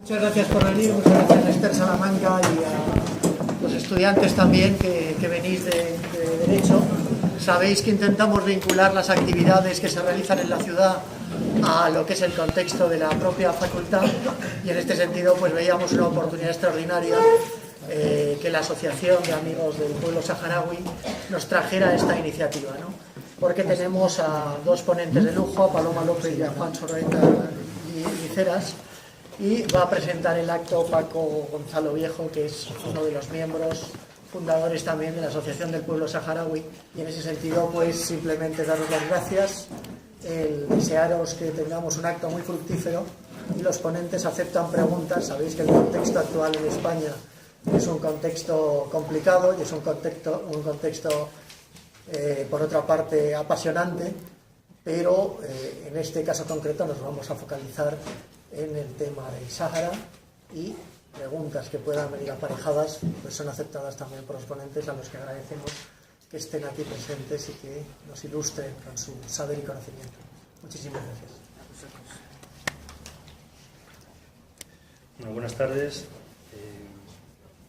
Muchas gracias por venir, muchas gracias a Esther Salamanca y a los estudiantes también que venís de Derecho. Sabéis que intentamos vincular las actividades que se realizan en la ciudad a lo que es el contexto de la propia facultad, y en este sentido pues veíamos una oportunidad extraordinaria que la Asociación de Amigos del Pueblo Saharaui nos trajera esta iniciativa, ¿no? Porque tenemos a dos ponentes de lujo, a Paloma López y a Juan Sorreta Liceras, y va a presentar el acto Paco Gonzalo Viejo, que es uno de los miembros fundadores también de la Asociación del Pueblo Saharaui, y en ese sentido pues simplemente daros las gracias, desearos que tengamos un acto muy fructífero, y los ponentes aceptan preguntas. Sabéis que el contexto actual en España es un contexto complicado y es un contexto por otra parte apasionante, pero en este caso concreto nos vamos a focalizar en el tema del Sáhara, y preguntas que puedan venir aparejadas pues son aceptadas también por los ponentes, a los que agradecemos que estén aquí presentes y que nos ilustren con su saber y conocimiento. Muchísimas gracias. Bueno, buenas tardes.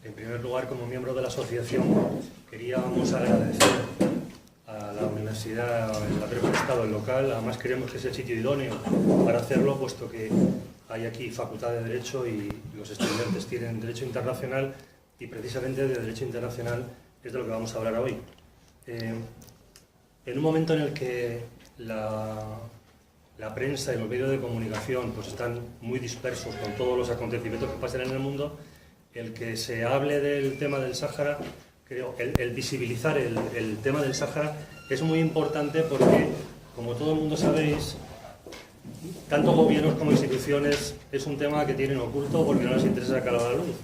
En primer lugar, como miembro de la asociación, queríamos agradecer a la universidad el haber prestado el local. Además, creemos que es el sitio idóneo para hacerlo, puesto que hay aquí Facultad de Derecho y los estudiantes tienen Derecho Internacional, y precisamente de Derecho Internacional es de lo que vamos a hablar hoy. En un momento en el que la prensa y los medios de comunicación pues están muy dispersos con todos los acontecimientos que pasan en el mundo, el que se hable del tema del Sáhara, creo, el visibilizar el tema del Sáhara es muy importante, porque, como todo el mundo sabéis, tanto gobiernos como instituciones es un tema que tienen oculto porque no les interesa sacarlo a la luz.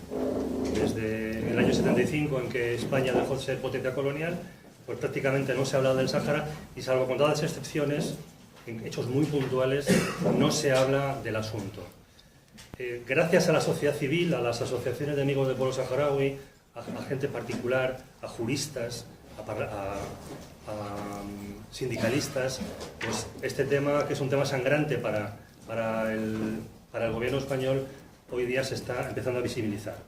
Desde el año 75, en que España dejó de ser potencia colonial, pues prácticamente no se ha hablado del Sáhara, y salvo contadas excepciones, en hechos muy puntuales, no se habla del asunto. Gracias a la sociedad civil, a las asociaciones de amigos del pueblo saharaui, a gente particular, a juristas, a sindicalistas, pues este tema, que es un tema sangrante para el gobierno español, hoy día se está empezando a visibilizar.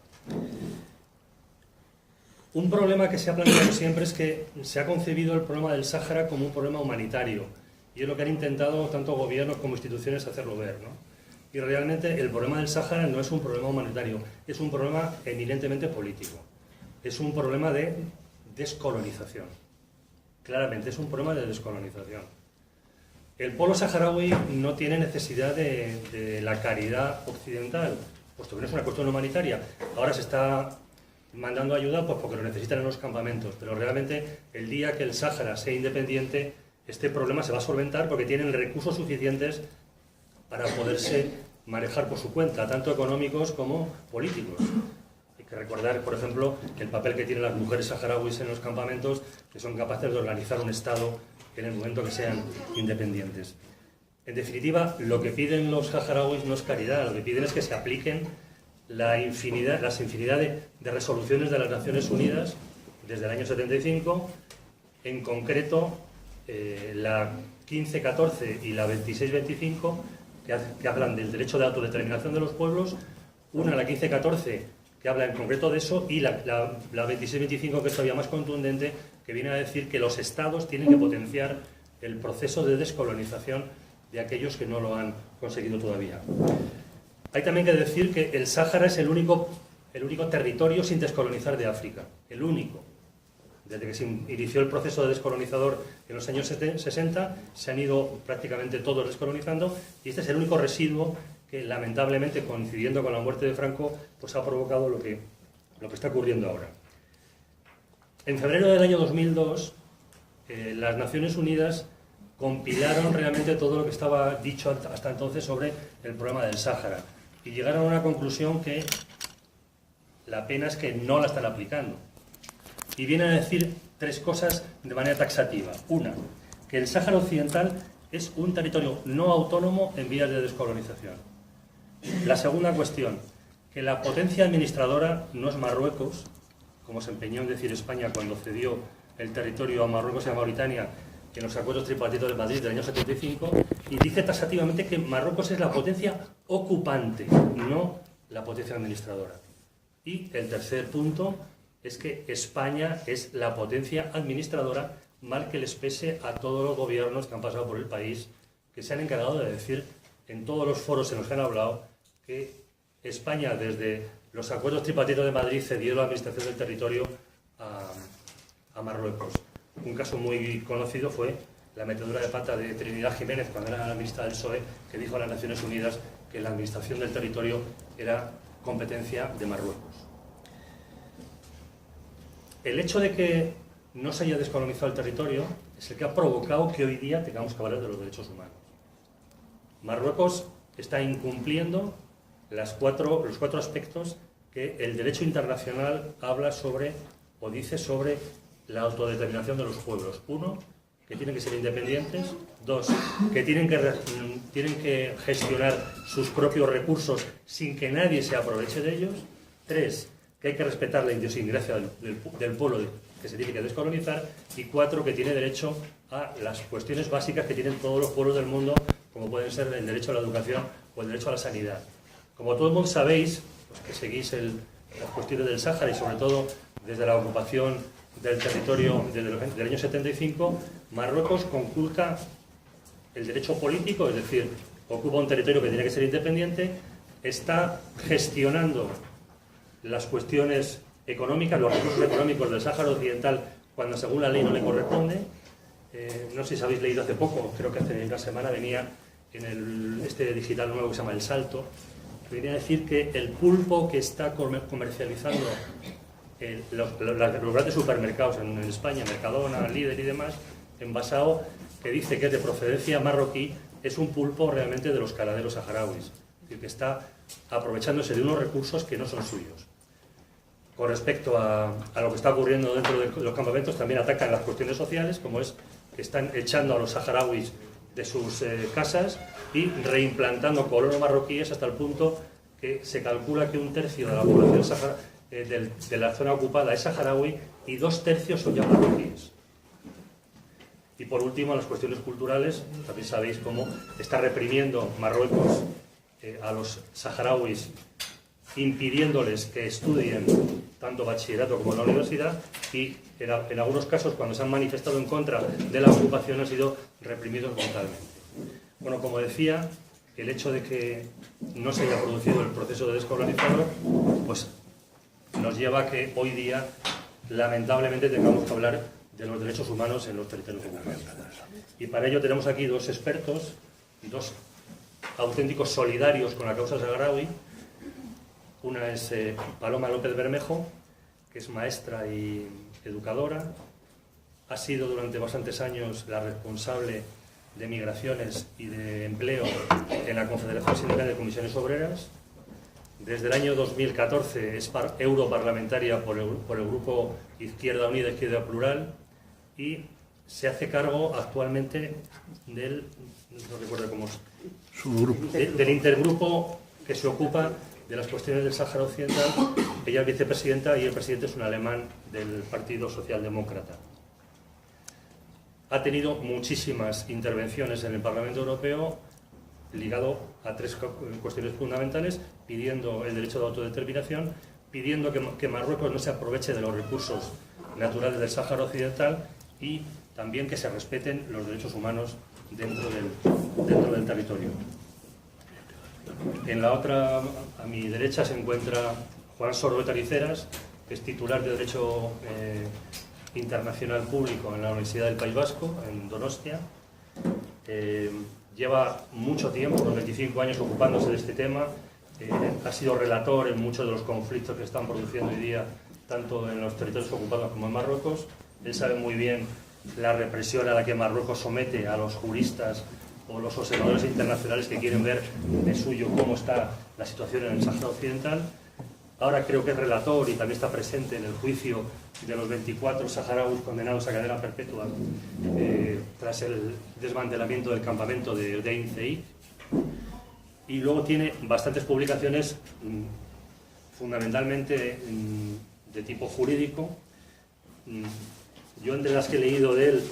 Un problema que se ha planteado siempre es que se ha concebido el problema del Sáhara como un problema humanitario, y es lo que han intentado tanto gobiernos como instituciones hacerlo ver, ¿no? Y realmente el problema del Sáhara no es un problema humanitario, es un problema eminentemente político. Es un problema de descolonización. Claramente es un problema de descolonización. El pueblo saharaui no tiene necesidad de la caridad occidental, puesto que no es una cuestión humanitaria. Ahora se está mandando ayuda pues porque lo necesitan en los campamentos, pero realmente el día que el Sáhara sea independiente, este problema se va a solventar, porque tienen recursos suficientes para poderse manejar por su cuenta, tanto económicos como políticos. Hay que recordar, por ejemplo, el papel que tienen las mujeres saharauis en los campamentos, que son capaces de organizar un Estado en el momento que sean independientes. En definitiva, lo que piden los saharauis no es caridad, lo que piden es que se apliquen las infinidad de resoluciones de las Naciones Unidas desde el año 75, en concreto la 1514 y la 2625, que hablan del derecho de autodeterminación de los pueblos. Una, la 1514, que habla en concreto de eso, y la 2625, que es todavía más contundente, que viene a decir que los estados tienen que potenciar el proceso de descolonización de aquellos que no lo han conseguido todavía. Hay también que decir que el Sáhara es el único territorio sin descolonizar de África, el único. Desde que se inició el proceso de descolonizador en los años 60, se han ido prácticamente todos descolonizando, y este es el único residuo que, lamentablemente, coincidiendo con la muerte de Franco, pues ha provocado lo que está ocurriendo ahora. En febrero del año 2002, las Naciones Unidas compilaron realmente todo lo que estaba dicho hasta entonces sobre el problema del Sáhara, y llegaron a una conclusión que la pena es que no la están aplicando. Y viene a decir tres cosas de manera taxativa. Una, que el Sáhara Occidental es un territorio no autónomo en vías de descolonización. La segunda cuestión, que la potencia administradora no es Marruecos, como se empeñó en decir España cuando cedió el territorio a Marruecos y a Mauritania en los acuerdos tripartitos de Madrid del año 75, y dice taxativamente que Marruecos es la potencia ocupante, no la potencia administradora. Y el tercer punto es que España es la potencia administradora, mal que les pese a todos los gobiernos que han pasado por el país, que se han encargado de decir en todos los foros en los que han hablado que España, desde los acuerdos tripartitos de Madrid, cedió la administración del territorio a Marruecos. Un caso muy conocido fue la metedura de pata de Trinidad Jiménez, cuando era la ministra del PSOE, que dijo a las Naciones Unidas que la administración del territorio era competencia de Marruecos. El hecho de que no se haya descolonizado el territorio es el que ha provocado que hoy día tengamos que hablar de los derechos humanos. Marruecos está incumpliendo los cuatro aspectos que el derecho internacional habla sobre o dice sobre la autodeterminación de los pueblos. 1, que tienen que ser independientes. 2, que tienen que gestionar sus propios recursos sin que nadie se aproveche de ellos. 3, que hay que respetar la idiosincrasia del pueblo que se tiene que descolonizar. Y 4, que tiene derecho a las cuestiones básicas que tienen todos los pueblos del mundo, como pueden ser el derecho a la educación o el derecho a la sanidad. Como todo el mundo sabéis, pues que seguís las cuestiones del Sáhara y sobre todo desde la ocupación del territorio desde el año 75, Marruecos conculca el derecho político, es decir, ocupa un territorio que tiene que ser independiente, está gestionando las cuestiones económicas, los recursos económicos del Sáhara Occidental cuando según la ley no le corresponde. No sé si habéis leído hace poco, creo que hace una semana venía en este digital nuevo que se llama El Salto, que venía a decir que el pulpo que está comercializando los grandes supermercados en España, Mercadona, Líder y demás, envasado, que dice que es de procedencia marroquí, es un pulpo realmente de los caladeros saharauis, es decir, que está aprovechándose de unos recursos que no son suyos. Con respecto a lo que está ocurriendo dentro de los campamentos, también atacan las cuestiones sociales, como es que están echando a los saharauis de sus casas y reimplantando colonos marroquíes hasta el punto que se calcula que 1/3 de la población de la zona ocupada es saharaui y 2/3 son ya marroquíes. Y por último, las cuestiones culturales, también sabéis cómo está reprimiendo Marruecos a los saharauis, impidiéndoles que estudien tanto bachillerato como en la universidad, y en algunos casos, cuando se han manifestado en contra de la ocupación, han sido reprimidos brutalmente. Bueno, como decía, el hecho de que no se haya producido el proceso de descolonizador, pues nos lleva a que hoy día, lamentablemente, tengamos que hablar de los derechos humanos en los territorios ocupados. Y para ello tenemos aquí dos expertos, dos auténticos solidarios con la causa saharaui. Una es Paloma López Bermejo, que es maestra y educadora. Ha sido durante bastantes años la responsable de migraciones y de empleo en la Confederación Sindical de Comisiones Obreras. Desde el año 2014 es europarlamentaria por el grupo Izquierda Unida, Izquierda Plural, y se hace cargo actualmente del intergrupo que se ocupa de las cuestiones del Sáhara Occidental. Ella es vicepresidenta y el presidente es un alemán del Partido Socialdemócrata. Ha tenido muchísimas intervenciones en el Parlamento Europeo ligado a 3 cuestiones fundamentales, pidiendo el derecho de autodeterminación, pidiendo que Marruecos no se aproveche de los recursos naturales del Sáhara Occidental y también que se respeten los derechos humanos dentro del territorio. En la otra, a mi derecha, se encuentra Juan Sordo Tariceras, que es titular de Derecho Internacional Público en la Universidad del País Vasco, en Donostia. Lleva mucho tiempo, unos 25 años, ocupándose de este tema. Ha sido relator en muchos de los conflictos que están produciendo hoy día, tanto en los territorios ocupados como en Marruecos. Él sabe muy bien la represión a la que Marruecos somete a los juristas o los observadores internacionales que quieren ver de suyo cómo está la situación en el Sáhara Occidental. Ahora creo que es relator y también está presente en el juicio de los 24 saharauis condenados a cadena perpetua tras el desmantelamiento del campamento de Dein Zei. Y luego tiene bastantes publicaciones fundamentalmente de tipo jurídico. Yo, entre las que he leído de él,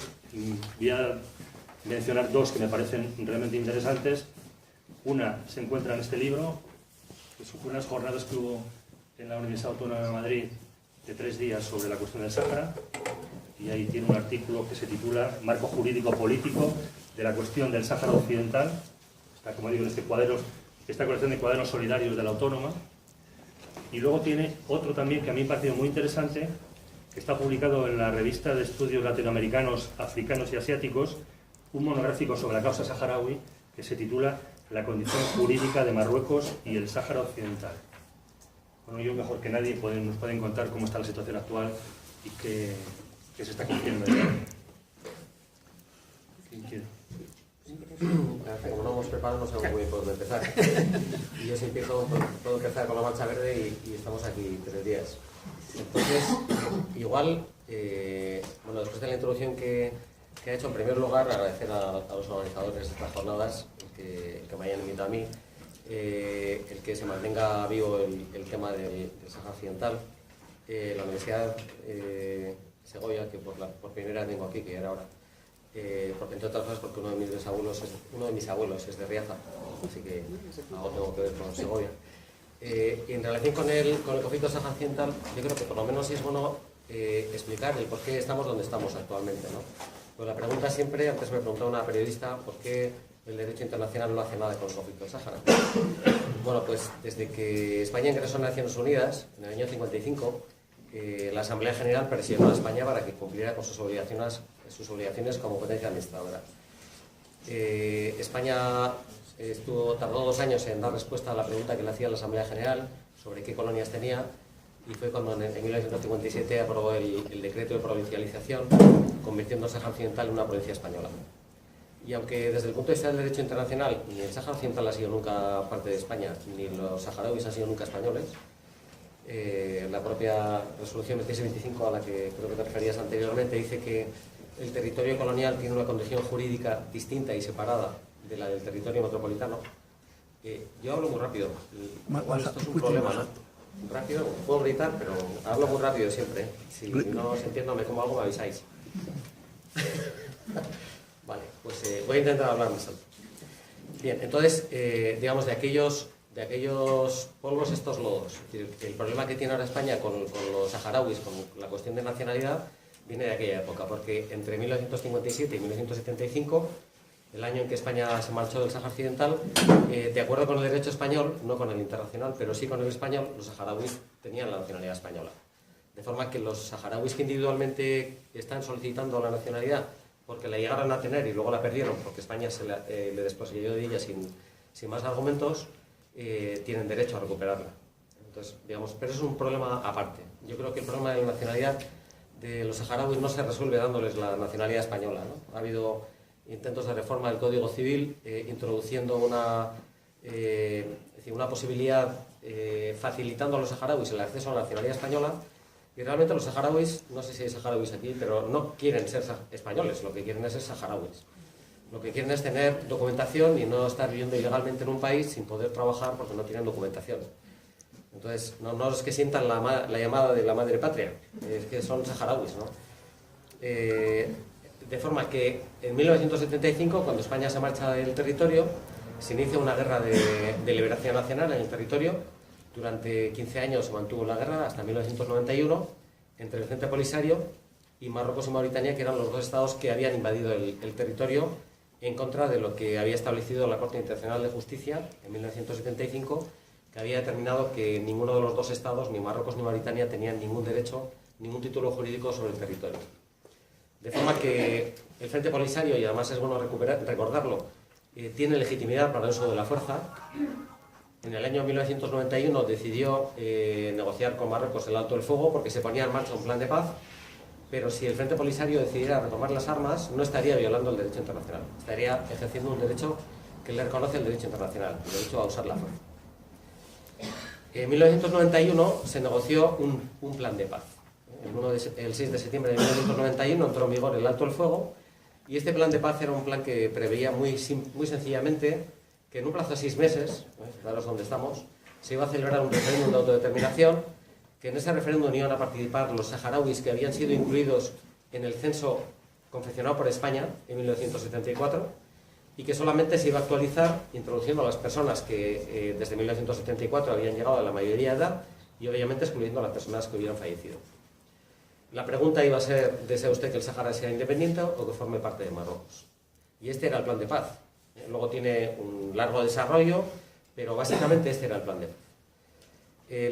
voy a mencionar 2 que me parecen realmente interesantes. Una se encuentra en este libro, unas jornadas que hubo en la Universidad Autónoma de Madrid de 3 días sobre la cuestión del Sáhara, y ahí tiene un artículo que se titula Marco jurídico político de la cuestión del Sáhara Occidental. Está, como digo, en esta colección de cuadernos solidarios de la Autónoma. Y luego tiene otro también que a mí me ha parecido muy interesante, que está publicado en la revista de estudios latinoamericanos, africanos y asiáticos, un monográfico sobre la causa saharaui que se titula La condición jurídica de Marruecos y el Sáhara Occidental. Bueno, yo mejor que nadie nos pueden contar cómo está la situación actual y qué se está cumpliendo. ¿Quién quiere? Como no hemos preparado, no sabemos muy bien por dónde empezar. Y yo sí empiezo, puedo empezar con la Marcha Verde y estamos aquí 3 días. Entonces, igual, bueno, después de la introducción que ha hecho, en primer lugar, agradecer a los organizadores de estas jornadas que me hayan invitado a mí, el que se mantenga vivo el tema del Sáhara Occidental. La Universidad Segovia, que por primera vez vengo aquí, que era ahora, porque, entre otras cosas, porque uno de mis abuelos es de Riaza, así que algo tengo que ver con Segovia. Y en relación con el conflicto Sáhara Occidental, yo creo que por lo menos es bueno explicar el por qué estamos donde estamos actualmente, ¿no? Pues la pregunta siempre, antes me preguntaba una periodista, ¿por qué el derecho internacional no hace nada con el conflicto del Sáhara? Bueno, pues desde que España ingresó en Naciones Unidas, en el año 55, la Asamblea General presionó a España para que cumpliera con sus obligaciones como potencia administradora. España tardó 2 años en dar respuesta a la pregunta que le hacía la Asamblea General sobre qué colonias tenía, y fue cuando en 1957 aprobó el decreto de provincialización, convirtiendo el Sáhara Occidental en una provincia española. Y aunque desde el punto de vista del derecho internacional ni el Sáhara Occidental ha sido nunca parte de España, ni los saharauis han sido nunca españoles, la propia resolución 2625 a la que creo que te referías anteriormente dice que el territorio colonial tiene una condición jurídica distinta y separada de la del territorio metropolitano. Yo hablo muy rápido, igual esto es un problema, ¿no? Rápido, puedo gritar, pero hablo muy rápido siempre, ¿eh? Si no os entiendo, me como algo, me avisáis. Vale, pues voy a intentar hablar más alto. Bien, entonces, digamos, de aquellos polvos, estos lodos. El problema que tiene ahora España con los saharauis, con la cuestión de nacionalidad, viene de aquella época, porque entre 1957 y 1975, el año en que España se marchó del Sáhara Occidental, de acuerdo con el derecho español, no con el internacional, pero sí con el español, los saharauis tenían la nacionalidad española. De forma que los saharauis que individualmente están solicitando la nacionalidad porque la llegaron a tener y luego la perdieron porque España le desposeyó de ella sin más argumentos, tienen derecho a recuperarla. Entonces, digamos, pero es un problema aparte. Yo creo que el problema de la nacionalidad de los saharauis no se resuelve dándoles la nacionalidad española, ¿no? Ha habido intentos de reforma del Código Civil introduciendo una posibilidad facilitando a los saharauis el acceso a la nacionalidad española, y realmente los saharauis, no sé si hay saharauis aquí, pero no quieren ser españoles, lo que quieren es ser saharauis. Lo que quieren es tener documentación y no estar viviendo ilegalmente en un país sin poder trabajar porque no tienen documentación. Entonces, no es que sientan la llamada de la madre patria, es que son saharauis, ¿no? De forma que en 1975, cuando España se marcha del territorio, se inicia una guerra de liberación nacional en el territorio. Durante 15 años se mantuvo la guerra, hasta 1991, entre el Frente Polisario y Marruecos y Mauritania, que eran los 2 estados que habían invadido el territorio en contra de lo que había establecido la Corte Internacional de Justicia en 1975, que había determinado que ninguno de los 2 estados, ni Marruecos ni Mauritania, tenían ningún derecho, ningún título jurídico sobre el territorio. De forma que el Frente Polisario, y además es bueno recordarlo, tiene legitimidad para el uso de la fuerza. En el año 1991 decidió negociar con Marruecos el alto el fuego porque se ponía en marcha un plan de paz, pero si el Frente Polisario decidiera retomar las armas, no estaría violando el derecho internacional, estaría ejerciendo un derecho que le reconoce el derecho internacional, el derecho a usar la fuerza. En 1991 se negoció un plan de paz. El 6 de septiembre de 1991 entró en vigor el alto el fuego, y este plan de paz era un plan que preveía muy sencillamente que en un plazo de 6 meses, daros donde estamos, se iba a celebrar un referéndum de autodeterminación, que en ese referéndum iban a participar los saharauis que habían sido incluidos en el censo confeccionado por España en 1974, y que solamente se iba a actualizar introduciendo a las personas que desde 1974 habían llegado a la mayoría de edad y obviamente excluyendo a las personas que hubieran fallecido. La pregunta iba a ser, ¿desea usted que el Sáhara sea independiente o que forme parte de Marruecos? Y este era el plan de paz. Luego tiene un largo desarrollo, pero básicamente este era el plan de paz.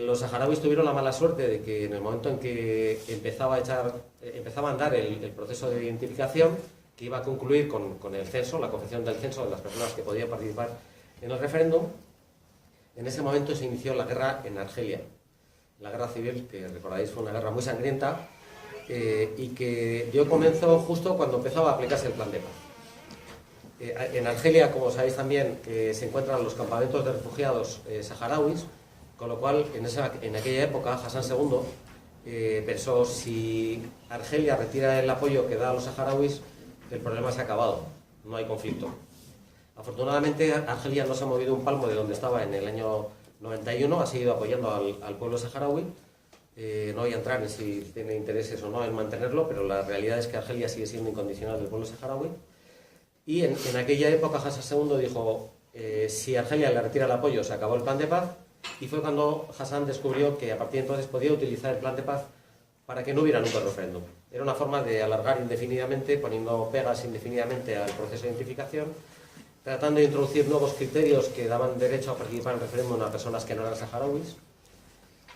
Los saharauis tuvieron la mala suerte de que en el momento en que empezaba a andar el proceso de identificación, que iba a concluir con el censo, la confección del censo de las personas que podían participar en el referéndum, en ese momento se inició la guerra en Argelia. La guerra civil, que recordáis fue una guerra muy sangrienta, y que dio comienzo justo cuando empezaba a aplicarse el plan de paz. En Argelia, como sabéis también, se encuentran los campamentos de refugiados saharauis, con lo cual en aquella época Hassan II pensó, si Argelia retira el apoyo que da a los saharauis, el problema se ha acabado, no hay conflicto. Afortunadamente Argelia no se ha movido un palmo de donde estaba en el año 91, ha seguido apoyando al pueblo saharaui. No voy a entrar en si tiene intereses o no en mantenerlo, pero la realidad es que Argelia sigue siendo incondicional del pueblo saharaui. Y en aquella época Hassan II dijo, si Argelia le retira el apoyo, se acabó el plan de paz, y fue cuando Hassan descubrió que a partir de entonces podía utilizar el plan de paz para que no hubiera nunca referéndum. Era una forma de alargar indefinidamente, poniendo pegas indefinidamente al proceso de identificación, tratando de introducir nuevos criterios que daban derecho a participar en el referéndum a personas que no eran saharauis.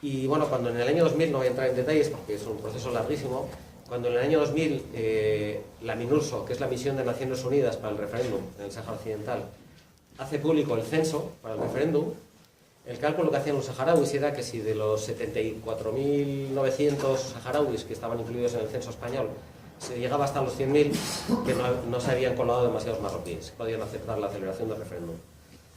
Y bueno, cuando en el año 2000, no voy a entrar en detalles porque es un proceso larguísimo, cuando en el año 2000 la MINURSO, que es la Misión de Naciones Unidas para el Referéndum en el Sáhara Occidental, hace público el censo para el referéndum, el cálculo que hacían los saharauis era que si de los 74.900 saharauis que estaban incluidos en el censo español se llegaba hasta los 100.000, que no se habían colado demasiados marroquíes, podían aceptar la celebración del referéndum.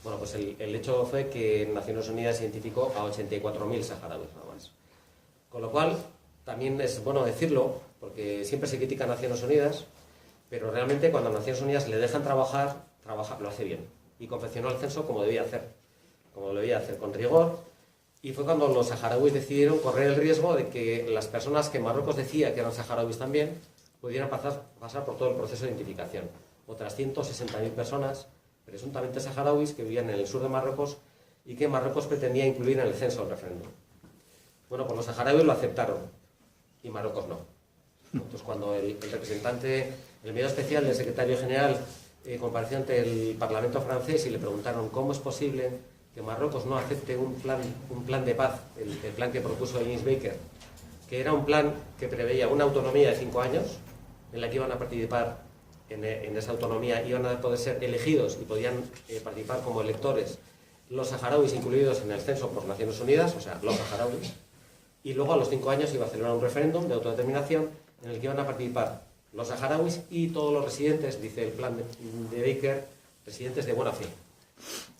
Bueno, pues el hecho fue que Naciones Unidas identificó a 84.000 saharauis nada más. Con lo cual, también es bueno decirlo, porque siempre se critica a Naciones Unidas, pero realmente cuando a Naciones Unidas le dejan trabajar, lo hace bien. Y confeccionó el censo como debía hacer con rigor, y fue cuando los saharauis decidieron correr el riesgo de que las personas que Marruecos decía que eran saharauis también pudieran pasar por todo el proceso de identificación. Otras 160.000 personas, presuntamente saharauis, que vivían en el sur de Marruecos y que Marruecos pretendía incluir en el censo del referéndum. Bueno, pues los saharauis lo aceptaron y Marruecos no. Entonces, cuando el representante, el enviado especial del secretario general, compareció ante el Parlamento francés y le preguntaron cómo es posible que Marruecos no acepte un plan de paz, el plan que propuso James Baker, que era un plan que preveía una autonomía de 5 años, en la que iban a participar en esa autonomía, iban a poder ser elegidos y podían participar como electores los saharauis incluidos en el censo por Naciones Unidas, o sea, los saharauis, y luego a los 5 años iba a celebrar un referéndum de autodeterminación en el que iban a participar los saharauis y todos los residentes, dice el plan de Baker, residentes de buena fe,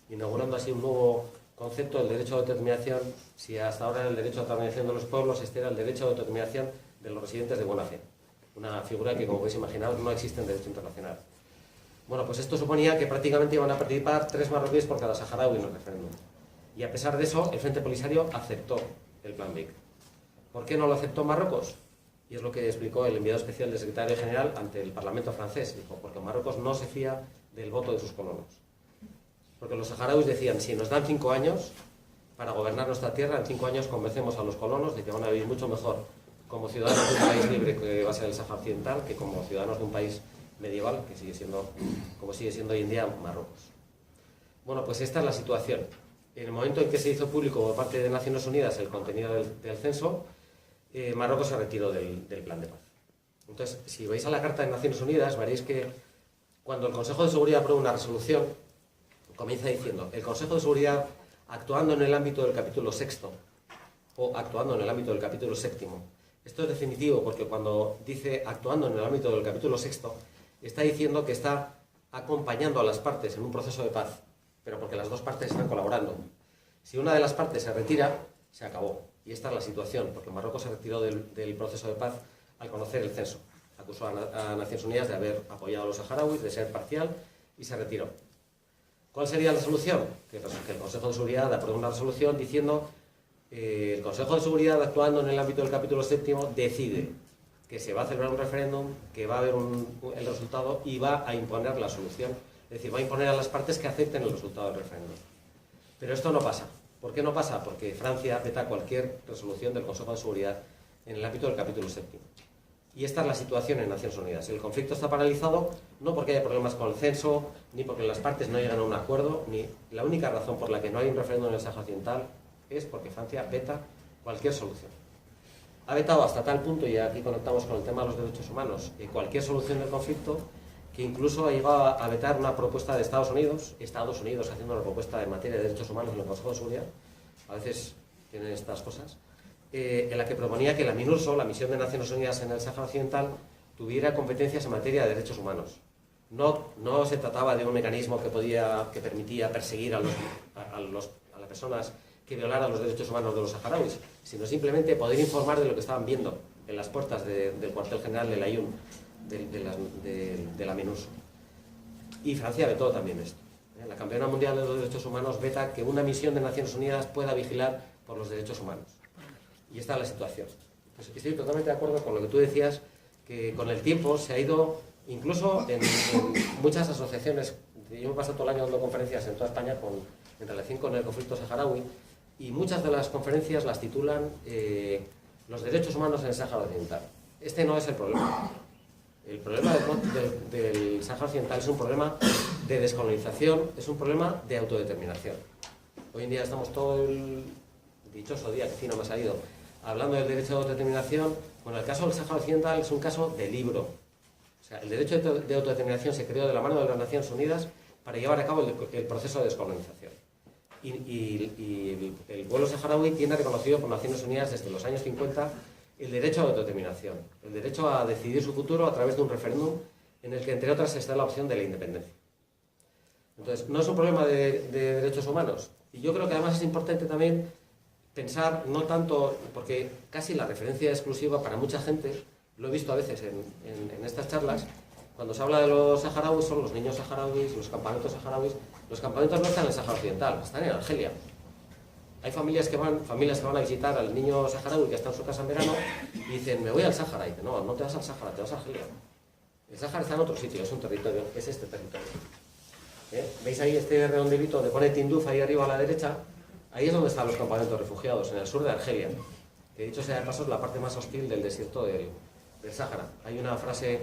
inaugurando así un nuevo concepto del derecho a autodeterminación. Si hasta ahora era el derecho a autodeterminación de los pueblos, este era el derecho a autodeterminación de los residentes de buena fe. Una figura que, como podéis imaginar, no existe en derecho internacional. Bueno, pues esto suponía que prácticamente iban a participar 3 marroquíes por cada saharaui en el referéndum. Y a pesar de eso, el Frente Polisario aceptó el plan Baker. ¿Por qué no lo aceptó Marruecos? Y es lo que explicó el enviado especial del secretario general ante el Parlamento francés. Dijo, porque Marruecos no se fía del voto de sus colonos. Porque los saharauis decían, si nos dan 5 años para gobernar nuestra tierra, en 5 años convencemos a los colonos de que van a vivir mucho mejor como ciudadanos de un país libre que va a ser el Sáhara Occidental que como ciudadanos de un país medieval que sigue siendo, como sigue siendo hoy en día Marruecos. Bueno, pues esta es la situación. En el momento en que se hizo público por parte de Naciones Unidas el contenido del censo, Marruecos se retiró del plan de paz. Entonces, si vais a la Carta de Naciones Unidas, veréis que cuando el Consejo de Seguridad aprueba una resolución, comienza diciendo, el Consejo de Seguridad, actuando en el ámbito del capítulo 6 o actuando en el ámbito del capítulo 7, esto es definitivo porque cuando dice actuando en el ámbito del capítulo 6, está diciendo que está acompañando a las partes en un proceso de paz, pero porque las dos partes están colaborando. Si una de las partes se retira, se acabó. Y esta es la situación, porque Marruecos se retiró del proceso de paz al conocer el censo. Acusó a Naciones Unidas de haber apoyado a los saharauis, de ser parcial, y se retiró. ¿Cuál sería la solución? Que el Consejo de Seguridad apruebe una resolución diciendo el Consejo de Seguridad, actuando en el ámbito del capítulo 7, decide que se va a celebrar un referéndum, que va a haber el resultado y va a imponer la solución Es decir, va a imponer a las partes que acepten el resultado del referéndum. Pero esto no pasa. ¿Por qué no pasa? Porque Francia veta cualquier resolución del Consejo de Seguridad en el ámbito del capítulo 7. Y esta es la situación en Naciones Unidas. El conflicto está paralizado no porque haya problemas con el censo, ni porque las partes no llegan a un acuerdo, ni la única razón por la que no hay un referéndum en el Sáhara Occidental es porque Francia veta cualquier solución. Ha vetado hasta tal punto, y aquí conectamos con el tema de los derechos humanos, cualquier solución del conflicto, que incluso ha llegado a vetar una propuesta de Estados Unidos haciendo una propuesta en materia de derechos humanos en el Consejo de Seguridad, a veces tienen estas cosas, en la que proponía que la MINURSO, la Misión de Naciones Unidas en el Sáhara Occidental, tuviera competencias en materia de derechos humanos. No se trataba de un mecanismo que permitía perseguir a las personas que violaran los derechos humanos de los saharauis, sino simplemente poder informar de lo que estaban viendo en las puertas del cuartel general de la IUN, de la MINURSO. Y Francia vetó también esto. La Campeona Mundial de los Derechos Humanos veta que una misión de Naciones Unidas pueda vigilar por los derechos humanos. Y esta es la situación. Pues estoy totalmente de acuerdo con lo que tú decías, que con el tiempo se ha ido, incluso en muchas asociaciones, yo me he pasado todo el año dando conferencias en toda España en relación con el conflicto saharaui, y muchas de las conferencias las titulan los derechos humanos en el Sáhara Occidental. Este no es el problema. El problema del Sáhara Occidental es un problema de descolonización, es un problema de autodeterminación. Hoy en día estamos todo el dichoso día, que fino me ha salido, hablando del derecho de autodeterminación. Bueno, el caso del Sáhara Occidental es un caso de libro. O sea, el derecho de autodeterminación se creó de la mano de las Naciones Unidas para llevar a cabo el proceso de descolonización. Y el pueblo saharaui tiene reconocido por Naciones Unidas desde los años 50 el derecho a la autodeterminación, el derecho a decidir su futuro a través de un referéndum en el que, entre otras, está la opción de la independencia. Entonces, no es un problema de derechos humanos. Y yo creo que además es importante también pensar, no tanto, porque casi la referencia exclusiva para mucha gente, lo he visto a veces en estas charlas, cuando se habla de los saharauis, son los niños saharauis, los campamentos saharauis. Los campamentos no están en el Sáhara Occidental, están en Argelia. Hay familias que van a visitar al niño saharaui que está en su casa en verano y dicen, me voy al Sáhara. Y dicen, no te vas al Sáhara, te vas a Argelia. El Sáhara está en otro sitio, es un territorio, es este territorio. ¿Veis ahí este redondelito donde pone Tinduf ahí arriba a la derecha? Ahí es donde están los campamentos refugiados, en el sur de Argelia. Que dicho sea de paso es la parte más hostil del desierto del Sáhara. Hay una frase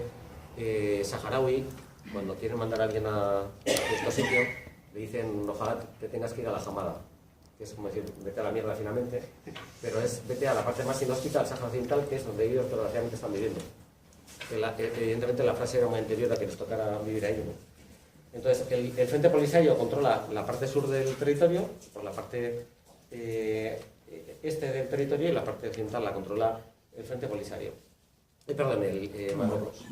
saharaui, cuando quieren mandar a alguien a este sitio, le dicen, ojalá te tengas que ir a la Hamada, que es como decir, vete a la mierda finalmente, pero es vete a la parte más inhóspita del Sáhara Occidental, que es donde ellos desgraciadamente están viviendo. Evidentemente la frase era muy anterior a que les tocara vivir ahí, ¿no? Entonces, el Frente Polisario controla la parte sur del territorio, por la parte este del territorio, y la parte occidental la controla el Frente Polisario. Marruecos.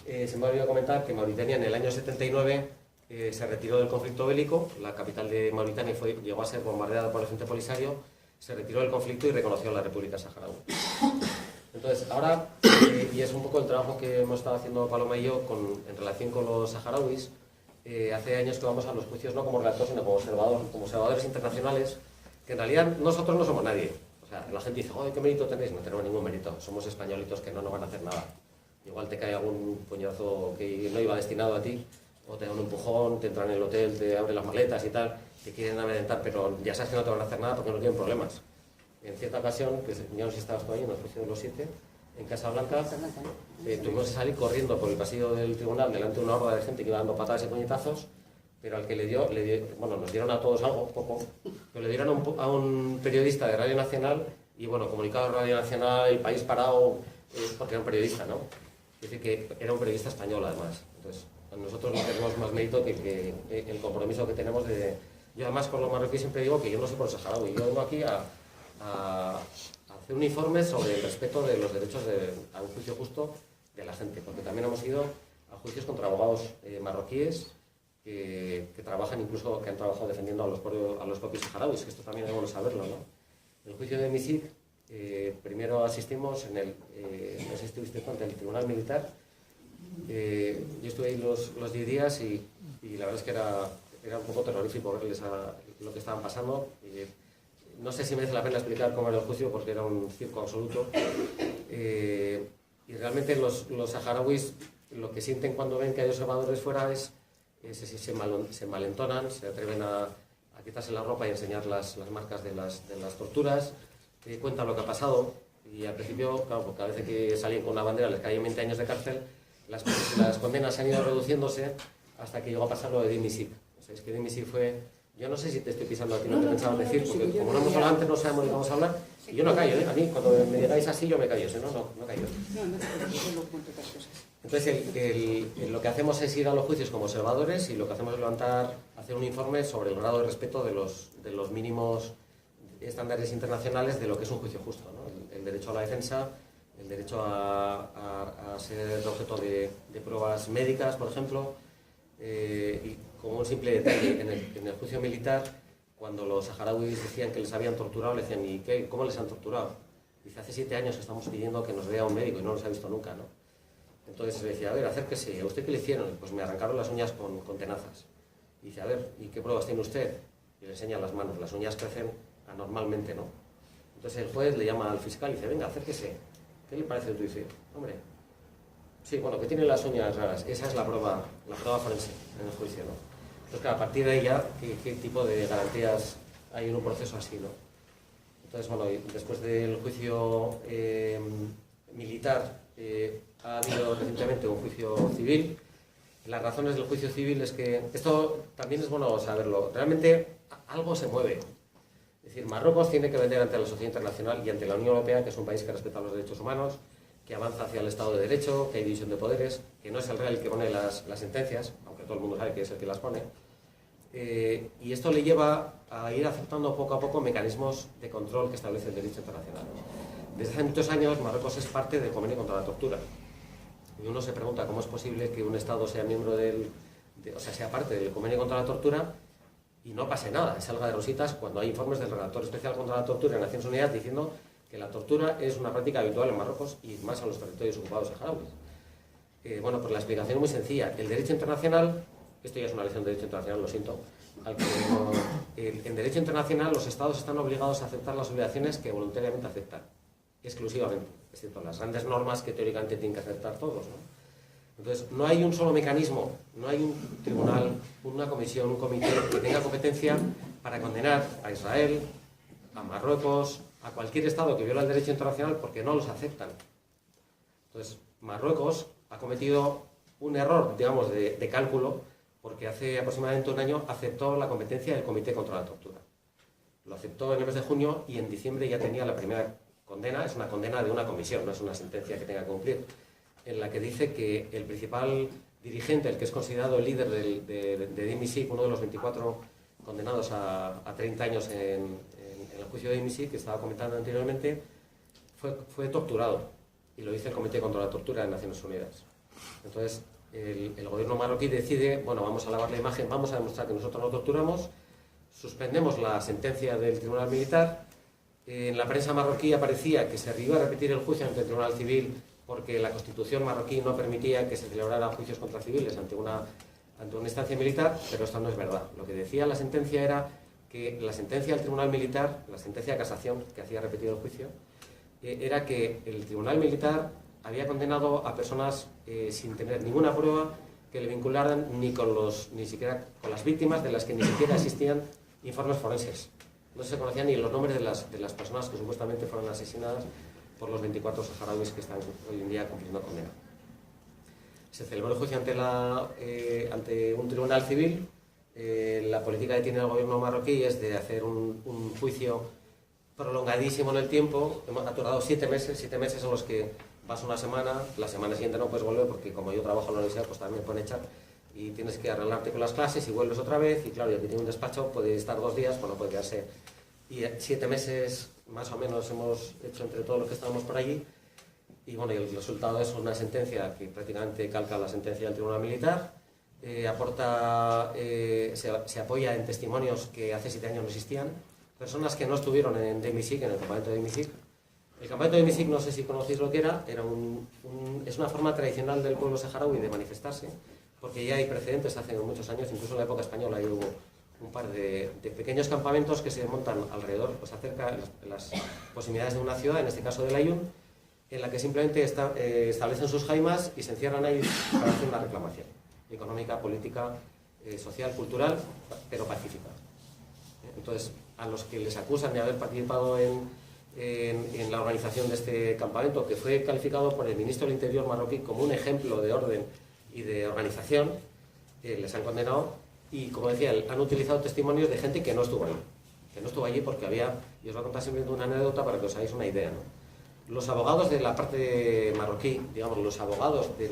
Se me ha olvidado comentar que Mauritania en el año 79 se retiró del conflicto bélico. La capital de Mauritania llegó a ser bombardeada por el Frente Polisario, se retiró del conflicto y reconoció la República Saharaui. Entonces, ahora, y es un poco el trabajo que hemos estado haciendo Paloma y yo en relación con los saharauis, hace años que vamos a los juicios no como relator, sino como observadores internacionales, que en realidad nosotros no somos nadie. O sea, la gente dice, ¿qué mérito tenéis? No tenemos ningún mérito, somos españolitos que no nos van a hacer nada. Igual te cae algún puñazo que no iba destinado a ti, o te dan un empujón, te entran en el hotel, te abren las maletas y tal, te quieren amedrentar, pero ya sabes que no te van a hacer nada porque no tienen problemas. En cierta ocasión, que yo no sé si estabas tú ahí, en el juicio de los 7, en Casablanca, tuvimos que salir corriendo por el pasillo del tribunal delante de una horda de gente que iba dando patadas y puñetazos, pero al que le dio, bueno, nos dieron a todos algo, poco, pero le dieron a un periodista de Radio Nacional y, bueno, comunicado de Radio Nacional, el país parado, porque era un periodista, ¿no? Es decir, que era un periodista español, además. Entonces, nosotros no tenemos más mérito que el compromiso que tenemos de... Yo, además, con los marroquíes siempre digo que yo no soy por el saharaui, yo vengo aquí a hacer un informe sobre el respeto de los derechos a un juicio justo de la gente, porque también hemos ido a juicios contra abogados marroquíes que trabajan, incluso que han trabajado defendiendo a los propios saharauis, que esto también es bueno saberlo, ¿no? En el juicio de Misik, primero asistimos no sé si estuviste ante el Tribunal Militar. Yo estuve ahí los 10 días y la verdad es que era un poco terrorífico verles lo que estaban pasando. No sé si merece la pena explicar cómo era el juicio porque era un circo absoluto. Y realmente los saharauis lo que sienten cuando ven que hay observadores fuera es se envalentonan, se atreven a quitarse la ropa y enseñar las marcas de las torturas, cuentan lo que ha pasado, y al principio, claro, pues cada vez que salían con una bandera les caían 20 años de cárcel, las condenas se han ido reduciéndose hasta que llegó a pasar lo de Dimi Sig. O sea, es que Dimi Sig fue... Yo no sé si te estoy pisando aquí lo que pensaba decir, porque como no hemos hablado antes, no sabemos de qué vamos a hablar, y yo no callo, ¿eh? A mí, cuando me digáis así, yo me callo, si no, no callo. Entonces, lo que hacemos es ir a los juicios como observadores, y lo que hacemos es hacer un informe sobre el grado de respeto de los mínimos estándares internacionales de lo que es un juicio justo, ¿no? El derecho a la defensa, el derecho a ser objeto de pruebas médicas, por ejemplo, y como un simple detalle, en el juicio militar, cuando los saharauis decían que les habían torturado, le decían, ¿y qué? ¿Cómo les han torturado? Dice, hace 7 años que estamos pidiendo que nos vea un médico y no los ha visto nunca, ¿no? Entonces le decía, a ver, acérquese, ¿a usted qué le hicieron? Pues me arrancaron las uñas con tenazas. Y dice, a ver, ¿y qué pruebas tiene usted? Y le enseña las manos, las uñas crecen anormalmente, ¿no? Entonces el juez le llama al fiscal y dice, venga, acérquese, ¿qué le parece? Tú dices, hombre, sí, bueno, que tiene las uñas raras, esa es la prueba forense en el juicio, ¿no? Entonces, claro, a partir de ahí ya, ¿qué tipo de garantías hay en un proceso así, ¿no? Entonces, bueno, después del juicio militar, ha habido recientemente un juicio civil. Las razones del juicio civil es que, esto también es bueno saberlo, realmente algo se mueve. Es decir, Marruecos tiene que vender ante la sociedad internacional y ante la Unión Europea, que es un país que respeta los derechos humanos, que avanza hacia el Estado de Derecho, que hay división de poderes, que no es el rey el que pone las sentencias, aunque todo el mundo sabe que es el que las pone. Y esto le lleva a ir aceptando poco a poco mecanismos de control que establece el derecho internacional. Desde hace muchos años, Marruecos es parte del Convenio contra la Tortura. Y uno se pregunta cómo es posible que un Estado sea miembro sea parte del Convenio contra la Tortura y no pase nada, salga de rositas cuando hay informes del Relator Especial contra la Tortura en Naciones Unidas diciendo que la tortura es una práctica habitual en Marruecos y más en los territorios ocupados saharauis. Bueno, pues la explicación es muy sencilla. El derecho internacional, esto ya es una lección de derecho internacional, lo siento, en derecho internacional los Estados están obligados a aceptar las obligaciones que voluntariamente aceptan, exclusivamente, excepto las grandes normas que teóricamente tienen que aceptar todos, ¿no? Entonces, no hay un solo mecanismo, no hay un tribunal, una comisión, un comité que tenga competencia para condenar a Israel, a Marruecos, a cualquier Estado que viola el derecho internacional porque no los aceptan. Entonces, Marruecos ha cometido un error, digamos, de cálculo, porque hace aproximadamente un año aceptó la competencia del Comité contra la Tortura. Lo aceptó en el mes de junio y en diciembre ya tenía la primera condena. Es una condena de una comisión, no es una sentencia que tenga que cumplir, en la que dice que el principal dirigente, el que es considerado el líder de Dimi Sig, uno de los 24 condenados a 30 años en el juicio de Dimi Sig, que estaba comentando anteriormente, fue torturado, y lo dice el Comité contra la Tortura de Naciones Unidas. Entonces, el gobierno marroquí decide, bueno, vamos a lavar la imagen, vamos a demostrar que nosotros no torturamos, suspendemos la sentencia del Tribunal Militar. En la prensa marroquí aparecía que se iba a repetir el juicio ante el Tribunal Civil porque la Constitución marroquí no permitía que se celebraran juicios contra civiles ante una instancia militar, pero esto no es verdad. Lo que decía la sentencia era que la sentencia del Tribunal Militar, la sentencia de casación que hacía repetir el juicio, era que el Tribunal Militar había condenado a personas sin tener ninguna prueba que le vincularan ni siquiera con las víctimas, de las que ni siquiera existían informes forenses. No se conocían ni los nombres de las personas que supuestamente fueron asesinadas por los 24 saharauis que están hoy en día cumpliendo condena. Se celebró el juicio ante un tribunal civil. La política que tiene el gobierno marroquí es de hacer un juicio prolongadísimo en el tiempo. Ha durado 7 meses en los que vas una semana, la semana siguiente no puedes volver porque como yo trabajo en la universidad pues también me pueden echar y tienes que arreglarte con las clases y vuelves otra vez y claro, el que tiene un despacho puede estar 2 días, bueno, puede quedarse. Y 7 meses más o menos hemos hecho entre todos los que estábamos por allí y bueno, y el resultado es una sentencia que prácticamente calca la sentencia del Tribunal Militar, se apoya en testimonios que hace 7 años no existían, personas que no estuvieron en Dimi Sig, en el campamento de Dimi Sig. El campamento de Dimi Sig, no sé si conocéis lo que era es una forma tradicional del pueblo saharaui de manifestarse, porque ya hay precedentes hace muchos años, incluso en la época española hubo un par de pequeños campamentos que se montan alrededor, pues acerca de las proximidades de una ciudad, en este caso de Layún, en la que simplemente establecen sus jaimas y se encierran ahí para hacer una reclamación económica, política, social, cultural, pero pacífica. Entonces, a los que les acusan de haber participado en la organización de este campamento, que fue calificado por el ministro del Interior marroquí como un ejemplo de orden y de organización, les han condenado y, como decía, han utilizado testimonios de gente que no estuvo ahí. Que no estuvo allí porque había, y os voy a contar simplemente una anécdota para que os hagáis una idea, ¿no? Los abogados de la parte marroquí, digamos, los abogados de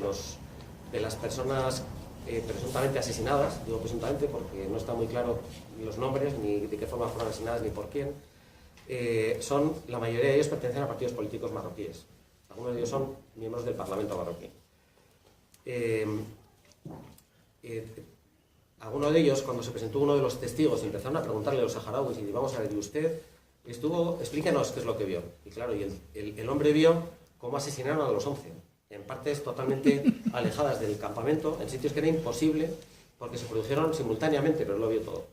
las personas presuntamente asesinadas, digo presuntamente porque no está muy claro los nombres, ni de qué forma fueron asesinadas, ni por quién, la mayoría de ellos pertenecen a partidos políticos marroquíes. Algunos de ellos son miembros del Parlamento marroquí. Algunos de ellos, cuando se presentó uno de los testigos, empezaron a preguntarle a los saharauis, y vamos a ver, ¿y usted explíquenos qué es lo que vio? Y claro, el hombre vio cómo asesinaron a los 11, en partes totalmente alejadas del campamento, en sitios que era imposible, porque se produjeron simultáneamente, pero él lo vio todo.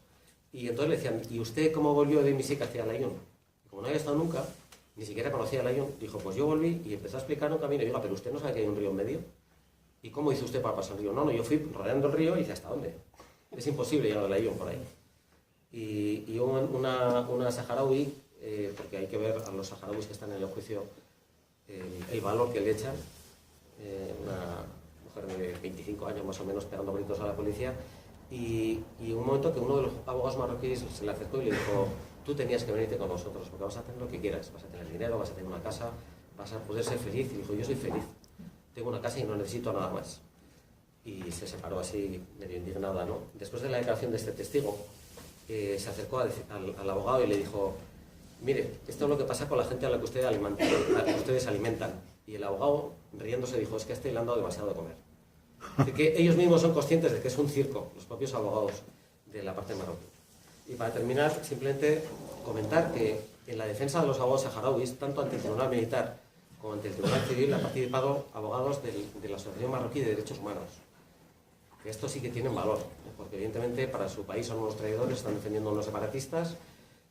Y entonces le decían, ¿y usted cómo volvió de Misik hacia Al-Aaiún? Como no había estado nunca, ni siquiera conocía Al-Aaiún, dijo, pues yo volví y empecé a explicar un camino. Y digo, pero usted no sabe que hay un río en medio. ¿Y cómo hizo usted para pasar el río? No, yo fui rodeando el río y dice, ¿hasta dónde? Es imposible llegar a Al-Aaiún por ahí. Y una saharaui, porque hay que ver a los saharauis que están en el juicio el valor que le echan, una mujer de 25 años más o menos pegando gritos a la policía, y un momento que uno de los abogados marroquíes se le acercó y le dijo, tú tenías que venirte con nosotros porque vas a hacer lo que quieras, vas a tener dinero, vas a tener una casa, vas a poder ser feliz. Y dijo, yo soy feliz, tengo una casa y no necesito nada más. Y se separó así medio indignada, ¿no? Después de la declaración de este testigo, se acercó al abogado y le dijo, mire, esto es lo que pasa con la gente a la que ustedes alimentan. Y el abogado, riéndose, dijo, es que a este le han dado demasiado de comer. De que ellos mismos son conscientes de que es un circo, los propios abogados de la parte marroquí. Y para terminar, simplemente comentar que en la defensa de los abogados saharauis, tanto ante el Tribunal Militar como ante el Tribunal Civil, han participado abogados de la Asociación Marroquí de Derechos Humanos. Que esto sí que tienen valor, porque evidentemente para su país son unos traidores, están defendiendo a unos separatistas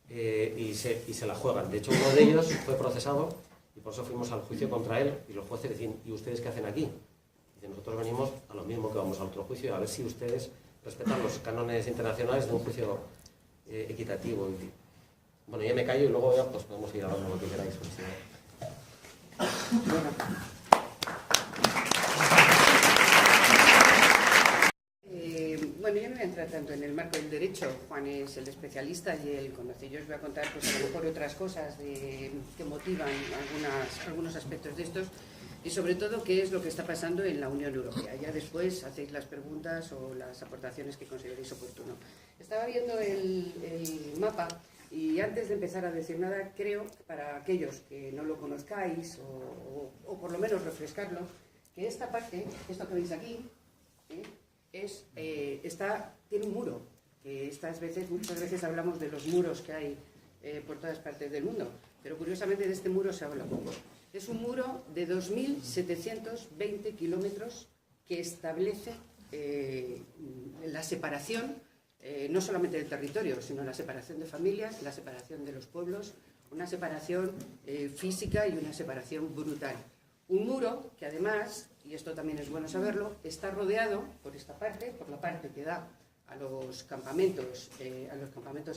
y se la juegan. De hecho, uno de ellos fue procesado y por eso fuimos al juicio contra él y los jueces decían, ¿y ustedes qué hacen aquí? Dice, nosotros venimos a lo mismo que vamos al otro juicio, a ver si ustedes respetan los cánones internacionales de un juicio equitativo. Y, bueno, ya me callo y luego ya pues podemos ir hablando lo que queráis. Pues, sí. Bueno, yo no voy a entrar tanto en el marco del derecho. Juan es el especialista y él conoce. Yo os voy a contar, pues a lo mejor otras cosas que motivan algunos aspectos de estos y sobre todo qué es lo que está pasando en la Unión Europea. Ya después hacéis las preguntas o las aportaciones que consideréis oportuno. Estaba viendo el mapa y antes de empezar a decir nada, creo, para aquellos que no lo conozcáis o por lo menos refrescarlo, que esta parte, esto que veis aquí, tiene un muro. Muchas veces hablamos de los muros que hay por todas partes del mundo, pero curiosamente de este muro se habla poco. Es un muro de 2.720 kilómetros que establece la separación, no solamente del territorio, sino la separación de familias, la separación de los pueblos, una separación física y una separación brutal. Un muro que además, y esto también es bueno saberlo, está rodeado por esta parte, por la parte que da a los campamentos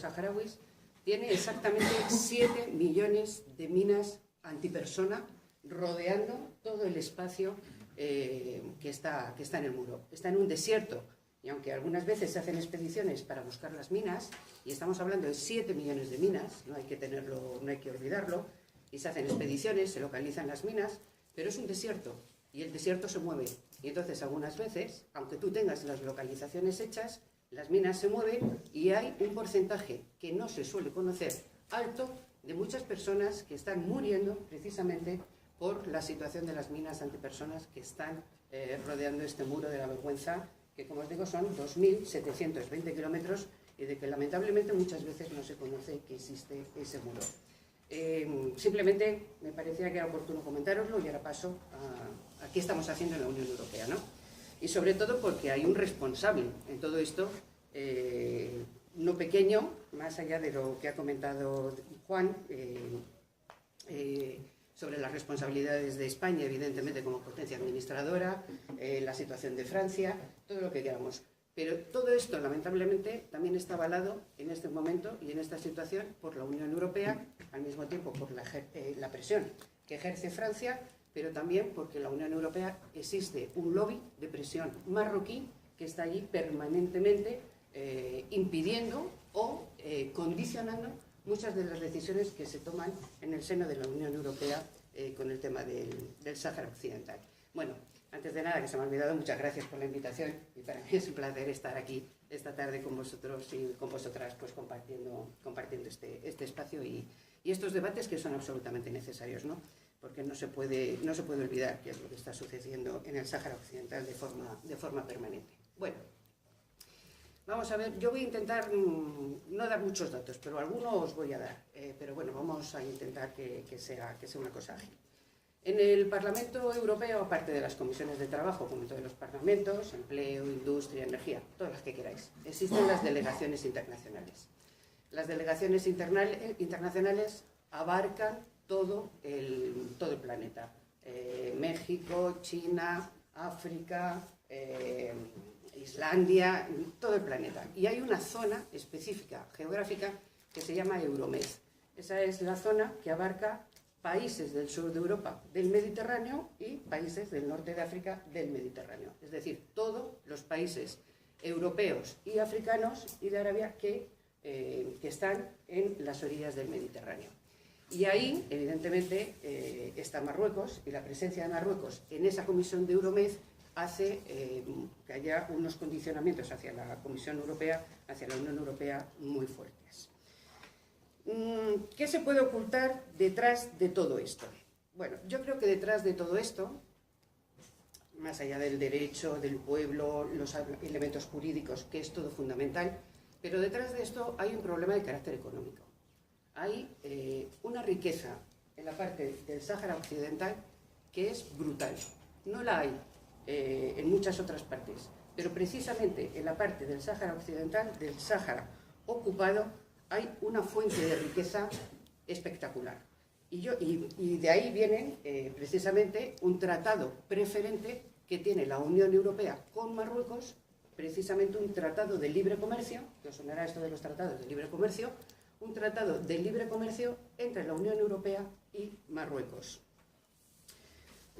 saharauis, tiene exactamente 7 millones de minas antipersona rodeando todo el espacio que está en el muro. Está en un desierto y aunque algunas veces se hacen expediciones para buscar las minas, y estamos hablando de 7 millones de minas, no hay que olvidarlo, y se hacen expediciones, se localizan las minas, pero es un desierto y el desierto se mueve. Y entonces algunas veces, aunque tú tengas las localizaciones hechas, las minas se mueven y hay un porcentaje que no se suele conocer alto de muchas personas que están muriendo precisamente por la situación de las minas antipersonas que están rodeando este muro de la vergüenza, que como os digo son 2.720 kilómetros y de que lamentablemente muchas veces no se conoce que existe ese muro. Simplemente me parecía que era oportuno comentároslo y ahora paso a qué estamos haciendo en la Unión Europea, ¿no? Y sobre todo porque hay un responsable en todo esto, no pequeño, más allá de lo que ha comentado Juan, sobre las responsabilidades de España, evidentemente como potencia administradora, la situación de Francia, todo lo que queramos. Pero todo esto, lamentablemente, también está avalado en este momento y en esta situación por la Unión Europea, al mismo tiempo por la presión que ejerce Francia, pero también porque en la Unión Europea existe un lobby de presión marroquí que está allí permanentemente impidiendo o condicionando muchas de las decisiones que se toman en el seno de la Unión Europea con el tema del Sáhara Occidental. Bueno, antes de nada, que se me ha olvidado, muchas gracias por la invitación y para mí es un placer estar aquí esta tarde con vosotros y con vosotras, pues compartiendo este espacio y estos debates que son absolutamente necesarios, ¿no? Porque no se puede olvidar qué es lo que está sucediendo en el Sáhara Occidental de forma permanente. Bueno, vamos a ver, yo voy a intentar no dar muchos datos, pero algunos os voy a dar, pero bueno, vamos a intentar que sea una cosa ágil. En el Parlamento Europeo, aparte de las comisiones de trabajo, como en todos los parlamentos, empleo, industria, energía, todas las que queráis, existen las delegaciones internacionales. Las delegaciones internacionales abarcan todo el planeta. México, China, África, Islandia, todo el planeta. Y hay una zona específica, geográfica, que se llama Euromed. Esa es la zona que abarca países del sur de Europa del Mediterráneo y países del norte de África del Mediterráneo. Es decir, todos los países europeos y africanos y de Arabia que están en las orillas del Mediterráneo. Y ahí, evidentemente, está Marruecos, y la presencia de Marruecos en esa comisión de Euromed hace que haya unos condicionamientos hacia la Comisión Europea, hacia la Unión Europea muy fuertes. ¿Qué se puede ocultar detrás de todo esto? Bueno, yo creo que detrás de todo esto, más allá del derecho, del pueblo, los elementos jurídicos, que es todo fundamental, pero detrás de esto hay un problema de carácter económico. Hay una riqueza en la parte del Sáhara Occidental que es brutal. No la hay en muchas otras partes, pero precisamente en la parte del Sáhara Occidental, del Sáhara ocupado, hay una fuente de riqueza espectacular. Y de ahí viene precisamente un tratado preferente que tiene la Unión Europea con Marruecos, precisamente un tratado de libre comercio, que os sonará esto de los tratados de libre comercio, un tratado de libre comercio entre la Unión Europea y Marruecos.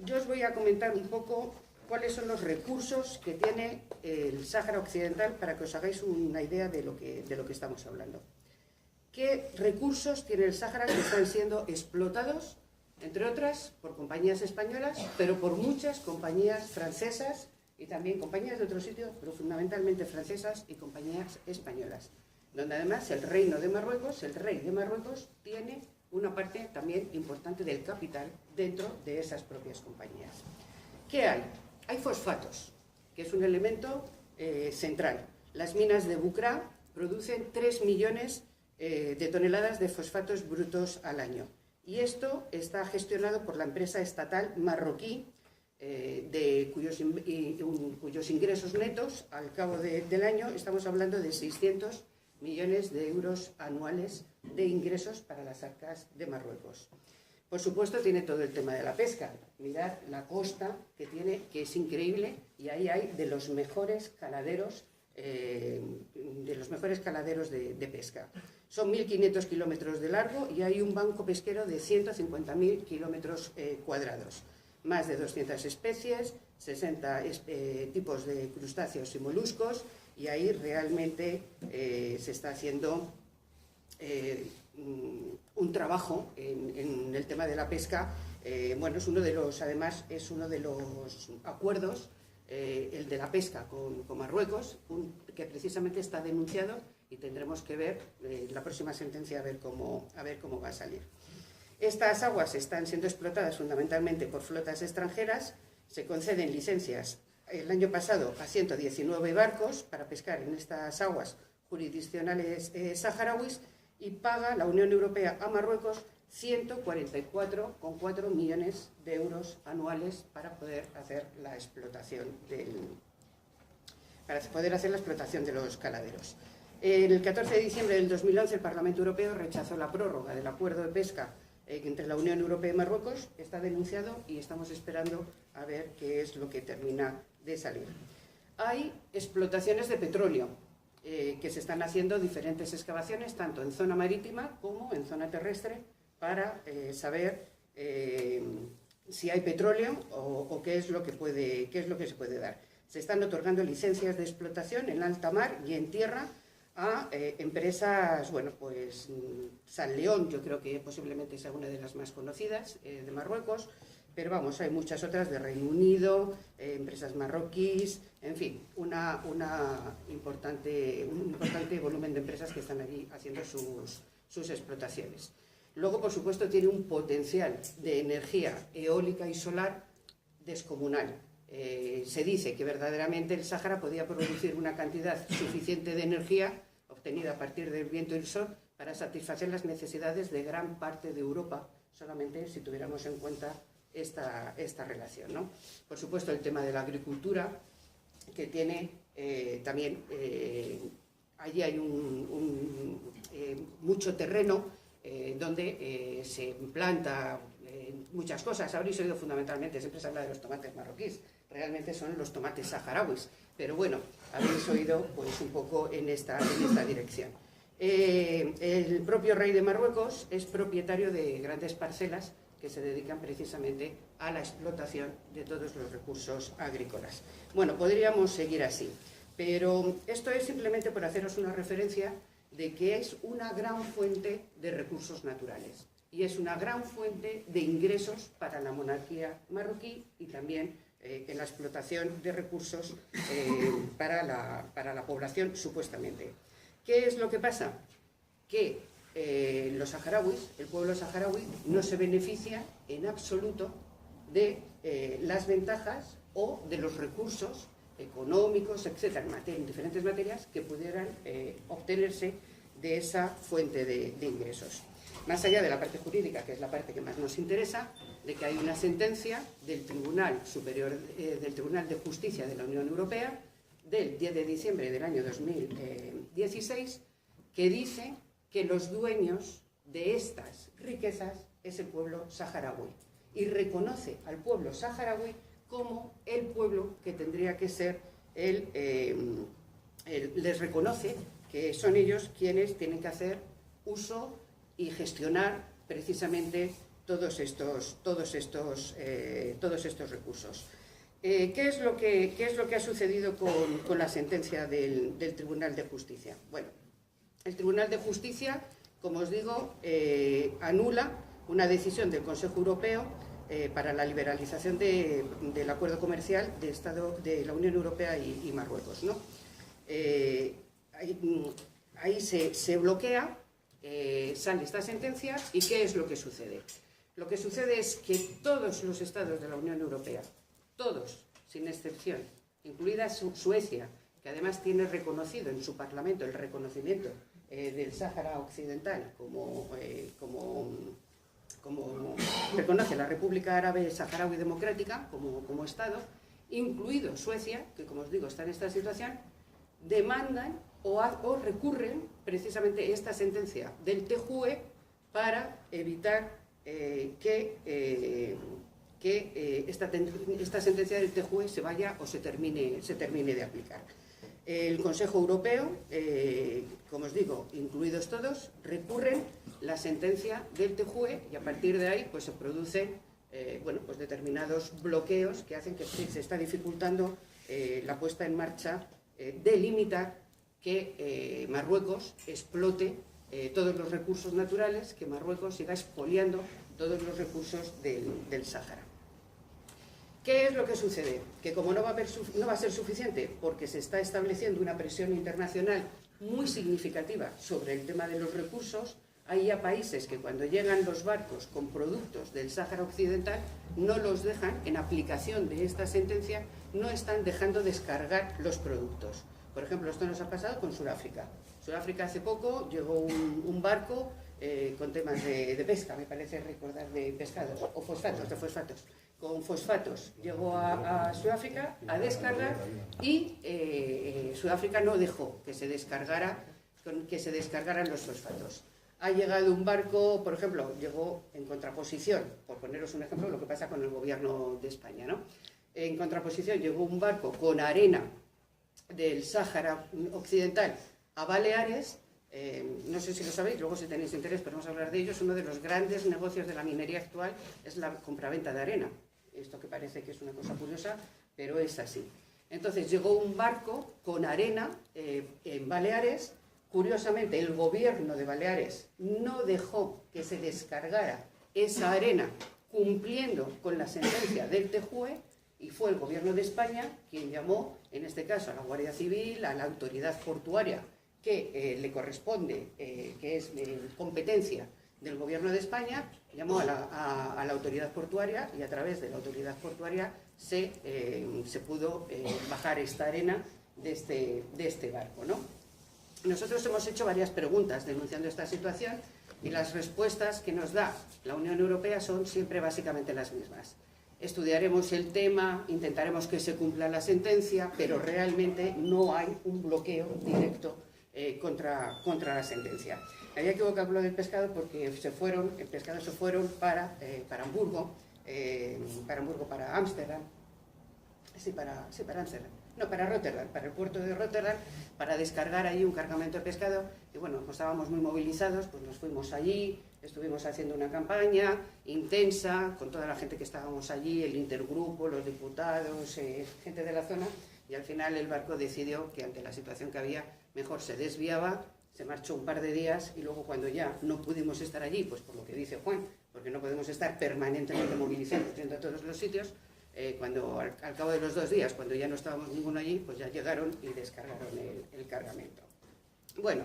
Yo os voy a comentar un poco cuáles son los recursos que tiene el Sáhara Occidental para que os hagáis una idea de lo que estamos hablando. ¿Qué recursos tiene el Sáhara que están siendo explotados, entre otras, por compañías españolas, pero por muchas compañías francesas y también compañías de otros sitios, pero fundamentalmente francesas y compañías españolas, donde además el rey de Marruecos, tiene una parte también importante del capital dentro de esas propias compañías. ¿Qué hay? Hay fosfatos, que es un elemento central. Las minas de Bucra producen 3 millones de toneladas de fosfatos brutos al año. Y esto está gestionado por la empresa estatal marroquí, cuyos ingresos netos al cabo del año estamos hablando de 600 millones de euros anuales de ingresos para las arcas de Marruecos. Por supuesto, tiene todo el tema de la pesca. Mirad la costa que tiene, que es increíble, y ahí hay de los mejores caladeros de pesca. Son 1.500 kilómetros de largo y hay un banco pesquero de 150.000 kilómetros cuadrados. Más de 200 especies, 60 tipos de crustáceos y moluscos, y ahí realmente se está haciendo un trabajo en el tema de la pesca. Bueno, además es uno de los acuerdos, el de la pesca con Marruecos, que precisamente está denunciado y tendremos que ver la próxima sentencia a ver cómo va a salir. Estas aguas están siendo explotadas fundamentalmente por flotas extranjeras. Se conceden licencias el año pasado a 119 barcos para pescar en estas aguas jurisdiccionales saharauis, y paga la Unión Europea a Marruecos 144,4 millones de euros anuales para poder hacer la explotación de los caladeros. El 14 de diciembre del 2011 el Parlamento Europeo rechazó la prórroga del acuerdo de pesca entre la Unión Europea y Marruecos. Está denunciado y estamos esperando a ver qué es lo que termina de salir. hay explotaciones de petróleo, que se están haciendo diferentes excavaciones, tanto en zona marítima como en zona terrestre, para saber si hay petróleo o qué es lo que se puede dar. Se están otorgando licencias de explotación en alta mar y en tierra a empresas, bueno, pues San León, yo creo que posiblemente sea una de las más conocidas, de Marruecos, pero vamos, hay muchas otras de Reino Unido, empresas marroquíes, en fin, un importante volumen de empresas que están allí haciendo sus explotaciones. Luego, por supuesto, tiene un potencial de energía eólica y solar descomunal. Se dice que verdaderamente el Sáhara podía producir una cantidad suficiente de energía obtenida a partir del viento y el sol para satisfacer las necesidades de gran parte de Europa, solamente si tuviéramos en cuenta esta relación, ¿no? Por supuesto, el tema de la agricultura, que tiene también, allí hay mucho terreno donde se planta muchas cosas. Habréis oído fundamentalmente, siempre se habla de los tomates marroquíes, realmente son los tomates saharauis, pero bueno, habéis oído pues un poco en esta dirección. El propio rey de Marruecos es propietario de grandes parcelas que se dedican precisamente a la explotación de todos los recursos agrícolas. Bueno, podríamos seguir así, pero esto es simplemente por haceros una referencia de que es una gran fuente de recursos naturales y es una gran fuente de ingresos para la monarquía marroquí y también en la explotación de recursos para la población, supuestamente. ¿Qué es lo que pasa? Que los saharauis, el pueblo saharaui, no se beneficia en absoluto de las ventajas o de los recursos económicos, etcétera, en diferentes materias que pudieran obtenerse de esa fuente de ingresos. Más allá de la parte jurídica, que es la parte que más nos interesa, de que hay una sentencia del Tribunal Superior, del Tribunal de Justicia de la Unión Europea, del 10 de diciembre del año 2016, que dice que los dueños de estas riquezas es el pueblo saharaui y reconoce al pueblo saharaui como el pueblo que tendría que ser les reconoce que son ellos quienes tienen que hacer uso y gestionar precisamente todos estos recursos. ¿Qué es lo que ha sucedido con la sentencia del Tribunal de Justicia? Bueno, el Tribunal de Justicia, como os digo, anula una decisión del Consejo Europeo para la liberalización del acuerdo comercial de la Unión Europea y Marruecos, ¿no? Ahí se bloquea, sale esta sentencia y ¿qué es lo que sucede? Lo que sucede es que todos los estados de la Unión Europea, todos, sin excepción, incluida Suecia, que además tiene reconocido en su Parlamento el reconocimiento del Sáhara Occidental como reconoce la República Árabe Saharaui Democrática como Estado, incluido Suecia, que como os digo está en esta situación, demandan o recurren precisamente esta sentencia del TJUE para evitar que esta sentencia del TJUE se vaya o se termine de aplicar. El Consejo Europeo, como os digo, incluidos todos, recurren la sentencia del TJUE y a partir de ahí pues se producen pues determinados bloqueos que hacen que se está dificultando la puesta en marcha de limitar que Marruecos explote todos los recursos naturales, que Marruecos siga expoliando todos los recursos del Sáhara. ¿Qué es lo que sucede? Que como no va a ser suficiente, porque se está estableciendo una presión internacional muy significativa sobre el tema de los recursos, hay ya países que cuando llegan los barcos con productos del Sáhara Occidental no los dejan, en aplicación de esta sentencia, no están dejando descargar los productos. Por ejemplo, esto nos ha pasado con Sudáfrica. Sudáfrica hace poco llegó un barco con temas de pesca, me parece recordar, de pescados, o fosfatos, con fosfatos. Llegó a Sudáfrica a descargar y Sudáfrica no dejó que se descargaran los fosfatos. Ha llegado un barco, por ejemplo, llegó en contraposición, por poneros un ejemplo, lo que pasa con el gobierno de España, ¿no? En contraposición llegó un barco con arena del Sáhara Occidental a Baleares. No sé si lo sabéis, luego si tenéis interés podemos hablar de ello. Es uno de los grandes negocios de la minería actual, es la compraventa de arena. Esto que parece que es una cosa curiosa, pero es así. Entonces llegó un barco con arena en Baleares. Curiosamente, el gobierno de Baleares no dejó que se descargara esa arena cumpliendo con la sentencia del TJUE, y fue el gobierno de España quien llamó, en este caso, a la Guardia Civil, a la autoridad portuaria que le corresponde, que es competencia del gobierno de España, llamó a la autoridad portuaria, y a través de la autoridad portuaria se pudo bajar esta arena de este barco, ¿no? Nosotros hemos hecho varias preguntas denunciando esta situación, y las respuestas que nos da la Unión Europea son siempre básicamente las mismas. Estudiaremos el tema, intentaremos que se cumpla la sentencia, pero realmente no hay un bloqueo directo contra la sentencia. Me había equivocado con lo del pescado porque el pescado se fueron para Hamburgo, para Ámsterdam. Para Rotterdam, para el puerto de Rotterdam, para descargar allí un cargamento de pescado. Y bueno, pues estábamos muy movilizados, pues nos fuimos allí, estuvimos haciendo una campaña intensa con toda la gente que estábamos allí, el intergrupo, los diputados, gente de la zona, y al final el barco decidió que ante la situación que había, mejor se desviaba, se marchó un par de días, y luego cuando ya no pudimos estar allí, pues por lo que dice Juan, porque no podemos estar permanentemente movilizados yendo a todos los sitios, cuando al cabo de los 2 días, cuando ya no estábamos ninguno allí, pues ya llegaron y descargaron el cargamento. Bueno,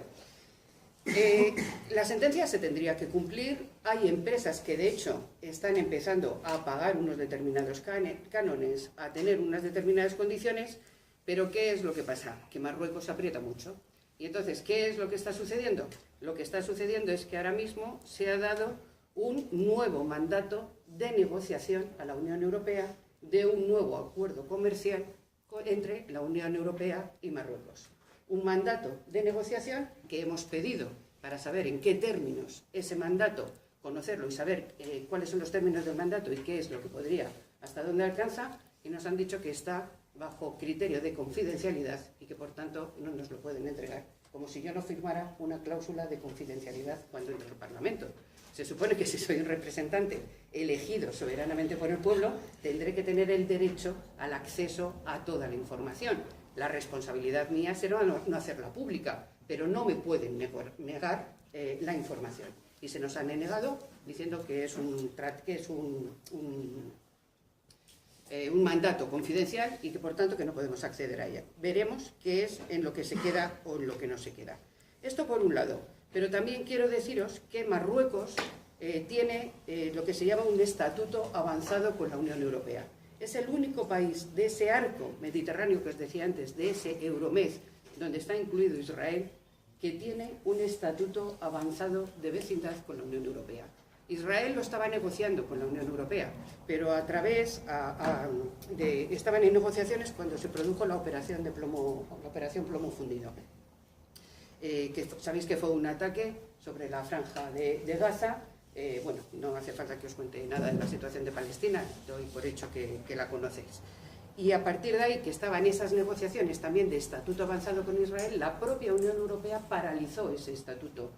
la sentencia se tendría que cumplir. Hay empresas que de hecho están empezando a pagar unos determinados cánones, a tener unas determinadas condiciones, pero ¿qué es lo que pasa? Que Marruecos aprieta mucho. Y entonces, ¿qué es lo que está sucediendo? Lo que está sucediendo es que ahora mismo se ha dado un nuevo mandato de negociación a la Unión Europea de un nuevo acuerdo comercial entre la Unión Europea y Marruecos. Un mandato de negociación que hemos pedido para saber en qué términos ese mandato, conocerlo y saber cuáles son los términos del mandato y qué es lo que podría, hasta dónde alcanza, y nos han dicho que está bajo criterio de confidencialidad y que por tanto no nos lo pueden entregar, como si yo no firmara una cláusula de confidencialidad cuando entro al Parlamento. Se supone que si soy un representante elegido soberanamente por el pueblo, tendré que tener el derecho al acceso a toda la información. La responsabilidad mía será no hacerla pública, pero no me pueden negar la información. Y se nos han denegado diciendo que es un mandato confidencial y que por tanto que no podemos acceder a ella. Veremos qué es en lo que se queda o en lo que no se queda. Esto por un lado. Pero también quiero deciros que Marruecos tiene lo que se llama un estatuto avanzado con la Unión Europea. Es el único país de ese arco mediterráneo que os decía antes, de ese Euromed, donde está incluido Israel, que tiene un estatuto avanzado de vecindad con la Unión Europea. Israel lo estaba negociando con la Unión Europea, pero a través estaban en negociaciones cuando se produjo la operación plomo fundido. Que sabéis que fue un ataque sobre la franja de Gaza. Bueno, no hace falta que os cuente nada de la situación de Palestina, doy por hecho que la conocéis. Y a partir de ahí, que estaban esas negociaciones también de estatuto avanzado con Israel, la propia Unión Europea paralizó ese estatuto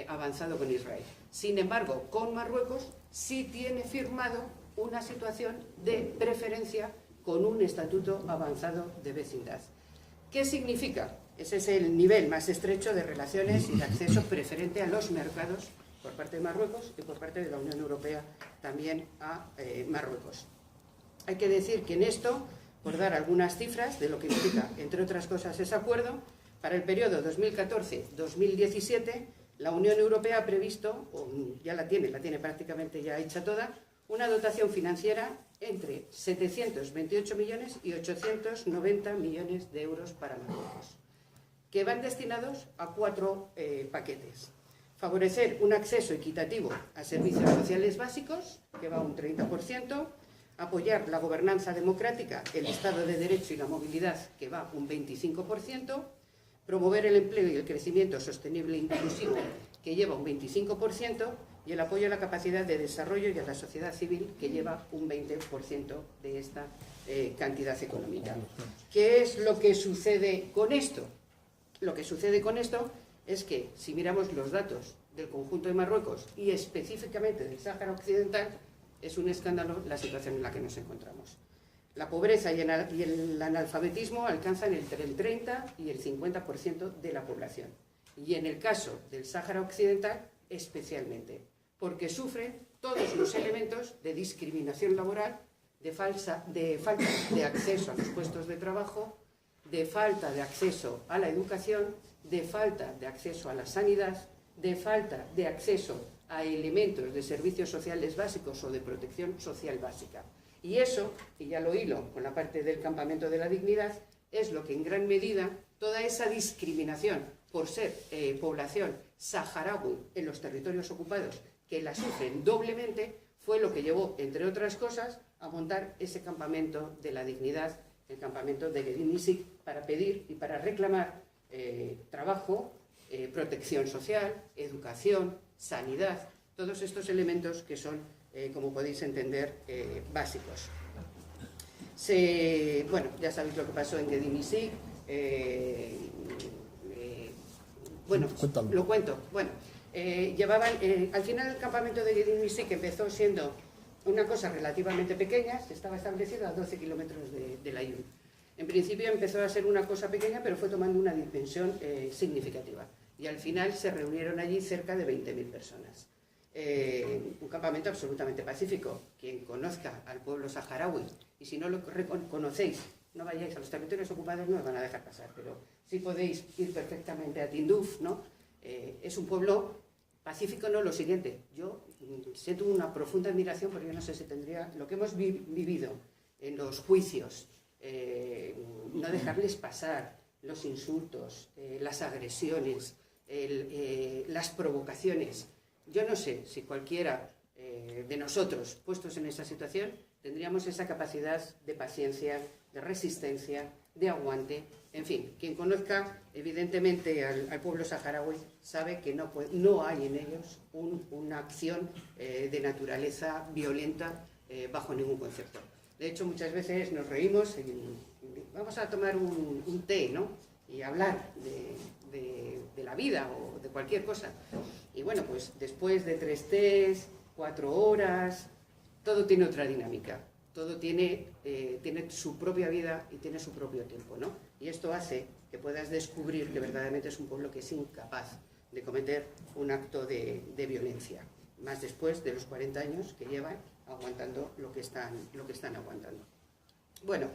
avanzado con Israel. Sin embargo, con Marruecos sí tiene firmado una situación de preferencia con un estatuto avanzado de vecindad. ¿Qué significa? Ese es el nivel más estrecho de relaciones y de acceso preferente a los mercados por parte de Marruecos y por parte de la Unión Europea también a Marruecos. Hay que decir que en esto, por dar algunas cifras de lo que implica, entre otras cosas, ese acuerdo, para el periodo 2014-2017, la Unión Europea ha previsto, o ya la tiene prácticamente ya hecha toda, una dotación financiera entre 728 millones y 890 millones de euros para Marruecos, que van destinados a 4 paquetes. Favorecer un acceso equitativo a servicios sociales básicos, que va un 30%, apoyar la gobernanza democrática, el Estado de Derecho y la movilidad, que va un 25%, promover el empleo y el crecimiento sostenible e inclusivo, que lleva un 25%, y el apoyo a la capacidad de desarrollo y a la sociedad civil, que lleva un 20% de esta cantidad económica. ¿Qué es lo que sucede con esto? Lo que sucede con esto es que, si miramos los datos del conjunto de Marruecos y específicamente del Sáhara Occidental, es un escándalo la situación en la que nos encontramos. La pobreza y el analfabetismo alcanzan entre el 30 y el 50% de la población. Y en el caso del Sáhara Occidental, especialmente, porque sufren todos los elementos de discriminación laboral, de falta de acceso a los puestos de trabajo, de falta de acceso a la educación, de falta de acceso a la sanidad, de falta de acceso a elementos de servicios sociales básicos o de protección social básica. Y eso, y ya lo hilo con la parte del campamento de la dignidad, es lo que en gran medida toda esa discriminación por ser población saharaui en los territorios ocupados, que la sufren doblemente, fue lo que llevó, entre otras cosas, a montar ese campamento de la dignidad, el campamento de Guedin-Isik, para pedir y para reclamar trabajo, protección social, educación, sanidad, todos estos elementos que son, como podéis entender, básicos. Bueno, ya sabéis lo que pasó en Guedin-Isik. Bueno, cuéntalo. Lo cuento. Bueno, al final el campamento de Guedin-Isik empezó siendo una cosa relativamente pequeña, estaba establecido a 12 kilómetros de la Yun. En principio empezó a ser una cosa pequeña, pero fue tomando una dimensión significativa. Y al final se reunieron allí cerca de 20.000 personas. Un campamento absolutamente pacífico. Quien conozca al pueblo saharaui, y si no lo conocéis, no vayáis a los territorios ocupados, no os van a dejar pasar, pero sí podéis ir perfectamente a Tinduf, ¿no? Es un pueblo pacífico, no lo siguiente. Yo siento una profunda admiración, porque yo no sé si tendría lo que hemos vivido en los juicios, no dejarles pasar los insultos, las agresiones, las provocaciones. Yo no sé si cualquiera de nosotros, puestos en esa situación, tendríamos esa capacidad de paciencia, de resistencia, de aguante. En fin, quien conozca evidentemente al pueblo saharaui sabe que no hay en ellos una acción de naturaleza violenta bajo ningún concepto. De hecho, muchas veces nos reímos y vamos a tomar un té, ¿no? Y hablar de la vida o de cualquier cosa. Y bueno, pues después de 3 tés, 4 horas, todo tiene otra dinámica. Todo tiene su propia vida y tiene su propio tiempo, ¿no? Y esto hace que puedas descubrir que verdaderamente es un pueblo que es incapaz de cometer un acto de violencia, más después de los 40 años que llevan aguantando lo que están aguantando. Bueno,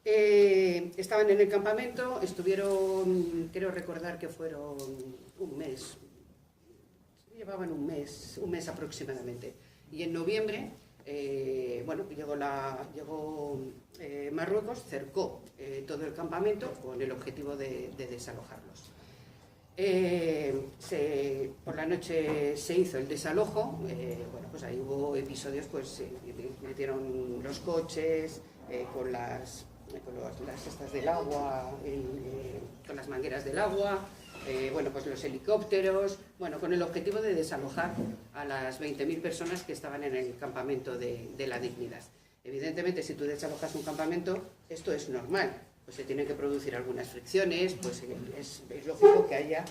estaban en el campamento, estuvieron, creo recordar que fueron un mes, llevaban un mes aproximadamente, y en noviembre llegó Marruecos, cercó todo el campamento con el objetivo de desalojarlos. Por la noche se hizo el desalojo. Pues ahí hubo episodios, pues metieron los coches con las cestas del agua, con las mangueras del agua, pues los helicópteros, con el objetivo de desalojar a las 20.000 personas que estaban en el campamento de la dignidad. Evidentemente, si tú desalojas un campamento, esto es normal, pues se tienen que producir algunas fricciones, pues es lógico que haya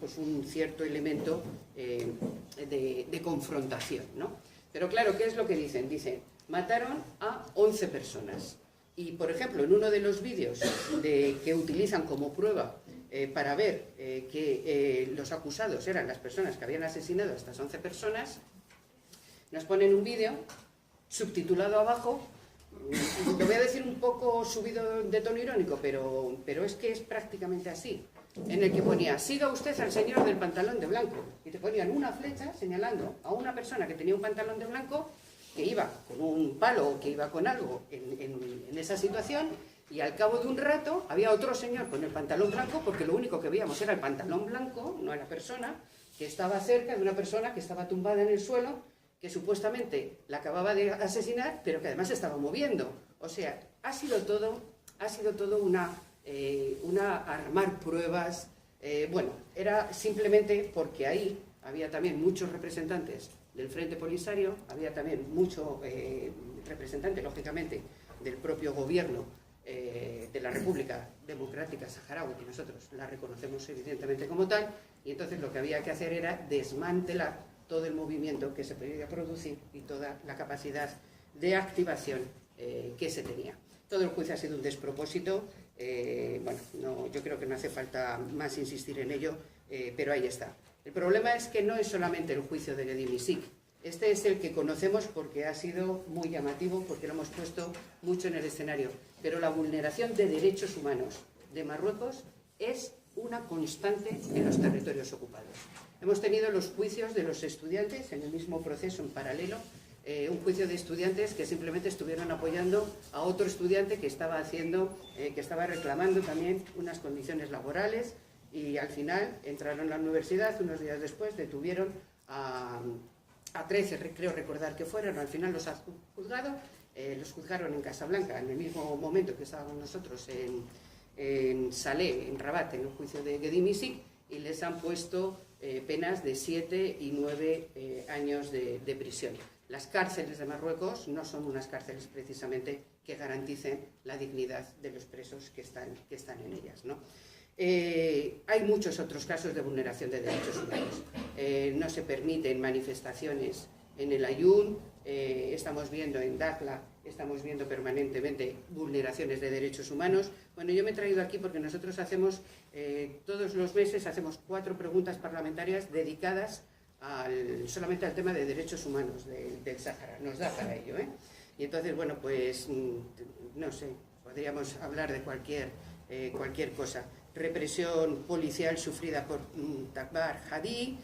pues un cierto elemento de confrontación, ¿no? Pero claro, ¿qué es lo que dicen? Dicen, mataron a 11 personas. Y, por ejemplo, en uno de los vídeos que utilizan como prueba para ver que los acusados eran las personas que habían asesinado a estas 11 personas, nos ponen un vídeo subtitulado abajo. Lo voy a decir un poco subido de tono irónico, pero es que es prácticamente así, en el que ponía, siga usted al señor del pantalón de blanco, y te ponían una flecha señalando a una persona que tenía un pantalón de blanco, que iba con un palo o que iba con algo en esa situación, y al cabo de un rato había otro señor con el pantalón blanco, porque lo único que veíamos era el pantalón blanco, no a la persona, que estaba cerca de una persona que estaba tumbada en el suelo, que supuestamente la acababa de asesinar, pero que además se estaba moviendo. O sea, ha sido todo una armar pruebas. Era simplemente porque ahí había también muchos representantes del Frente Polisario, había también mucho representante, lógicamente, del propio gobierno de la República Democrática Saharaui, que nosotros la reconocemos evidentemente como tal, y entonces lo que había que hacer era desmantelar todo el movimiento que se podía producir y toda la capacidad de activación que se tenía. Todo el juicio ha sido un despropósito, yo creo que no hace falta más insistir en ello, pero ahí está. El problema es que no es solamente el juicio de Gedi Misik. Este es el que conocemos porque ha sido muy llamativo, porque lo hemos puesto mucho en el escenario. Pero la vulneración de derechos humanos de Marruecos es una constante en los territorios ocupados. Hemos tenido los juicios de los estudiantes en el mismo proceso en paralelo, un juicio de estudiantes que simplemente estuvieron apoyando a otro estudiante que estaba reclamando también unas condiciones laborales, y al final entraron a la universidad, unos días después detuvieron a 13, creo recordar que fueron, al final los juzgaron en Casablanca, en el mismo momento que estábamos nosotros en Salé, en Rabat, en el juicio de Gedi Misik, y les han puesto penas de 7 y 9 años de prisión. Las cárceles de Marruecos no son unas cárceles precisamente que garanticen la dignidad de los presos que están en ellas, ¿no? Hay muchos otros casos de vulneración de derechos humanos. No se permiten manifestaciones en el Ayun, estamos viendo en Dakhla, estamos viendo permanentemente vulneraciones de derechos humanos. Bueno, yo me he traído aquí porque nosotros hacemos, todos los meses hacemos 4 preguntas parlamentarias dedicadas solamente al tema de derechos humanos del Sáhara. Nos da para ello, ¿eh? Y entonces, bueno, pues, no sé, podríamos hablar de cualquier cosa. Represión policial sufrida por Takbar Hadi,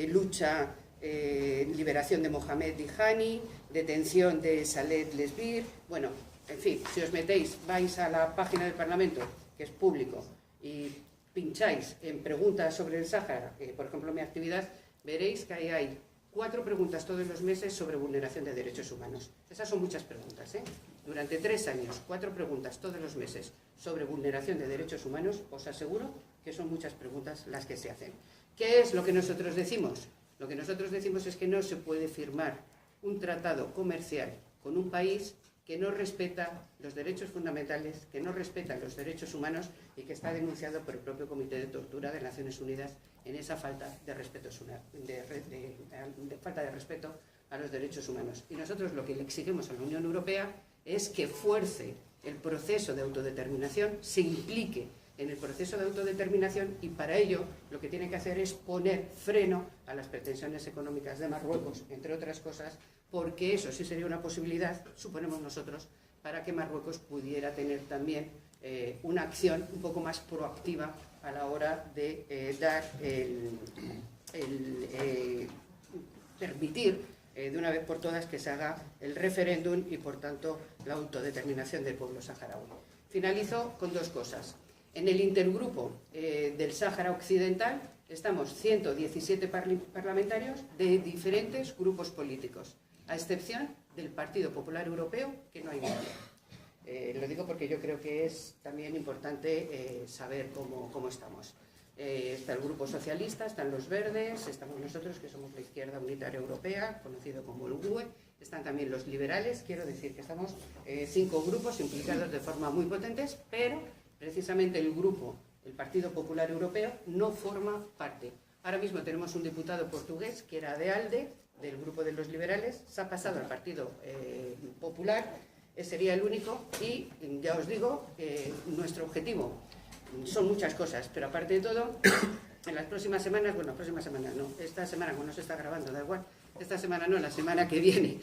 lucha, liberación de Mohamed Dihani, detención de Saleh Lesbir. Bueno, en fin, si os metéis, vais a la página del Parlamento, que es público, y pincháis en preguntas sobre el Sáhara, por ejemplo mi actividad, veréis que ahí hay 4 preguntas todos los meses sobre vulneración de derechos humanos. Esas son muchas preguntas, ¿eh? Durante 3 años, 4 preguntas todos los meses sobre vulneración de derechos humanos, os aseguro que son muchas preguntas las que se hacen. ¿Qué es lo que nosotros decimos? Lo que nosotros decimos es que no se puede firmar un tratado comercial con un país que no respeta los derechos fundamentales, que no respeta los derechos humanos y que está denunciado por el propio Comité de Tortura de Naciones Unidas en esa falta de respeto a los derechos humanos. Y nosotros lo que le exigimos a la Unión Europea es que fuerce el proceso de autodeterminación, se implique en el proceso de autodeterminación, y para ello lo que tiene que hacer es poner freno a las pretensiones económicas de Marruecos, entre otras cosas, porque eso sí sería una posibilidad, suponemos nosotros, para que Marruecos pudiera tener también una acción un poco más proactiva a la hora de permitir de una vez por todas que se haga el referéndum y por tanto la autodeterminación del pueblo saharaui. Finalizo con 2 cosas. En el intergrupo del Sáhara Occidental estamos 117 parlamentarios de diferentes grupos políticos, a excepción del Partido Popular Europeo, que no hay nadie. Lo digo porque yo creo que es también importante saber cómo estamos. Está el Grupo Socialista, están los Verdes, estamos nosotros, que somos la Izquierda Unitaria Europea, conocido como el GUE, están también los liberales. Quiero decir que estamos 5 grupos implicados de forma muy potentes, pero precisamente el Partido Popular Europeo, no forma parte. Ahora mismo tenemos un diputado portugués que era de ALDE, del grupo de los liberales, se ha pasado al Partido Popular, sería el único, y ya os digo que nuestro objetivo son muchas cosas, pero aparte de todo, en las próximas semanas, esta semana cuando se está grabando, da igual, esta semana no, la semana que viene,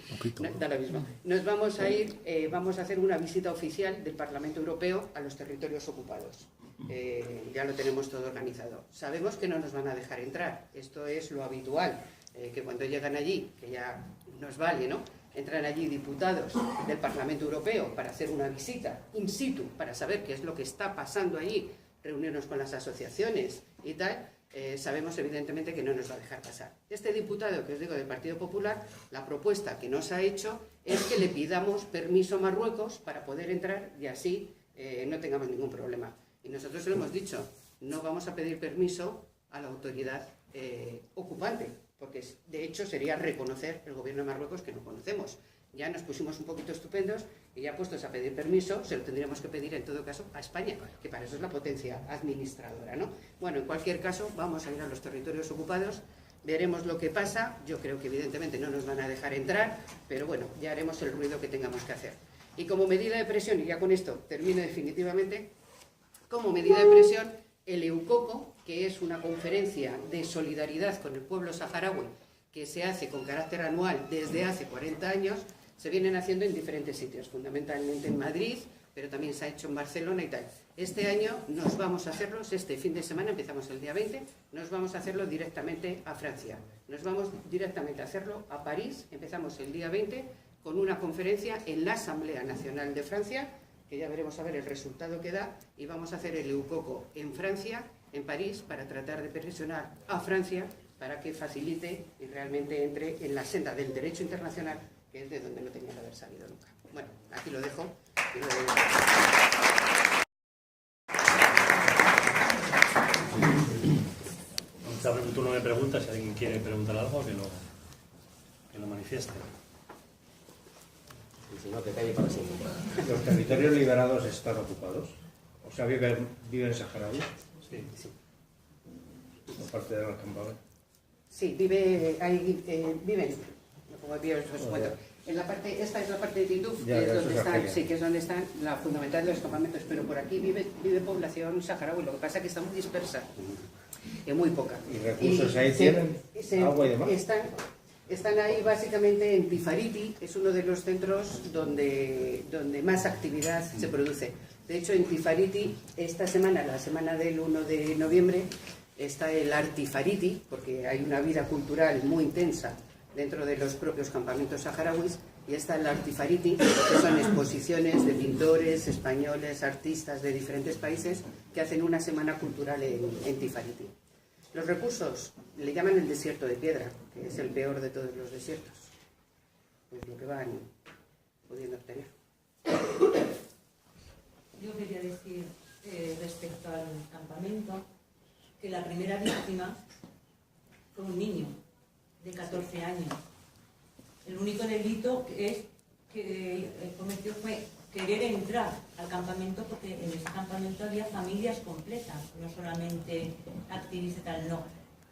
da lo mismo, nos vamos a ir, vamos a hacer una visita oficial del Parlamento Europeo a los territorios ocupados. Ya lo tenemos todo organizado. Sabemos que no nos van a dejar entrar, esto es lo habitual, que cuando llegan allí, que ya nos vale, ¿no?, entran allí diputados del Parlamento Europeo para hacer una visita in situ, para saber qué es lo que está pasando allí, reunirnos con las asociaciones y tal. Sabemos evidentemente que no nos va a dejar pasar. Este diputado que os digo del Partido Popular, la propuesta que nos ha hecho es que le pidamos permiso a Marruecos para poder entrar y así no tengamos ningún problema. Y nosotros se lo hemos dicho, no vamos a pedir permiso a la autoridad ocupante, porque de hecho sería reconocer el gobierno de Marruecos que no conocemos. Ya nos pusimos un poquito estupendos y ya puestos a pedir permiso, se lo tendríamos que pedir en todo caso a España, que para eso es la potencia administradora, ¿no? Bueno, en cualquier caso, vamos a ir a los territorios ocupados, veremos lo que pasa. Yo creo que evidentemente no nos van a dejar entrar, pero bueno, ya haremos el ruido que tengamos que hacer. Y como medida de presión, y ya con esto termino definitivamente, como medida de presión, el EUCOCO, que es una conferencia de solidaridad con el pueblo saharaui que se hace con carácter anual desde hace 40 años, se vienen haciendo en diferentes sitios, fundamentalmente en Madrid, pero también se ha hecho en Barcelona y tal. Este año nos vamos a hacerlos, este fin de semana, empezamos el día 20, nos vamos a hacerlo directamente a Francia. Nos vamos directamente a hacerlo a París, empezamos el día 20 con una conferencia en la Asamblea Nacional de Francia, que ya veremos a ver el resultado que da, y vamos a hacer el EUCOCO en Francia, en París, para tratar de presionar a Francia para que facilite y realmente entre en la senda del derecho internacional, que es de donde no tenía que haber salido nunca. Bueno, aquí lo dejo. Vamos a abrir un turno de preguntas. Si alguien quiere preguntar algo, que lo manifieste. Y si no, que calle para siempre. ¿Los territorios liberados están ocupados? O sea, ¿viven saharauis? Sí. Sí. Por parte de los campamentos. Sí, viven, como bien os cuento. En la parte, esta es la parte de Tinduf, que es donde están, sí, que es donde están la fundamental de los campamentos, pero por aquí vive población saharaui, lo que pasa es que está muy dispersa, muy poca. ¿Y recursos ahí tienen? ¿Agua y demás? Están ahí básicamente en Tifariti, es uno de los centros donde más actividad se produce. De hecho, en Tifariti, esta semana, la semana del 1 de noviembre, está el Artifariti, porque hay una vida cultural muy intensa dentro de los propios campamentos saharauis, y está el Artifariti, que son exposiciones de pintores españoles, artistas de diferentes países, que hacen una semana cultural en Tifariti. Los recursos le llaman el desierto de piedra, que es el peor de todos los desiertos. Pues lo que van pudiendo obtener. Yo quería decir respecto al campamento que la primera víctima fue un niño de 14 años. El único delito que cometió fue querer entrar al campamento, porque en ese campamento había familias completas, no solamente activistas y tal, no.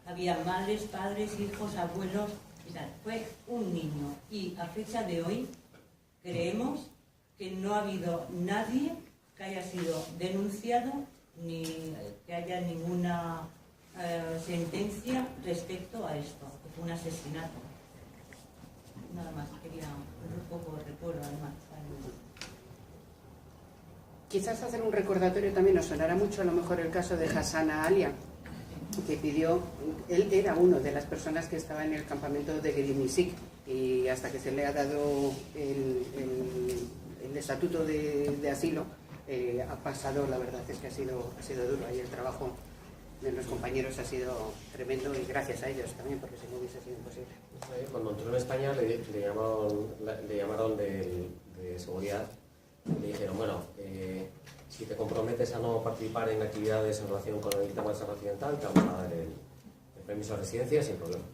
Había madres, padres, hijos, abuelos y tal. Fue un niño. Y a fecha de hoy creemos que no ha habido nadie que haya sido denunciado ni que haya ninguna sentencia respecto a esto, que fue un asesinato. Nada más, quería un poco de recuerdo además. Quizás hacer un recordatorio también nos sonará mucho a lo mejor el caso de Hassana Alia, que pidió, él era uno de las personas que estaba en el campamento de Gedimisik, y hasta que se le ha dado el estatuto de asilo, ha pasado, la verdad es que ha sido duro, y el trabajo de los compañeros ha sido tremendo, y gracias a ellos también, porque si no hubiese sido imposible. Cuando entró en España le llamaron de seguridad. Le dijeron, bueno, si te comprometes a no participar en actividades en relación con el tema del Sahara Occidental, te vamos a dar el permiso de residencia sin problema.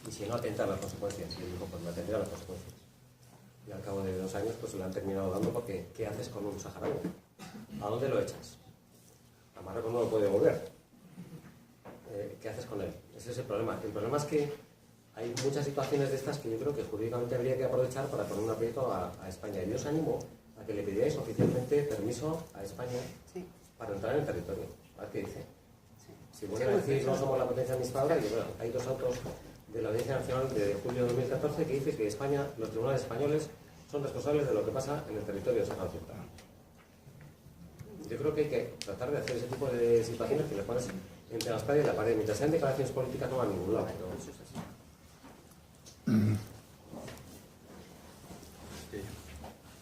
Y si no, atentar las consecuencias. Y él dijo, pues me atenderé a las consecuencias. Y al cabo de 2 años, pues se lo han terminado dando, porque ¿qué haces con un saharaui? ¿A dónde lo echas? A Marruecos no lo puede devolver. ¿Qué haces con él? Ese es el problema. El problema es que hay muchas situaciones de estas que yo creo que jurídicamente habría que aprovechar para poner un aprieto a España. Y yo os animo a que le pidáis oficialmente permiso a España para entrar en el territorio. A ver qué dice. Si vuelven a decir no somos la potencia administradora, y bueno, hay 2 autos de la Audiencia Nacional de julio de 2014 que dice que España, los tribunales españoles son responsables de lo que pasa en el territorio de Sahara Occidental. Yo creo que hay que tratar de hacer ese tipo de situaciones que le pones entre la espada y la pared. Mientras sean declaraciones políticas no van a ningún lado. Pero eso es así.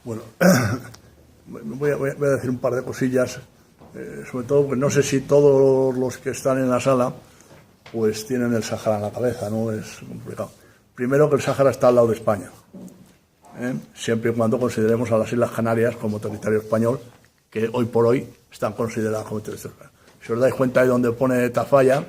Bueno, voy a decir un par de cosillas, sobre todo porque no sé si todos los que están en la sala pues tienen el Sáhara en la cabeza, ¿no? Es complicado. Primero, que el Sáhara está al lado de España, siempre y cuando consideremos a las Islas Canarias como territorio español, que hoy por hoy están consideradas como territorio español. Si os dais cuenta, ahí donde pone Tafalla,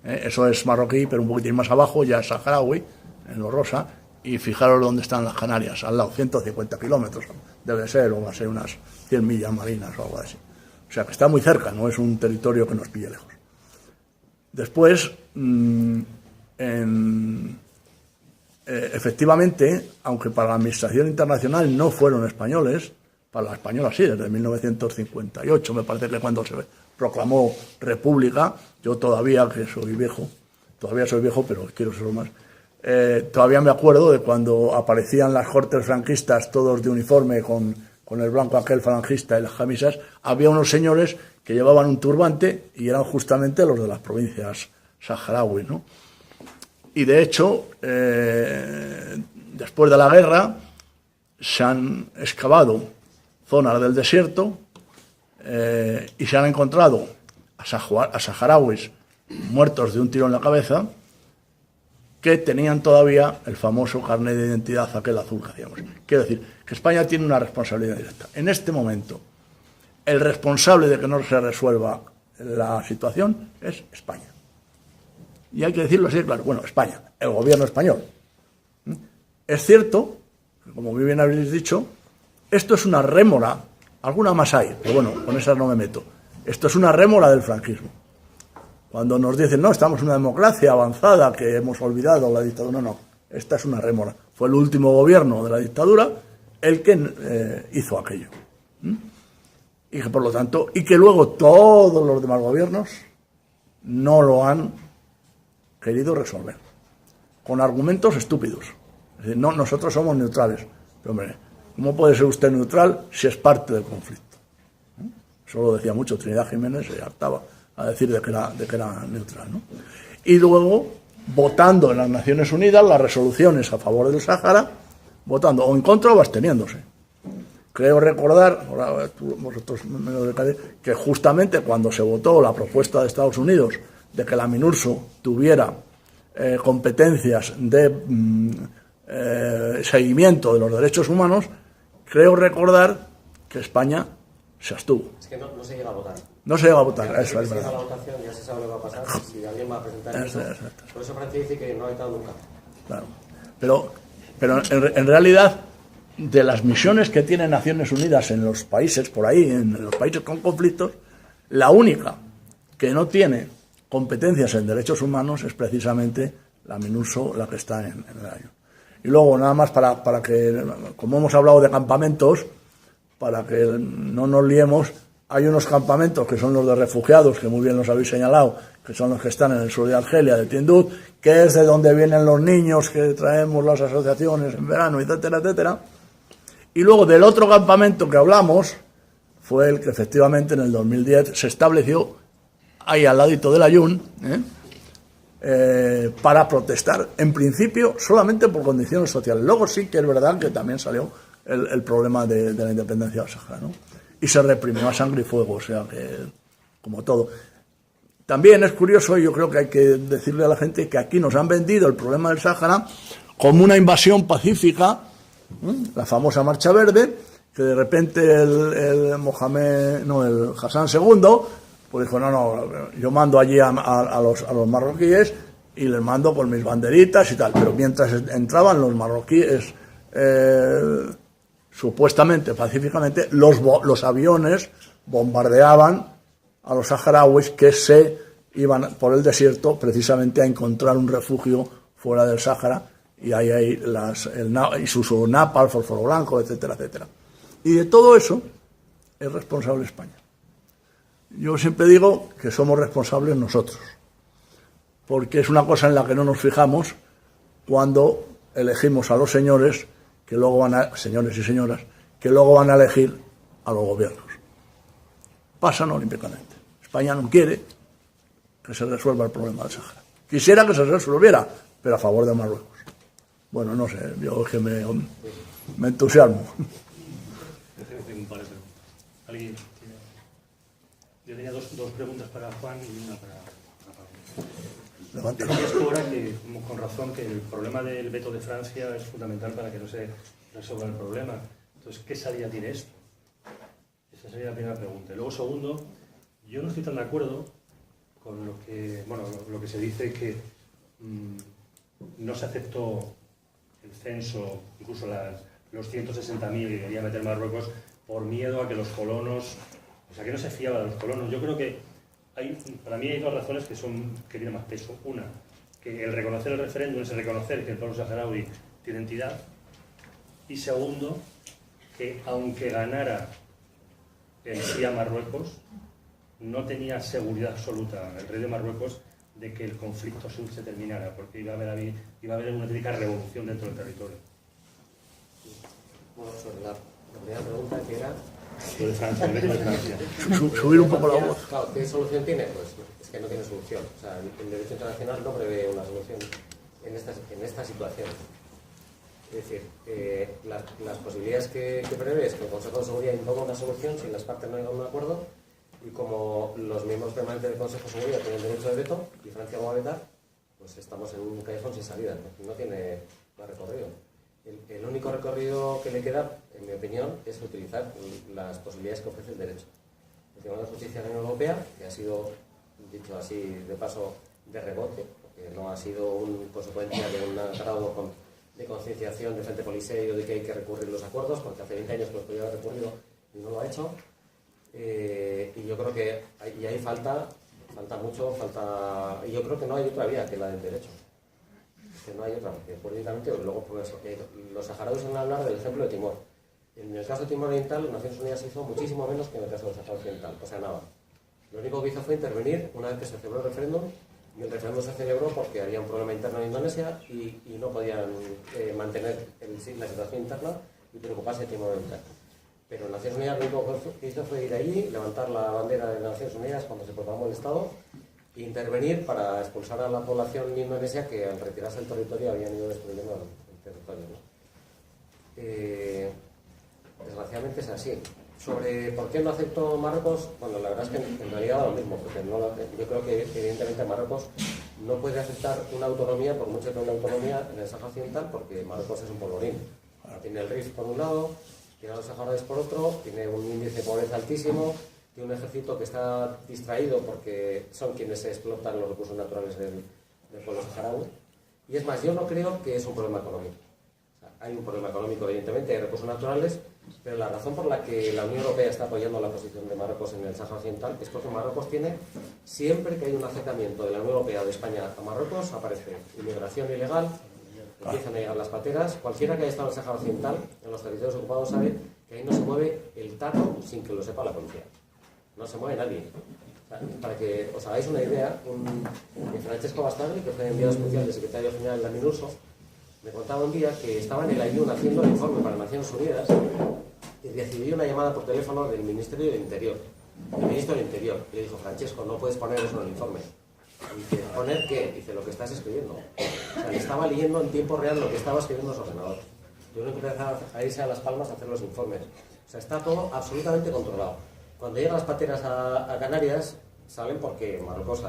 Eso es marroquí, pero un poquitín más abajo ya es saharaui, en lo rosa, y fijaros dónde están las Canarias, al lado, 150 kilómetros, debe ser, o va a ser unas 100 millas marinas o algo así. O sea que está muy cerca, no es un territorio que nos pille lejos. Después, efectivamente, aunque para la administración internacional no fueron españoles, para la española sí, desde 1958, me parece que cuando se proclamó república, yo todavía, que soy viejo, pero quiero serlo más, todavía me acuerdo de cuando aparecían las cortes franquistas todos de uniforme con el blanco aquel falangista y las camisas, había unos señores que llevaban un turbante y eran justamente los de las provincias saharauis, ¿no? Y de hecho, después de la guerra, se han excavado zonas del desierto y se han encontrado a saharauis muertos de un tiro en la cabeza que tenían todavía el famoso carnet de identidad, aquel azul que hacíamos. Quiero decir que España tiene una responsabilidad directa. En este momento, el responsable de que no se resuelva la situación es España. Y hay que decirlo así, claro. Bueno, España, el gobierno español. Es cierto, como muy bien habéis dicho, esto es una rémora, alguna más hay, pero bueno, con esas no me meto. Esto es una rémora del franquismo. Cuando nos dicen, no, estamos en una democracia avanzada, que hemos olvidado la dictadura, no, esta es una rémora. Fue el último gobierno de la dictadura el que hizo aquello. Y que por lo tanto, y que luego todos los demás gobiernos no lo han querido resolver, con argumentos estúpidos. Es decir, no, nosotros somos neutrales. Pero hombre, ¿cómo puede ser usted neutral si es parte del conflicto? Eso lo decía mucho Trinidad Jiménez, se hartaba a decir de que era neutral, ¿no? Y luego, votando en las Naciones Unidas las resoluciones a favor del Sáhara, votando o en contra o absteniéndose. Creo recordar, ahora vosotros que justamente cuando se votó la propuesta de Estados Unidos de que la MINURSO tuviera competencias de seguimiento de los derechos humanos, creo recordar que España se abstuvo. Es que no se llega a votar. No se llega a votar, eso es verdad. Si llega a la votación ya se sabe lo que va a pasar, si alguien va a presentar eso. Por eso Francia dice que no ha estado nunca. Claro. Pero en realidad, de las misiones que tiene Naciones Unidas en los países, por ahí, en los países con conflictos, la única que no tiene competencias en derechos humanos es precisamente la MINURSO, la que está en el año. Y luego, nada más para que, como hemos hablado de campamentos, para que no nos liemos, hay unos campamentos que son los de refugiados, que muy bien los habéis señalado, que son los que están en el sur de Argelia, de Tinduf, que es de donde vienen los niños que traemos las asociaciones en verano, etcétera, etcétera. Y luego del otro campamento que hablamos, fue el que efectivamente en el 2010 se estableció ahí al ladito del Ayun, para protestar, en principio, solamente por condiciones sociales. Luego sí que es verdad que también salió el problema de la independencia del Sáhara, ¿no? Y se reprimió a sangre y fuego, o sea que, como todo. También es curioso, y yo creo que hay que decirle a la gente que aquí nos han vendido el problema del Sáhara como una invasión pacífica, la famosa Marcha Verde, que de repente el Hassan II, pues dijo, no, yo mando allí a los marroquíes y les mando con mis banderitas y tal. Pero mientras entraban los marroquíes, supuestamente, pacíficamente, los aviones bombardeaban a los saharauis que se iban por el desierto precisamente a encontrar un refugio fuera del Sáhara, y ahí hay y su napalm, fósforo blanco, etcétera, etcétera. Y de todo eso es responsable España. Yo siempre digo que somos responsables nosotros, porque es una cosa en la que no nos fijamos cuando elegimos a los señores que luego señores y señoras, que luego van a elegir a los gobiernos. Pasan olímpicamente. España no quiere que se resuelva el problema del Sáhara. Quisiera que se resolviera, pero a favor de Marruecos. Bueno, no sé, yo es que me entusiasmo. ¿Alguien tiene? Yo tenía dos preguntas para Juan y una para Pablo. Decías tú ahora que, con razón, que el problema del veto de Francia es fundamental para que no se resuelva el problema. Entonces, ¿qué salida tiene esto? Esa sería la primera pregunta. Y luego, segundo, yo no estoy tan de acuerdo con lo que, bueno, lo que se dice que no se aceptó el censo, incluso los 160.000 que quería meter Marruecos, por miedo a que los colonos, o sea, que no se fiaba de los colonos. Yo creo que para mí hay dos razones que tienen más peso. Una, que el reconocer el referéndum es el reconocer que el pueblo saharaui tiene entidad. Y segundo, que aunque ganara el sí a Marruecos, no tenía seguridad absoluta el rey de Marruecos de que el conflicto se terminara, porque iba a haber una auténtica revolución dentro del territorio. Bueno, sobre la primera pregunta, que era... Lo de Francia, el veto de Francia. Subir un poco la voz. Claro, ¿qué solución tiene? Pues es que no tiene solución. O sea, el derecho internacional no prevé una solución en esta situación. Es decir, las posibilidades que prevé es que el Consejo de Seguridad imponga una solución si las partes no llegan a un acuerdo, y como los miembros permanentes del Consejo de Seguridad tienen derecho de veto y Francia no va a vetar, pues estamos en un callejón sin salida, no tiene más recorrido. El único recorrido que le queda, en mi opinión, es utilizar las posibilidades que ofrece el derecho. El Tribunal de Justicia de la Unión Europea, que ha sido, dicho así de paso, de rebote, porque no ha sido una consecuencia de un grado de concienciación de Frente Polisario de que hay que recurrir los acuerdos, porque hace 20 años que los podía haber recurrido y no lo ha hecho. Y yo creo que ahí falta mucho, y yo creo que no hay otra vía que la del derecho. Que no hay otra, porque políticamente, luego pues, los saharauis van a hablar del ejemplo de Timor. En el caso de Timor Oriental, las Naciones Unidas hizo muchísimo menos que en el caso del Sahara Occidental, o sea, nada. Lo único que hizo fue intervenir una vez que se celebró el referéndum, y el referéndum se celebró porque había un problema interno en Indonesia y no podían mantener la situación interna y preocuparse de Timor Oriental. Pero las Naciones Unidas lo único que hizo fue ir allí, levantar la bandera de las Naciones Unidas cuando se proclamó el Estado, e intervenir para expulsar a la población indonesia que al retirarse del territorio habían ido destruyendo el territorio, ¿no? Desgraciadamente es así. Sobre por qué no aceptó Marruecos, bueno, la verdad es que en realidad da lo mismo, porque yo creo que evidentemente Marruecos no puede aceptar una autonomía, por mucho que una autonomía en el Sáhara Occidental, porque Marruecos es un polvorín. Tiene el Rif por un lado, tiene a los saharauis por otro, tiene un índice de pobreza altísimo, tiene un ejército que está distraído porque son quienes se explotan los recursos naturales del pueblo saharaui. Y es más, yo no creo que es un problema económico. O sea, hay un problema económico, evidentemente, hay recursos naturales, pero la razón por la que la Unión Europea está apoyando la posición de Marruecos en el Sáhara Occidental es porque Marruecos tiene, siempre que hay un acercamiento de la Unión Europea o de España a Marruecos, aparece inmigración ilegal, empiezan a llegar las pateras. Cualquiera que haya estado en el Sáhara Occidental, en los territorios ocupados, sabe que ahí no se mueve el tato sin que lo sepa la policía. No se mueve nadie. O sea, para que os hagáis una idea, Francesco Bastardi, que fue enviado especial del secretario general de la MINURSO, me contaba un día que estaba en el Ayun haciendo el informe para Naciones Unidas y recibió una llamada por teléfono del Ministerio del Interior. El ministro del Interior le dijo: Francesco, no puedes poner eso en el informe. Y dice: ¿poner qué? Dice: lo que estás escribiendo. O sea, le estaba leyendo en tiempo real lo que estaba escribiendo en su ordenador. Tuvieron que empezar a irse a Las Palmas a hacer los informes. O sea, está todo absolutamente controlado. Cuando llegan las pateras a Canarias, salen porque Marruecos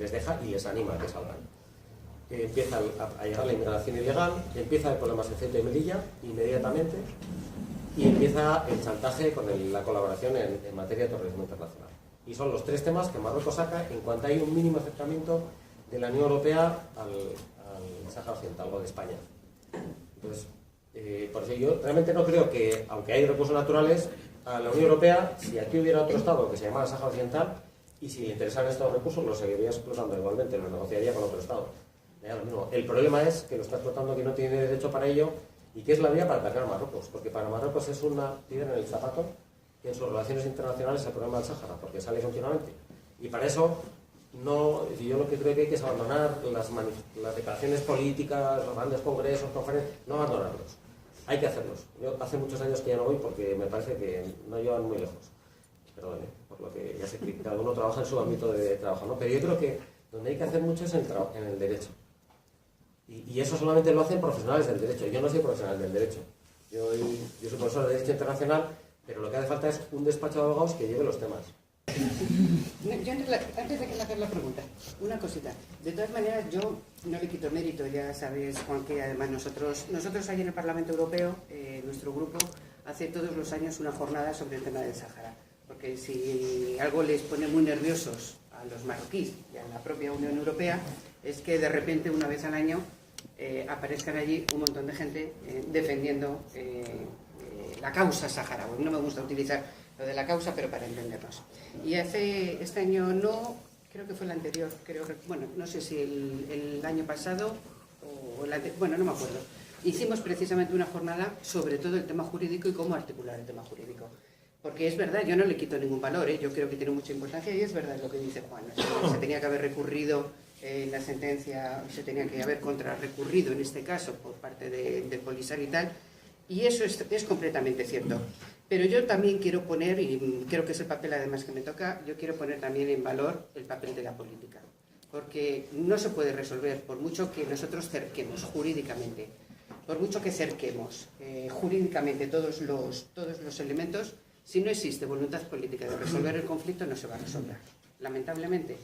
les deja y les anima a que salgan. Empieza a llegar la inmigración ilegal, empieza el problema de Ceuta y Melilla inmediatamente, y empieza el chantaje con la colaboración en materia de terrorismo internacional. Y son los tres temas que Marruecos saca en cuanto hay un mínimo acercamiento de la Unión Europea al Sáhara Occidental o de España. Entonces, por eso yo realmente no creo que, aunque hay recursos naturales, a la Unión Europea, si aquí hubiera otro Estado que se llamara Sáhara Occidental, y si le interesaran estos recursos, los seguiría explotando igualmente, los negociaría con otro Estado. Lo mismo. El problema es que lo está explotando quien no tiene derecho para ello, y que es la vía para atacar a Marruecos, porque para Marruecos es una piedra en el zapato que en sus relaciones internacionales el problema del Sáhara, porque sale continuamente. Y para eso, yo lo que creo que hay que es abandonar las declaraciones políticas, los grandes congresos, conferencias, no abandonarlos. Hay que hacerlos. Yo hace muchos años que ya no voy porque me parece que no llevan muy lejos. Perdón, por lo que ya sé que cada uno trabaja en su ámbito de trabajo, ¿no? Pero yo creo que donde hay que hacer mucho es en el derecho. Y eso solamente lo hacen profesionales del derecho. Yo no soy profesional del derecho. Yo soy profesor de Derecho Internacional, pero lo que hace falta es un despacho de abogados que lleve los temas. Yo antes de que me hagas la pregunta, una cosita. De todas maneras, yo no le quito mérito, ya sabes, Juan, que además nosotros ahí en el Parlamento Europeo, nuestro grupo, hace todos los años una jornada sobre el tema del Sáhara. Porque si algo les pone muy nerviosos a los marroquíes y a la propia Unión Europea es que de repente una vez al año aparezcan allí un montón de gente defendiendo la causa saharaui. No me gusta utilizar lo de la causa, pero para entendernos. Y este año no, creo que fue el anterior, bueno, no sé si el año pasado o bueno, no me acuerdo. Hicimos precisamente una jornada sobre todo el tema jurídico y cómo articular el tema jurídico. Porque es verdad, yo no le quito ningún valor, yo creo que tiene mucha importancia y es verdad lo que dice Juan. Se tenía que haber recurrido la sentencia, se tenía que haber contrarrecurrido en este caso por parte del Polisario y tal, y eso es completamente cierto. Pero yo también quiero poner, y creo que es el papel además que me toca, yo quiero poner también en valor el papel de la política. Porque no se puede resolver, por mucho que nosotros cerquemos jurídicamente, por mucho que cerquemos jurídicamente todos los elementos, si no existe voluntad política de resolver el conflicto, no se va a resolver, lamentablemente.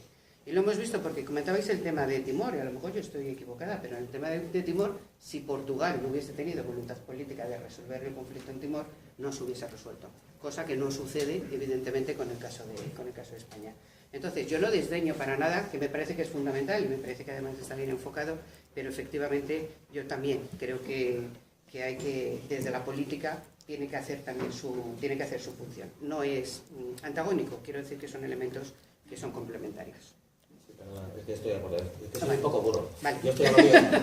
Y lo hemos visto porque comentabais el tema de Timor, y a lo mejor yo estoy equivocada, pero en el tema de Timor, si Portugal no hubiese tenido voluntad política de resolver el conflicto en Timor, no se hubiese resuelto. Cosa que no sucede, evidentemente, con el caso de España. Entonces, yo no desdeño para nada, que me parece que es fundamental y me parece que además está bien enfocado, pero efectivamente yo también creo que hay que, desde la política, tiene que hacer su función. No es antagónico, quiero decir que son elementos que son complementarios. Es que estoy de acuerdo, es que soy un poco burro. Vale. Yo estoy hablando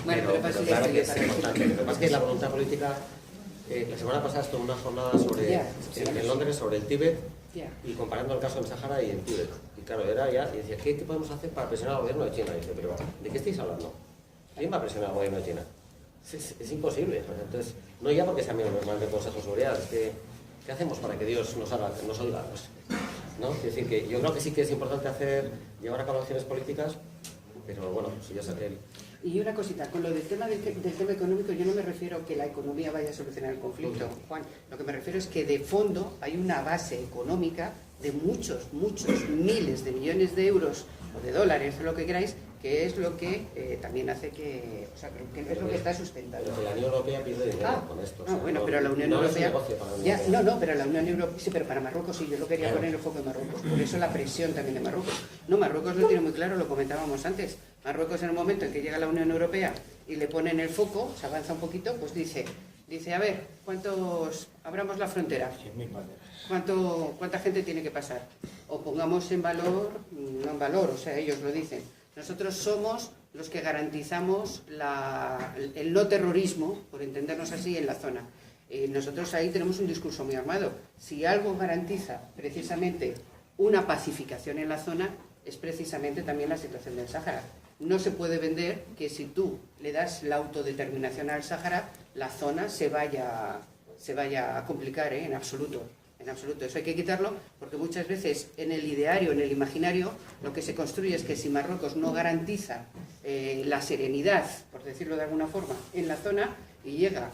Bueno, pero claro que es importante. Lo que pasa es que la voluntad política, la semana pasada estuve en una jornada en Londres sobre el Tíbet y comparando el caso en Sahara y en Tíbet. Y claro, y decía, ¿qué podemos hacer para presionar al gobierno de China? Y dice, pero ¿de qué estáis hablando? ¿Quién va a presionar al gobierno de China? Es imposible. Entonces, no ya porque sea miembro normal del Consejo de Seguridad, es que ¿qué hacemos para que Dios nos oiga? ¿No? Es decir, que yo creo que sí que es importante llevar a cabo acciones políticas, pero bueno, si ya saqué Y una cosita, con lo del tema económico, yo no me refiero a que la economía vaya a solucionar el conflicto, Juan. Lo que me refiero es que de fondo hay una base económica de muchos miles de millones de euros o de dólares, o lo que queráis, que es lo que también hace que, o sea, que es lo que está sustentando. Pero que la Unión Europea pierde dinero con esto. No, bueno, pero la Unión Europea... No, pero la Unión Europea... Sí, pero para Marruecos sí, yo lo quería poner el foco en Marruecos. Por eso la presión también de Marruecos. No, Marruecos lo tiene muy claro, lo comentábamos antes. Marruecos en el momento en que llega la Unión Europea y le ponen el foco, se avanza un poquito, pues dice, a ver, ¿cuántos abramos la frontera? ¿Cuánta gente tiene que pasar? O pongamos en valor, no en valor, o sea, ellos lo dicen. Nosotros somos los que garantizamos el no terrorismo, por entendernos así, en la zona. Nosotros ahí tenemos un discurso muy armado. Si algo garantiza precisamente una pacificación en la zona, es precisamente también la situación del Sáhara. No se puede vender que si tú le das la autodeterminación al Sáhara, la zona se vaya a complicar, en absoluto. En absoluto, eso hay que quitarlo porque muchas veces en el ideario, en el imaginario, lo que se construye es que si Marruecos no garantiza la serenidad, por decirlo de alguna forma, en la zona y llega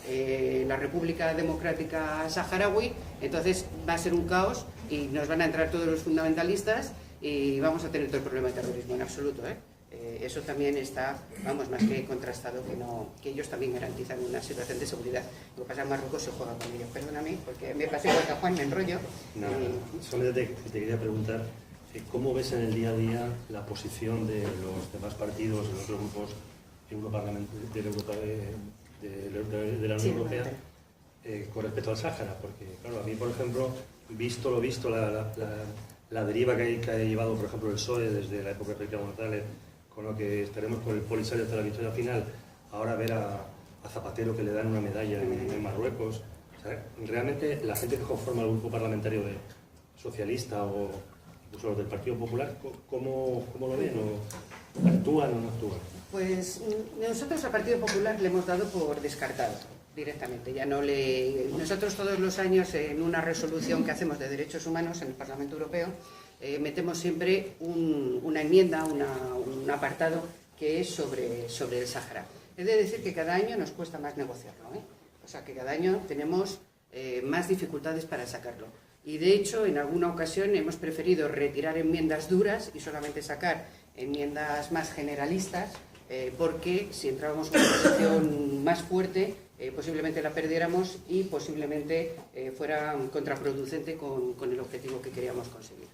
la República Democrática Saharaui, entonces va a ser un caos y nos van a entrar todos los fundamentalistas y vamos a tener todo el problema de terrorismo en absoluto. Eso también está, vamos, más que contrastado, que ellos también garantizan una situación de seguridad. Lo que pasa en Marruecos se juega con ellos. Perdóname, porque me pasé igual que a Juan, me enrollo. No, solamente te quería preguntar, ¿cómo ves en el día a día la posición de los demás partidos, de los otros grupos de la Unión Europea con respecto al Sáhara? Porque, claro, a mí, por ejemplo, visto la deriva que ha llevado, por ejemplo, el PSOE desde la época de Felipe González, con lo que estaremos con el Polisario hasta la victoria final, ahora ver a Zapatero que le dan una medalla en Marruecos. O sea, realmente la gente que conforma el grupo parlamentario socialista o incluso los del Partido Popular, ¿cómo lo ven? ¿O actúan o no actúan? Pues nosotros al Partido Popular le hemos dado por descartado directamente. Nosotros todos los años en una resolución que hacemos de derechos humanos en el Parlamento Europeo metemos siempre una enmienda, un apartado que es sobre el Sáhara. Es de decir que cada año nos cuesta más negociarlo, O sea que cada año tenemos más dificultades para sacarlo. Y de hecho en alguna ocasión hemos preferido retirar enmiendas duras y solamente sacar enmiendas más generalistas porque si entrábamos con una posición más fuerte posiblemente la perdiéramos y posiblemente fuera contraproducente con el objetivo que queríamos conseguir.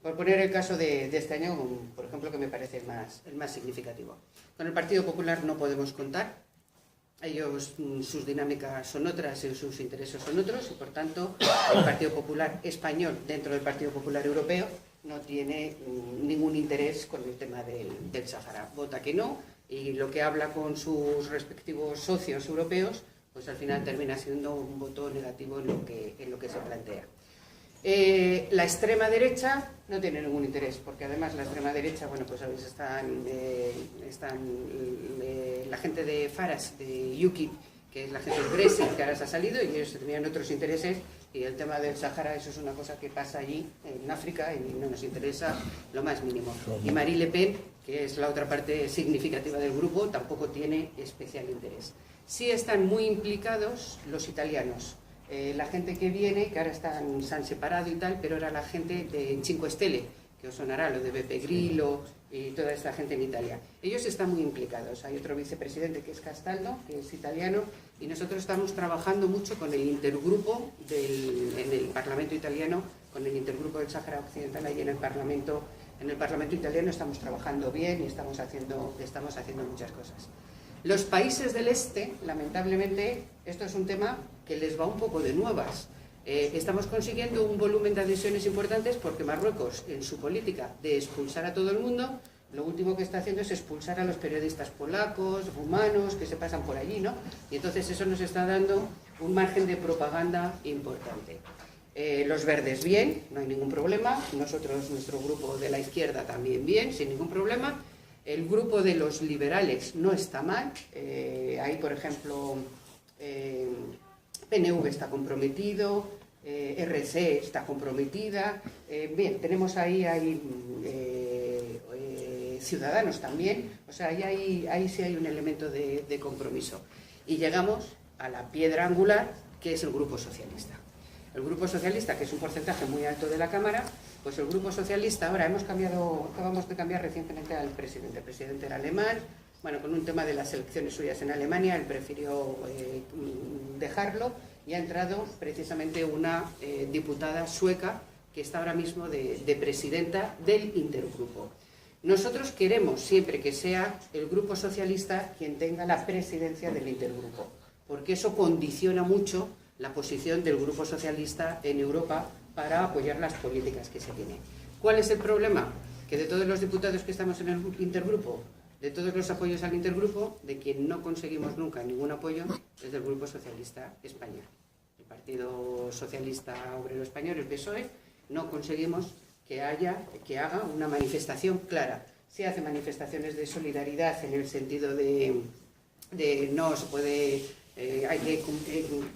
Por poner el caso de este año, por ejemplo, que me parece el más significativo. Con el Partido Popular no podemos contar. Ellos, sus dinámicas son otras y sus intereses son otros, y por tanto el Partido Popular español dentro del Partido Popular europeo no tiene ningún interés con el tema del Sáhara. Vota que no, y lo que habla con sus respectivos socios europeos, pues al final termina siendo un voto negativo en lo que se plantea. La extrema derecha no tiene ningún interés, porque además la extrema derecha, bueno, pues sabéis, están la gente de Farage, de UKIP, que es la gente del Brexit, que ahora se ha salido, y ellos tenían otros intereses, y el tema del Sáhara, eso es una cosa que pasa allí, en África, y no nos interesa lo más mínimo. Y Marine Le Pen, que es la otra parte significativa del grupo, tampoco tiene especial interés. Sí están muy implicados los italianos. La gente que viene, que ahora se han separado y tal, pero era la gente de Cinque Stelle, que os sonará, lo de Beppe Grillo y toda esta gente en Italia. Ellos están muy implicados. Hay otro vicepresidente que es Castaldo, que es italiano, y nosotros estamos trabajando mucho con el intergrupo en el Parlamento italiano, con el intergrupo del Sáhara Occidental, ahí en el Parlamento italiano estamos trabajando bien y estamos haciendo muchas cosas. Los países del este, lamentablemente, esto es un tema que les va un poco de nuevas. Estamos consiguiendo un volumen de adhesiones importantes porque Marruecos, en su política de expulsar a todo el mundo, lo último que está haciendo es expulsar a los periodistas polacos, rumanos, que se pasan por allí, ¿no? Y entonces eso nos está dando un margen de propaganda importante. Los verdes bien, no hay ningún problema. Nosotros, nuestro grupo de la izquierda también bien, sin ningún problema. El grupo de los liberales no está mal. Ahí, por ejemplo, PNV está comprometido, RC está comprometida. Bien, tenemos ahí Ciudadanos también. O sea, ahí sí hay un elemento de compromiso. Y llegamos a la piedra angular, que es el Grupo Socialista. El Grupo Socialista, que es un porcentaje muy alto de la Cámara, pues el Grupo Socialista, ahora acabamos de cambiar recientemente al presidente. El presidente era alemán, bueno, con un tema de las elecciones suyas en Alemania, él prefirió dejarlo, y ha entrado precisamente una diputada sueca que está ahora mismo de presidenta del intergrupo. Nosotros queremos siempre que sea el Grupo Socialista quien tenga la presidencia del intergrupo, porque eso condiciona mucho la posición del Grupo Socialista en Europa para apoyar las políticas que se tienen. ¿Cuál es el problema? Que de todos los diputados que estamos en el intergrupo, de todos los apoyos al intergrupo, de quien no conseguimos nunca ningún apoyo es del Grupo Socialista Español. El Partido Socialista Obrero Español, el PSOE, no conseguimos que haga una manifestación clara. Se hace manifestaciones de solidaridad en el sentido de no se puede... hay que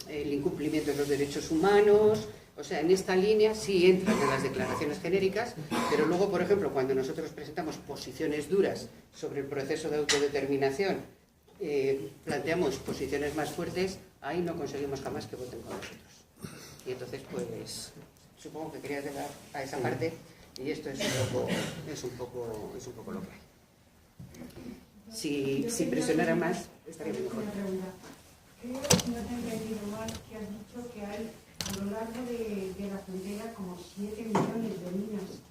el incumplimiento de los derechos humanos, o sea, en esta línea sí entran en las declaraciones genéricas, pero luego, por ejemplo, cuando nosotros presentamos posiciones duras sobre el proceso de autodeterminación, planteamos posiciones más fuertes, ahí no conseguimos jamás que voten con nosotros. Y entonces, pues, supongo que querías llegar a esa parte, y esto es un poco lo que hay. Si presionara más, estaría mejor. Creo, si no te he entendido mal, que has dicho que hay a lo largo de la frontera como 7 millones de minas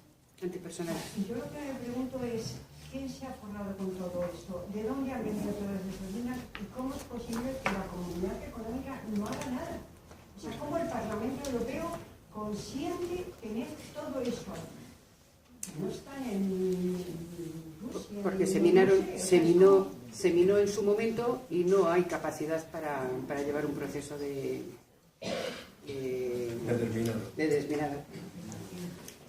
Antipersonales. Y yo lo que me pregunto es, ¿quién se ha forrado con todo esto? ¿De dónde han venido todas esas minas? ¿Y cómo es posible que la comunidad económica no haga nada? O sea, ¿cómo el Parlamento Europeo consiente tener todo eso? No están en Rusia. Porque se minó en su momento y no hay capacidad para llevar un proceso de desminado.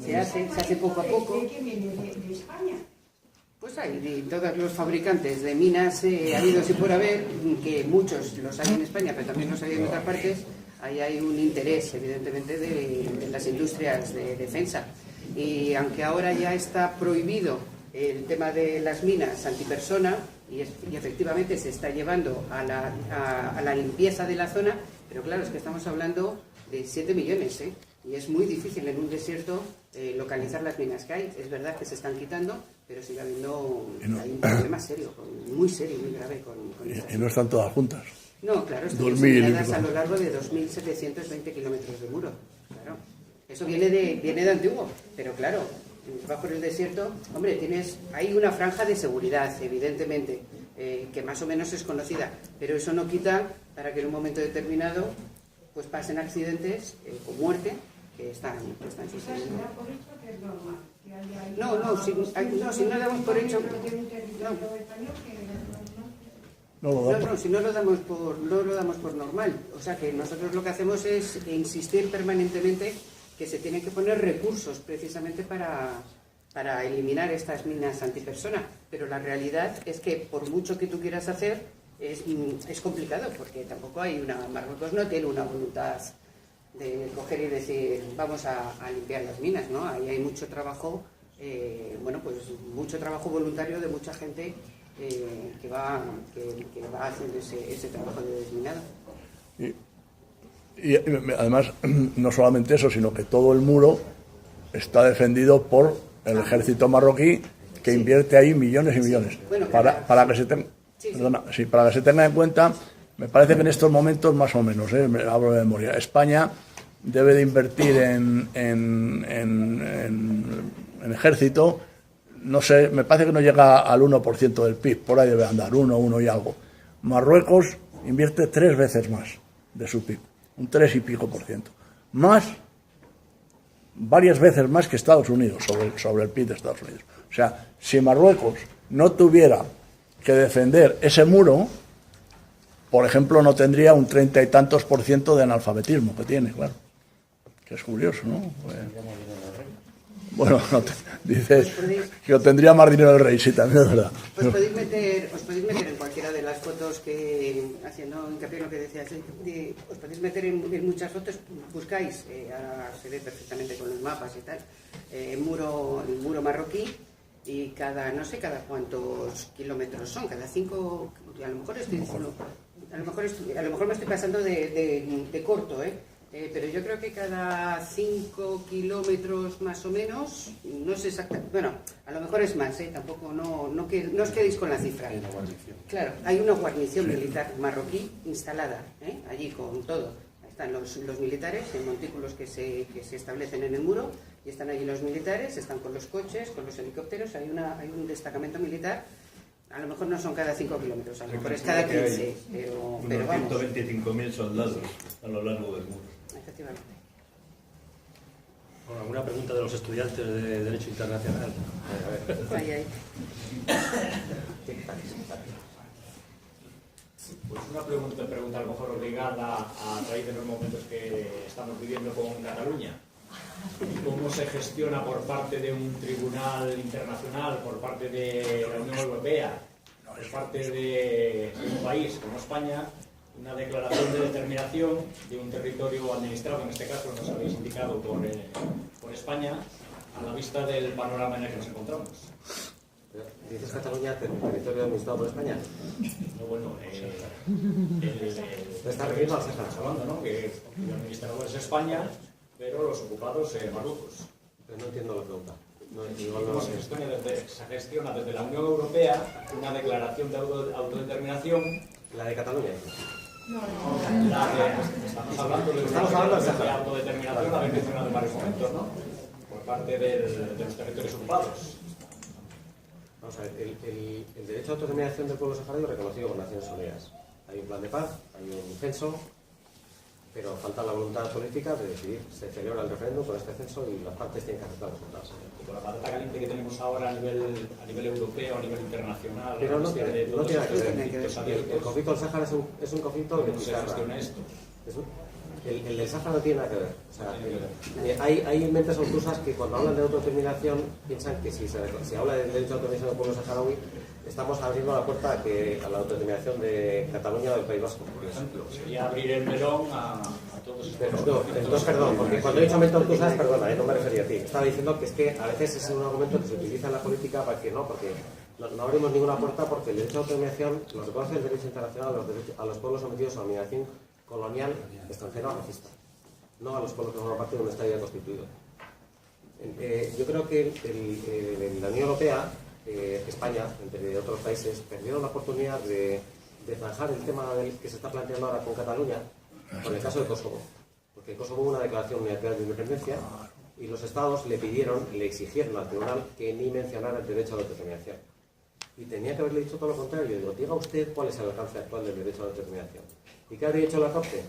Se hace poco a poco. ¿De qué viene? ¿De España? Pues hay de todos los fabricantes de minas habidos y por haber, que muchos los hay en España, pero también los hay en otras partes. Ahí hay un interés, evidentemente, de las industrias de defensa. Y aunque ahora ya está prohibido el tema de las minas antipersona, y efectivamente se está llevando a la limpieza de la zona, pero claro, es que estamos hablando de 7 millones, y es muy difícil en un desierto localizar las minas que hay. Es verdad que se están quitando, pero sigue habiendo hay un problema serio, muy grave con y no están todas juntas. No, claro, están diseminadas a lo largo de 2.720 kilómetros de muro. Claro, eso viene de antiguo, pero claro, vas por el desierto, hombre, hay una franja de seguridad, evidentemente, que más o menos es conocida, pero eso no quita para que en un momento determinado pues pasen accidentes con muerte que están sucediendo. Si no damos por hecho... si no lo damos por normal. O sea que nosotros lo que hacemos es insistir permanentemente que se tienen que poner recursos precisamente para eliminar estas minas antipersona. Pero la realidad es que por mucho que tú quieras hacer, es complicado, porque tampoco Marruecos no tiene una voluntad de coger y decir vamos a limpiar las minas, ¿no? Ahí hay mucho trabajo, mucho trabajo voluntario de mucha gente que va haciendo ese trabajo de desminado. Y además, no solamente eso, sino que todo el muro está defendido por el ejército marroquí, que invierte ahí millones y millones. Bueno, para que se tenga en cuenta, me parece que en estos momentos, más o menos, hablo de memoria, España debe de invertir en ejército, no sé, me parece que no llega al 1% del PIB, por ahí debe andar, 1 y algo. Marruecos invierte 3 veces más de su PIB, un 3 y pico %. Varias veces más que Estados Unidos, sobre el PIB de Estados Unidos. O sea, si Marruecos no tuviera que defender ese muro, por ejemplo, no tendría un 30 y tantos % de analfabetismo que tiene, claro. Que es curioso, ¿no? Bueno, dices que tendría más dinero el rey, sí, también es verdad. Os podéis meter en cualquiera de las fotos que, haciendo hincapié en lo que decías, os podéis meter en muchas fotos, buscáis, ahora se ve perfectamente con los mapas y tal, el muro marroquí, y cada cuántos kilómetros son, cada 5, a lo mejor estoy diciendo, a lo mejor me estoy pasando de corto, pero yo creo que cada 5 kilómetros más o menos, no sé exactamente, bueno, a lo mejor es más, tampoco, no os quedéis con la cifra. Hay una guarnición. Claro, hay una guarnición militar marroquí instalada, allí con todo. Ahí están los militares en montículos que se establecen en el muro, y están allí los militares, están con los coches, con los helicópteros, hay un destacamento militar. A lo mejor no son cada 5 kilómetros, a lo mejor es cada 15, pero vamos. 125.000 soldados a lo largo del muro. Efectivamente. Bueno, ¿alguna pregunta de los estudiantes de Derecho Internacional? Ahí. Pues una pregunta a lo mejor obligada a raíz de los momentos que estamos viviendo con Cataluña. ¿Cómo se gestiona por parte de un tribunal internacional, por parte de la Unión Europea, por parte de un país como España, una declaración de determinación de un territorio administrado, en este caso nos habéis indicado por España, a la vista del panorama en el que nos encontramos? ¿Dices Cataluña, territorio administrado por España? No, bueno, me está refiriendo al Sáhara. Estamos hablando, ¿no? Que el administrador es España, pero los ocupados Marruecos. Pero no entiendo la pregunta. ¿Cómo se gestiona desde la Unión Europea una declaración de autodeterminación? ¿La de Cataluña? Estamos hablando de autodeterminación, la habéis mencionado en varios momentos, ¿no? Por parte de los territorios ocupados. Vamos a ver, el derecho a autodeterminación del pueblo saharaui es reconocido por Naciones Unidas. Hay un plan de paz, hay un censo, pero falta la voluntad política de decidir. Se celebra el referéndum con este censo y las partes tienen que aceptar los resultados. Y con la patata caliente que tenemos ahora a nivel europeo, a nivel internacional... Pero no tiene nada que ver. El conflicto del Sáhara es un conflicto de pizarra. ¿Cómo se gestiona esto? El del Sáhara no tiene nada que ver. O sea, hay mentes obtusas que cuando hablan de autodeterminación piensan que si habla del derecho a autodeterminación del pueblo saharaui, estamos abriendo la puerta a la autodeterminación de Cataluña o del País Vasco. Por ejemplo, sería abrir el melón a todos estos... Entonces, perdón, porque cuando he dicho mentes obtusas, perdona, no me refería a ti. Estaba diciendo que es que a veces es un argumento que se utiliza en la política para que no, porque no abrimos ninguna puerta, porque el derecho a autodeterminación lo reconoce el derecho internacional a los pueblos sometidos a la dominación colonial extranjera racista, no a los pueblos que forman parte de un Estado ya constituido. Yo creo que en la Unión Europea, España, entre otros países, perdieron la oportunidad de zanjar el tema que se está planteando ahora con Cataluña, con el caso de Kosovo. Porque Kosovo hubo una declaración unilateral de independencia Y los estados le exigieron al tribunal que ni mencionara el derecho a la autodeterminación. Y tenía que haberle dicho todo lo contrario. Digo, diga usted cuál es el alcance actual del derecho a la autodeterminación. ¿Y qué habría dicho la Corte?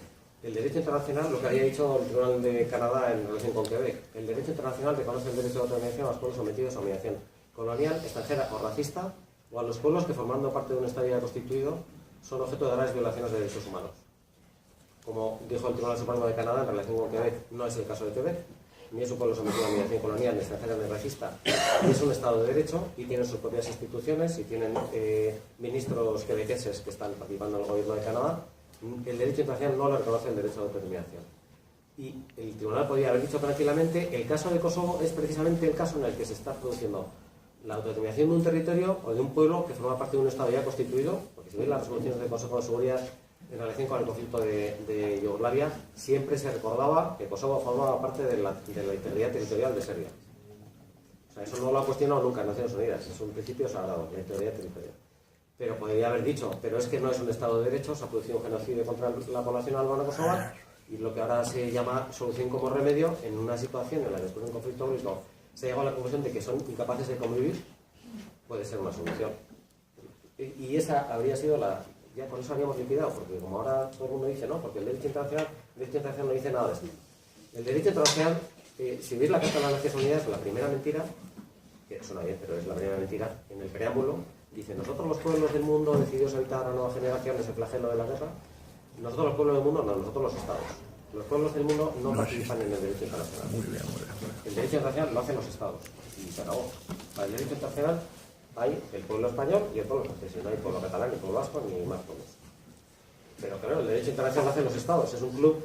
El derecho internacional, lo que había dicho el Tribunal de Canadá en relación con Quebec. El derecho internacional reconoce el derecho de autodeterminación a los pueblos sometidos a humillación colonial, extranjera o racista, o a los pueblos que, formando parte de un Estado ya constituido, son objeto de graves violaciones de derechos humanos. Como dijo el Tribunal Supremo de Canadá en relación con Quebec, no es el caso de Quebec, ni es un pueblo sometido a humillación colonial, ni extranjera, ni racista, y es un Estado de Derecho y tiene sus propias instituciones y tienen ministros quebequeses que están participando en el gobierno de Canadá. El derecho internacional no le reconoce el derecho a la autodeterminación. Y el tribunal podría haber dicho tranquilamente, el caso de Kosovo es precisamente el caso en el que se está produciendo la autodeterminación de un territorio o de un pueblo que forma parte de un Estado ya constituido, porque si veis las resoluciones del Consejo de Seguridad en relación con el conflicto de Yugoslavia, siempre se recordaba que Kosovo formaba parte de la integridad territorial de Serbia. O sea, eso no lo ha cuestionado nunca en Naciones Unidas, es un principio sagrado, la integridad territorial. Pero podría haber dicho, pero es que no es un Estado de Derecho, se ha producido un genocidio contra la población albano-kosovara, y lo que ahora se llama solución como remedio, en una situación en la que después de un conflicto bélico se llega a la conclusión de que son incapaces de convivir, puede ser una solución. Y esa habría sido la... Ya por eso habíamos liquidado, porque como ahora todo el mundo dice, no, porque el derecho internacional no dice nada de esto. El derecho internacional, si veis la Carta de las Naciones Unidas, la primera mentira, que suena bien, pero es la primera mentira, en el preámbulo, dice, nosotros los pueblos del mundo decididos evitar a nuevas generaciones el flagelo de la guerra. Nosotros los pueblos del mundo, no, nosotros los estados. Los pueblos del mundo no participan en el derecho internacional. Muy bien, muy bien. El derecho internacional lo hacen los estados. Y se acabó. Para el derecho internacional hay el pueblo español y el pueblo francés. No hay pueblo catalán, ni pueblo vasco, ni más pueblos. Pero claro, el derecho internacional lo hacen los estados. Es un club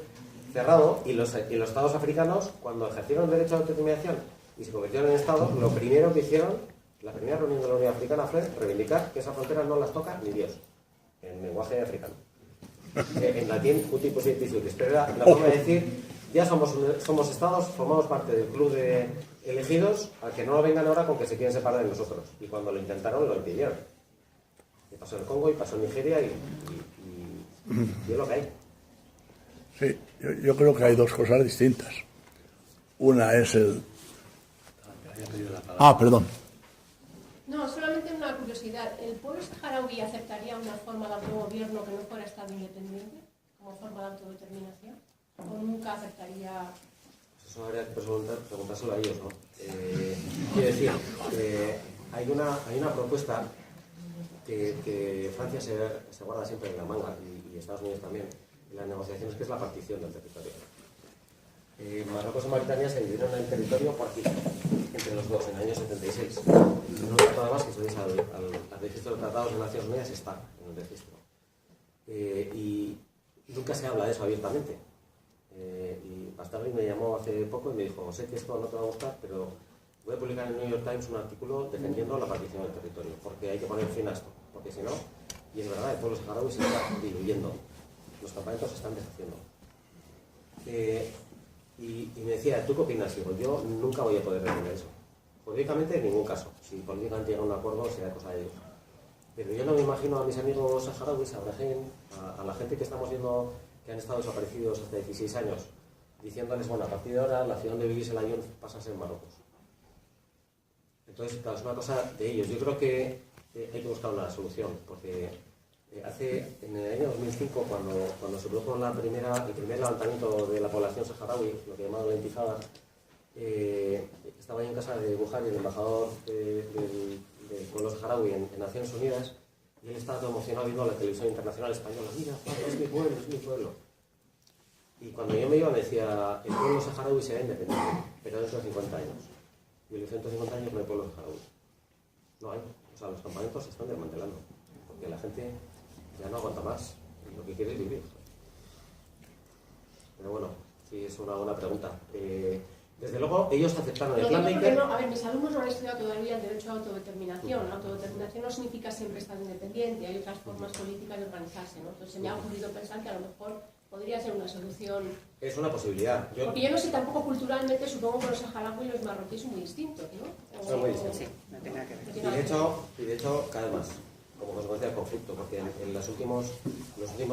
cerrado y los estados africanos, cuando ejercieron el derecho a la autodeterminación y se convirtieron en estados, lo primero que hicieron, la primera reunión de la Unión Africana fue reivindicar que esas fronteras no las toca ni Dios, en lenguaje africano. En latín, uti positi sutis, pero era la forma de decir, ya somos estados, formamos parte del club de elegidos, a que no lo vengan ahora con que se quieren separar de nosotros. Y cuando lo intentaron, lo impidieron. Y pasó en Congo y pasó en Nigeria y es lo que hay. Sí, yo creo que hay dos cosas distintas. Una es el... perdón. No, solamente una curiosidad. ¿El pueblo saharaui aceptaría una forma de autogobierno que no fuera Estado independiente, como forma de autodeterminación? ¿O nunca aceptaría...? Eso habría que preguntárselo a ellos, ¿no? Quiero decir, hay una propuesta que Francia se guarda siempre en la manga, y Estados Unidos también, en las negociaciones, que es la partición del territorio. Marruecos y Mauritania se dividieron el territorio por aquí, entre los dos, en el año 76. No tratado además que si veis al registro de tratados de Naciones Unidas está en el registro. Y nunca se habla de eso abiertamente. Y Bastarri me llamó hace poco y me dijo, sé que esto no te va a gustar, pero voy a publicar en el New York Times un artículo defendiendo la partición del territorio, porque hay que poner fin a esto, porque si no, y es verdad, el pueblo saharaui se está diluyendo, los campamentos se están deshaciendo. Y me decía, ¿tú qué opinas? Digo, yo nunca voy a poder defender eso. Políticamente, en ningún caso. Si políticamente llega a un acuerdo, será cosa de ellos. Pero yo no me imagino a mis amigos saharauis, a Brahim, a la gente que estamos viendo que han estado desaparecidos hasta 16 años, diciéndoles, bueno, a partir de ahora, la ciudad donde vivís el año pasa a ser Marruecos. Entonces, claro, es una cosa de ellos. Yo creo que hay que buscar una solución, porque en el año 2005, cuando se produjo el primer levantamiento de la población saharaui, lo que llamaban la intifada, estaba yo en casa de Buhari, el embajador del pueblo saharaui en Naciones Unidas, y él estaba todo emocionado viendo la televisión internacional española. Mira, es mi pueblo, es mi pueblo. Y cuando yo me iba me decía, el pueblo saharaui será independiente, pero dentro de 50 años. Y en los 150 años no hay pueblo saharaui. No hay. O sea, los campamentos se están desmantelando, porque la gente ya no aguanta más, y lo que quiere es vivir. Pero bueno, sí, es una buena pregunta. Desde luego, ellos aceptaron el plan de Baker. A ver, mis alumnos no han estudiado todavía el derecho a autodeterminación. La autodeterminación no significa siempre estar independiente, hay otras formas políticas de organizarse, ¿no? Entonces se me ha ocurrido pensar que a lo mejor podría ser una solución. Es una posibilidad. Porque yo no sé, tampoco culturalmente, supongo que los saharauis y los marroquíes son muy distintos, ¿no? Son muy distintos. Sí, no tiene nada que ver. Y de hecho, cada vez más, como consecuencia del conflicto, porque en los últimos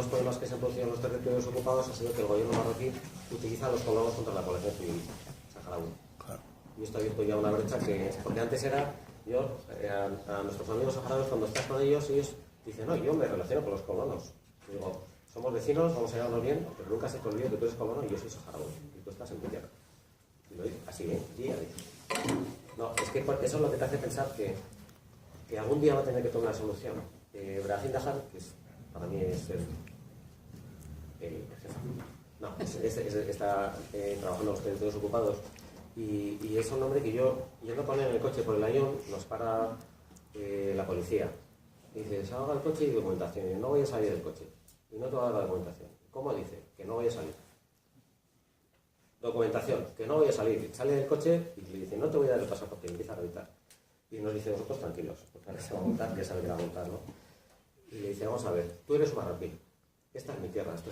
problemas que se han producido en los territorios ocupados ha sido que el gobierno marroquí utiliza los colomos contra la población civil saharaui. Claro. Y esto ha abierto ya una brecha que... Porque antes era... Yo, a nuestros amigos saharauis, cuando estás con ellos dicen, no, yo me relaciono con los colonos. Y digo, somos vecinos, vamos a llevarnos bien, pero nunca se te olvide que tú eres colono y yo soy saharaui. Y tú estás en tu tierra. Y lo digo así, día a día. No, es que eso es lo que te hace pensar que algún día va a tener que tomar una solución. Brahim Dahar, que para mí es el jefe. No, está trabajando los territorios ocupados. Y es un hombre que yo, yendo con él en el coche por el Ayón, nos para la policía. Y dice, salga del coche y documentación. Y no voy a salir del coche. Y no te va a dar la documentación. ¿Cómo dice? Que no voy a salir. Documentación, que no voy a salir. Sale del coche y le dice, no te voy a dar el pasaporte. Y empieza a gritar. Y nos dice, nosotros tranquilos, porque ahora se va a montar, ya sabe que va a montar, ¿no? Y le dice, vamos a ver, tú eres un marroquí. Esta es mi tierra, esto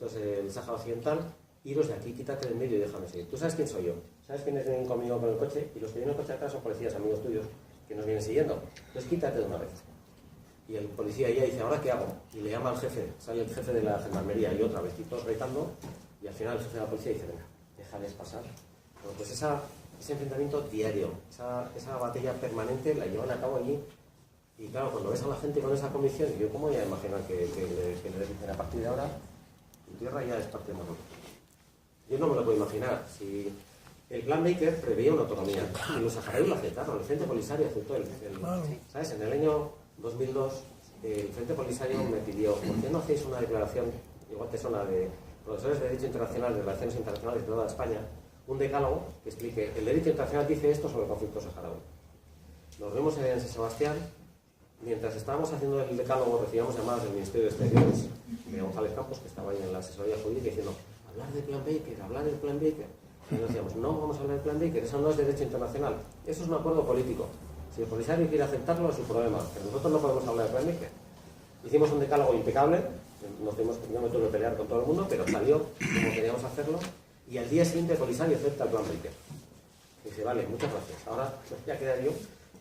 es el Sáhara Occidental. Iros de aquí, quítate del medio y déjame seguir. ¿Tú sabes quién soy yo? ¿Sabes quiénes vienen conmigo con el coche? Y los que vienen en el coche atrás son policías, amigos tuyos, que nos vienen siguiendo. Entonces quítate de una vez. Y el policía ya dice, ¿ahora qué hago? Y le llama al jefe, sale el jefe de la gendarmería y otra vez, y todos gritando, y al final el jefe de la policía dice, venga, déjales pasar. Bueno, pues ese enfrentamiento diario, esa batalla permanente la llevan a cabo allí. Y claro, cuando ves a la gente con esa convicción, yo cómo voy a imaginar que le dicen a partir de ahora, tu tierra ya es parte de Marruecos. Yo no me lo puedo imaginar. Si el plan Baker preveía una autonomía y los saharauis lo aceptaron, el Frente Polisario aceptó ¿sabes? En el año 2002 el Frente Polisario me pidió, ¿por qué no hacéis una declaración, igual que son la de profesores de Derecho Internacional, de Relaciones Internacionales de toda España, un decálogo que explique, el derecho internacional dice esto sobre el conflicto saharaui? Nos vemos en San Sebastián. Mientras estábamos haciendo el decálogo, recibíamos llamadas del Ministerio de Exteriores de González Campos, que estaba ahí en la asesoría jurídica, diciendo, hablar del plan Baker. Y nos decíamos, no vamos a hablar del plan Baker, eso no es derecho internacional, eso es un acuerdo político. Si el Polisario quiere aceptarlo, es su problema, pero nosotros no podemos hablar del plan Baker. Hicimos un decálogo impecable, yo me tuve que pelear con todo el mundo, pero salió como queríamos hacerlo, y al día siguiente el Polisario acepta el plan Baker. Y dice, vale, muchas gracias, ahora ya queda yo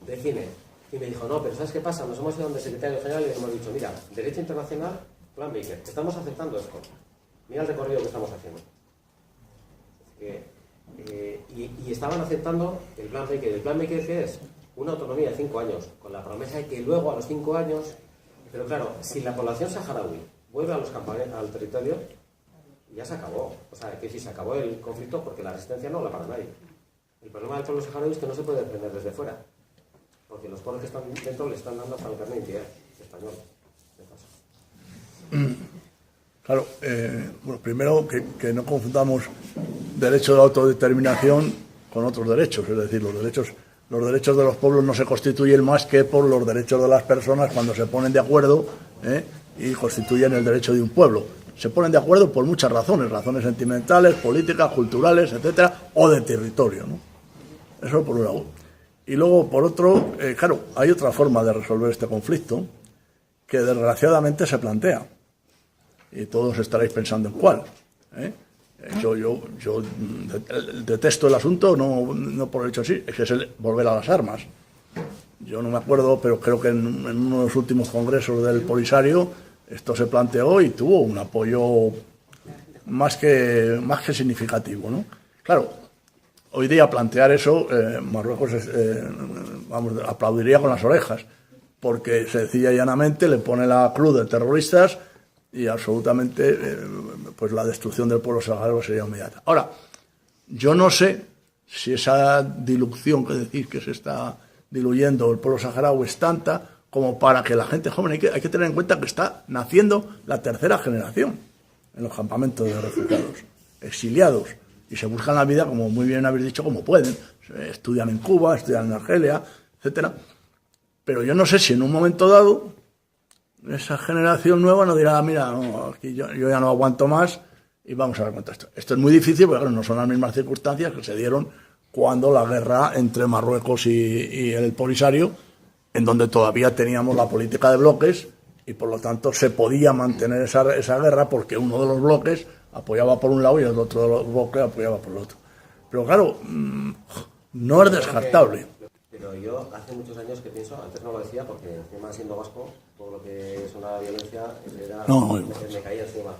de cine. Y me dijo, no, pero ¿sabes qué pasa? Nos hemos ido donde el secretario general y le hemos dicho, mira, derecho internacional, plan Baker, estamos aceptando esto. Mira el recorrido que estamos haciendo. Y estaban aceptando el plan Baker. ¿El plan Baker qué es? Una autonomía de 5 años, con la promesa de que luego a los 5 años... Pero claro, si la población saharaui vuelve a los campamentos, al territorio, ya se acabó. O sea, que si se acabó el conflicto, porque la resistencia no la para nadie. El problema del pueblo saharaui es que no se puede defender desde fuera. Porque los pueblos que están dentro le están dando hasta el carnet de identidad español. Claro, bueno, primero que no confundamos derecho de autodeterminación con otros derechos. Es decir, los derechos de los pueblos no se constituyen más que por los derechos de las personas cuando se ponen de acuerdo y constituyen el derecho de un pueblo. Se ponen de acuerdo por muchas razones sentimentales, políticas, culturales, etcétera, o de territorio, ¿no? Eso por un lado. Y luego, por otro, claro, hay otra forma de resolver este conflicto que desgraciadamente se plantea. Y todos estaréis pensando en cuál. Yo detesto el asunto, no por el hecho sí, es que es el volver a las armas. Yo no me acuerdo, pero creo que en uno de los últimos congresos del Polisario esto se planteó y tuvo un apoyo más que significativo, ¿no? Claro. Hoy día plantear eso, Marruecos aplaudiría con las orejas, porque sencilla y llanamente le pone la cruz de terroristas y absolutamente pues la destrucción del pueblo saharaui sería inmediata. Ahora, yo no sé si esa dilución que se está diluyendo el pueblo saharaui es tanta como para que la gente joven, hay que tener en cuenta que está naciendo la tercera generación en los campamentos de refugiados, exiliados. Y se buscan la vida, como muy bien habéis dicho, como pueden. Estudian en Cuba, estudian en Argelia, etcétera. Pero yo no sé si en un momento dado esa generación nueva nos dirá, mira, no, aquí yo ya no aguanto más y vamos a ver cuánto esto. Esto es muy difícil porque claro, no son las mismas circunstancias que se dieron cuando la guerra entre Marruecos y el Polisario, en donde todavía teníamos la política de bloques y por lo tanto se podía mantener esa guerra porque uno de los bloques apoyaba por un lado y el otro de los bloques apoyaba por el otro. Pero claro, no es descartable. Pero yo hace muchos años que pienso, antes no lo decía porque encima siendo vasco, todo lo que es una violencia me caía encima,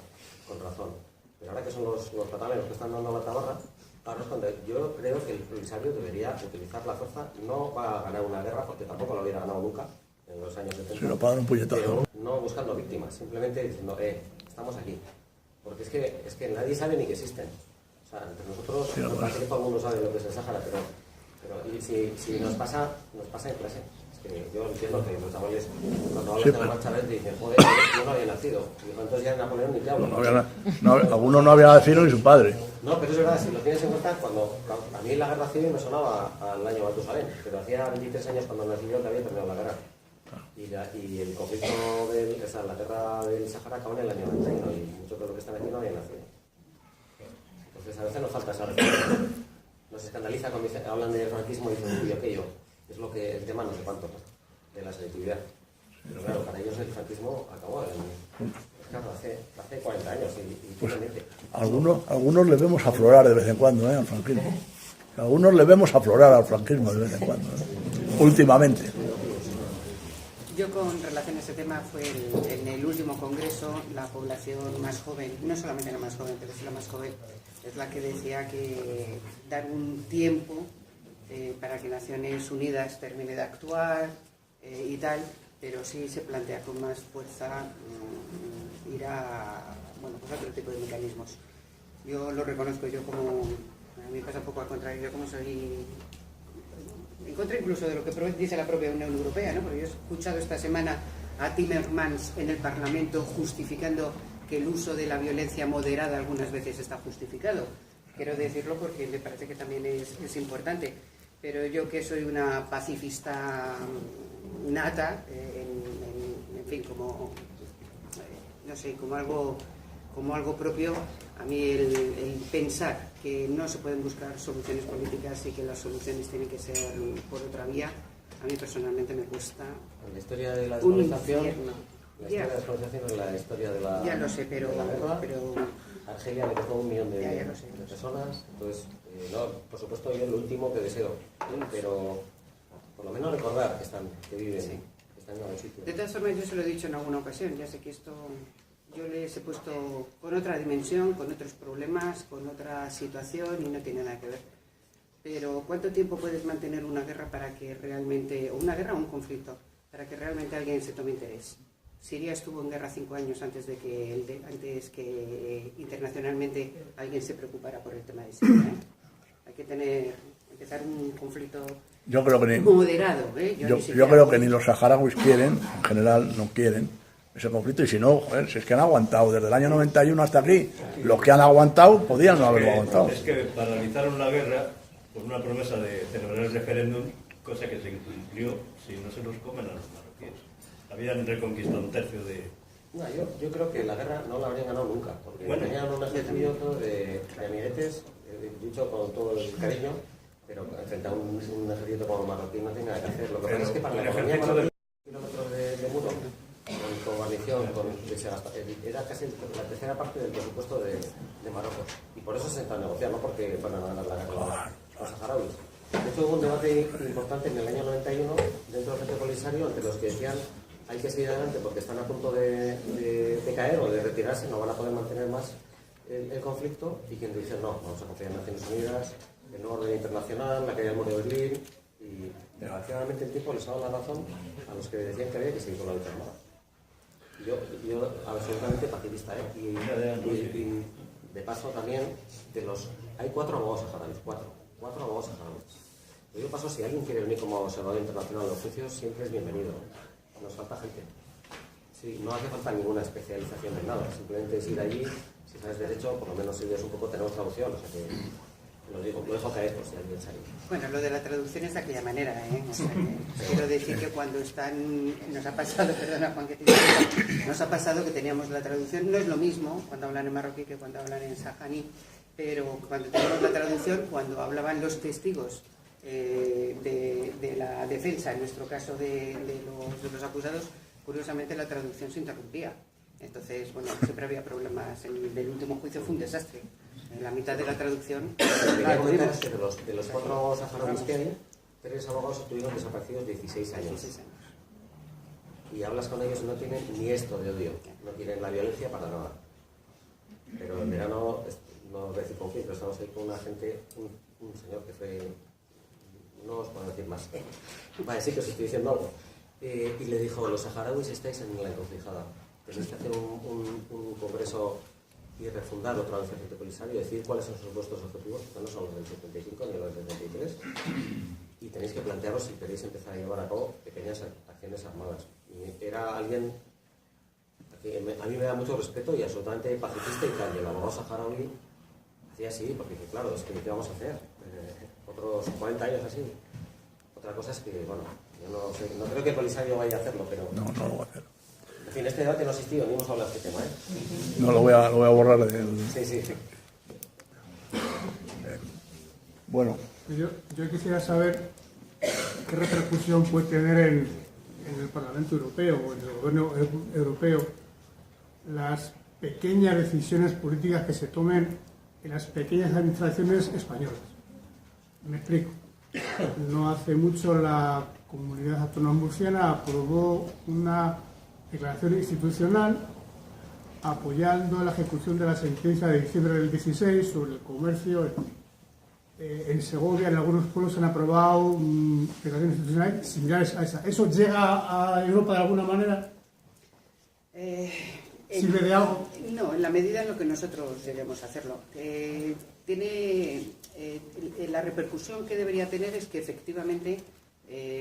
con razón. Pero ahora que son los catalanes los que están dando la tabarra, Ahora responde, yo creo que el Polisario debería utilizar la fuerza, no va a ganar una guerra, porque tampoco lo hubiera ganado nunca en los años 70. Se lo pagan un puñetazo. Pero no buscando víctimas, simplemente diciendo, estamos aquí. Porque es que nadie sabe ni que existen. O sea, entre nosotros, sí, no parece que todo el mundo sabe lo que es el Sáhara, pero y si nos pasa en clase. Yo entiendo que los chavales cuando hablan de la marcha verde dicen, joder, yo no había nacido. Y entonces ya en Napoleón ni te hablo. Alguno no había nacido ni su padre. No, pero es verdad, si lo tienes en cuenta, cuando a mí la guerra civil me sonaba al año Matusalén, pero hacía 23 años cuando nací yo que había terminado la guerra. Y el conflicto la guerra del Sáhara acabó en el año 91 y muchos de los que están aquí no habían nacido. Entonces a veces nos falta esa referencia. Nos escandaliza cuando hablan de franquismo y dicen, uy, aquello. Es lo que el tema no sé cuánto, de la selectividad. Pero claro, para ellos el franquismo acabó hace 40 años y pues algunos le vemos aflorar de vez en cuando al franquismo. Algunos le vemos aflorar al franquismo de vez en cuando, últimamente. Yo con relación a ese tema fue en el último congreso la población más joven, no solamente la más joven, pero sí la más joven, es la que decía que dar un tiempo para que Naciones Unidas termine de actuar y tal, pero sí se plantea con más fuerza ir a otro tipo de mecanismos. Yo lo reconozco, yo como a mí pasa un poco al contrario, yo como soy en contra incluso de lo que dice la propia Unión Europea, ¿no? Porque yo he escuchado esta semana a Timmermans en el Parlamento justificando que el uso de la violencia moderada algunas veces está justificado. Quiero decirlo porque me parece que también es importante. Pero yo que soy una pacifista nata, en fin, como algo propio, a mí el pensar que no se pueden buscar soluciones políticas y que las soluciones tienen que ser por otra vía, a mí personalmente me cuesta la historia de la un descolonización. infierno. La historia de la descolonización es la historia de la ya lo sé, pero Argelia le costó 1 millón de personas, entonces por supuesto yo lo último que deseo, pero por lo menos recordar que viven, que están en algún sitio. De todas formas yo se lo he dicho en alguna ocasión, ya sé que esto yo les he puesto con otra dimensión, con otros problemas, con otra situación y no tiene nada que ver. Pero ¿cuánto tiempo puedes mantener una guerra para que realmente, o una guerra o un conflicto, para que realmente alguien se tome interés? Siria estuvo en guerra 5 años antes que internacionalmente alguien se preocupara por el tema de Siria. Hay que empezar un conflicto moderado. Yo creo que ni los saharauis quieren, en general no quieren ese conflicto, y si no, si es que han aguantado desde el año 91 hasta aquí, los que han aguantado podían no haberlo aguantado. Es que paralizaron la guerra por una promesa de celebrar el referéndum, cosa que se cumplió si no se los comen a los marroquíes. Habían reconquistado 1/3 de... No, yo creo que la guerra no la habrían ganado nunca, porque tenían un ejército de amiguetes, dicho con todo el cariño, pero frente a un ejército como marroquí no tiene nada que hacer. Lo que pasa es que para la economía marroquí, kilómetros de muro, con guarnición, era casi la tercera parte del presupuesto de Marruecos. Y por eso se está negociando, no porque van a ganar la guerra los saharauis. De hecho, hubo un debate importante en el año 91 dentro del Frente Polisario entre los que decían hay que seguir adelante porque están a punto de caer o de retirarse, no van a poder mantener más el conflicto, y quien dice no, vamos a confiar en Naciones Unidas, el nuevo orden internacional, la caída del muro de Berlín, y desgraciadamente el tiempo les ha dado la razón a los que decían que había que seguir con la lucha armada. Yo absolutamente pacifista, y de paso también hay 4 abogados saharauis, 4 abogados saharauis. Yo paso, si alguien quiere venir como observador internacional de los juicios, siempre es bienvenido. Nos falta gente. Sí, no hace falta ninguna especialización en nada, simplemente es ir allí, si sabes derecho, por lo menos si ves un poco, tenemos traducción, o sea que lo dejo caer por si alguien sabe. Bueno, lo de la traducción es de aquella manera, O sea, quiero decir que cuando nos ha pasado, perdona Juan, nos ha pasado que teníamos la traducción, no es lo mismo cuando hablan en marroquí que cuando hablan en sahaní, pero cuando teníamos la traducción, cuando hablaban los testigos de la defensa, en nuestro caso de los acusados, curiosamente la traducción se interrumpía. Entonces, bueno, siempre había problemas. El último juicio fue un desastre. En la mitad de la traducción... de los 4 saharauis que hay, 3 abogados estuvieron desaparecidos 16 años. Y hablas con ellos y no tienen ni esto de odio. No tienen la violencia para nada. Pero en verano no recibo fin, pero estamos ahí con una gente, un señor que fue, no os puedo decir más, vale, sí que os estoy diciendo algo, y le dijo, los saharauis estáis en la encrucijada, tenéis que hacer un congreso y refundar otra vez el Frente Polisario y decir cuáles son vuestros objetivos, que no son los del 75 ni los del 73, y tenéis que plantearos si queréis empezar a llevar a cabo pequeñas acciones armadas. Y era alguien que a mí me da mucho respeto y absolutamente pacifista y tal, y el abogado saharaui hacía así, porque claro, es que ¿qué vamos a hacer? Otros 40 años así. Otra cosa es que, bueno, yo no sé, no creo que el Polisario vaya a hacerlo, pero... No lo va a hacer. En fin, este debate no ha existido, ni hemos hablado de este tema, ¿eh? No, lo voy a borrar del... Sí. Bueno. Yo quisiera saber qué repercusión puede tener en el Parlamento Europeo o en el Gobierno Europeo las pequeñas decisiones políticas que se tomen en las pequeñas administraciones españolas. Me explico. No hace mucho la Comunidad Autónoma Murciana aprobó una declaración institucional apoyando la ejecución de la sentencia de diciembre del 16 sobre el comercio. En Segovia, en algunos pueblos, se han aprobado declaraciones institucionales similares a esa. ¿Eso llega a Europa de alguna manera? ¿Sirve de algo? No, en la medida en lo que nosotros debemos hacerlo. La repercusión que debería tener es que efectivamente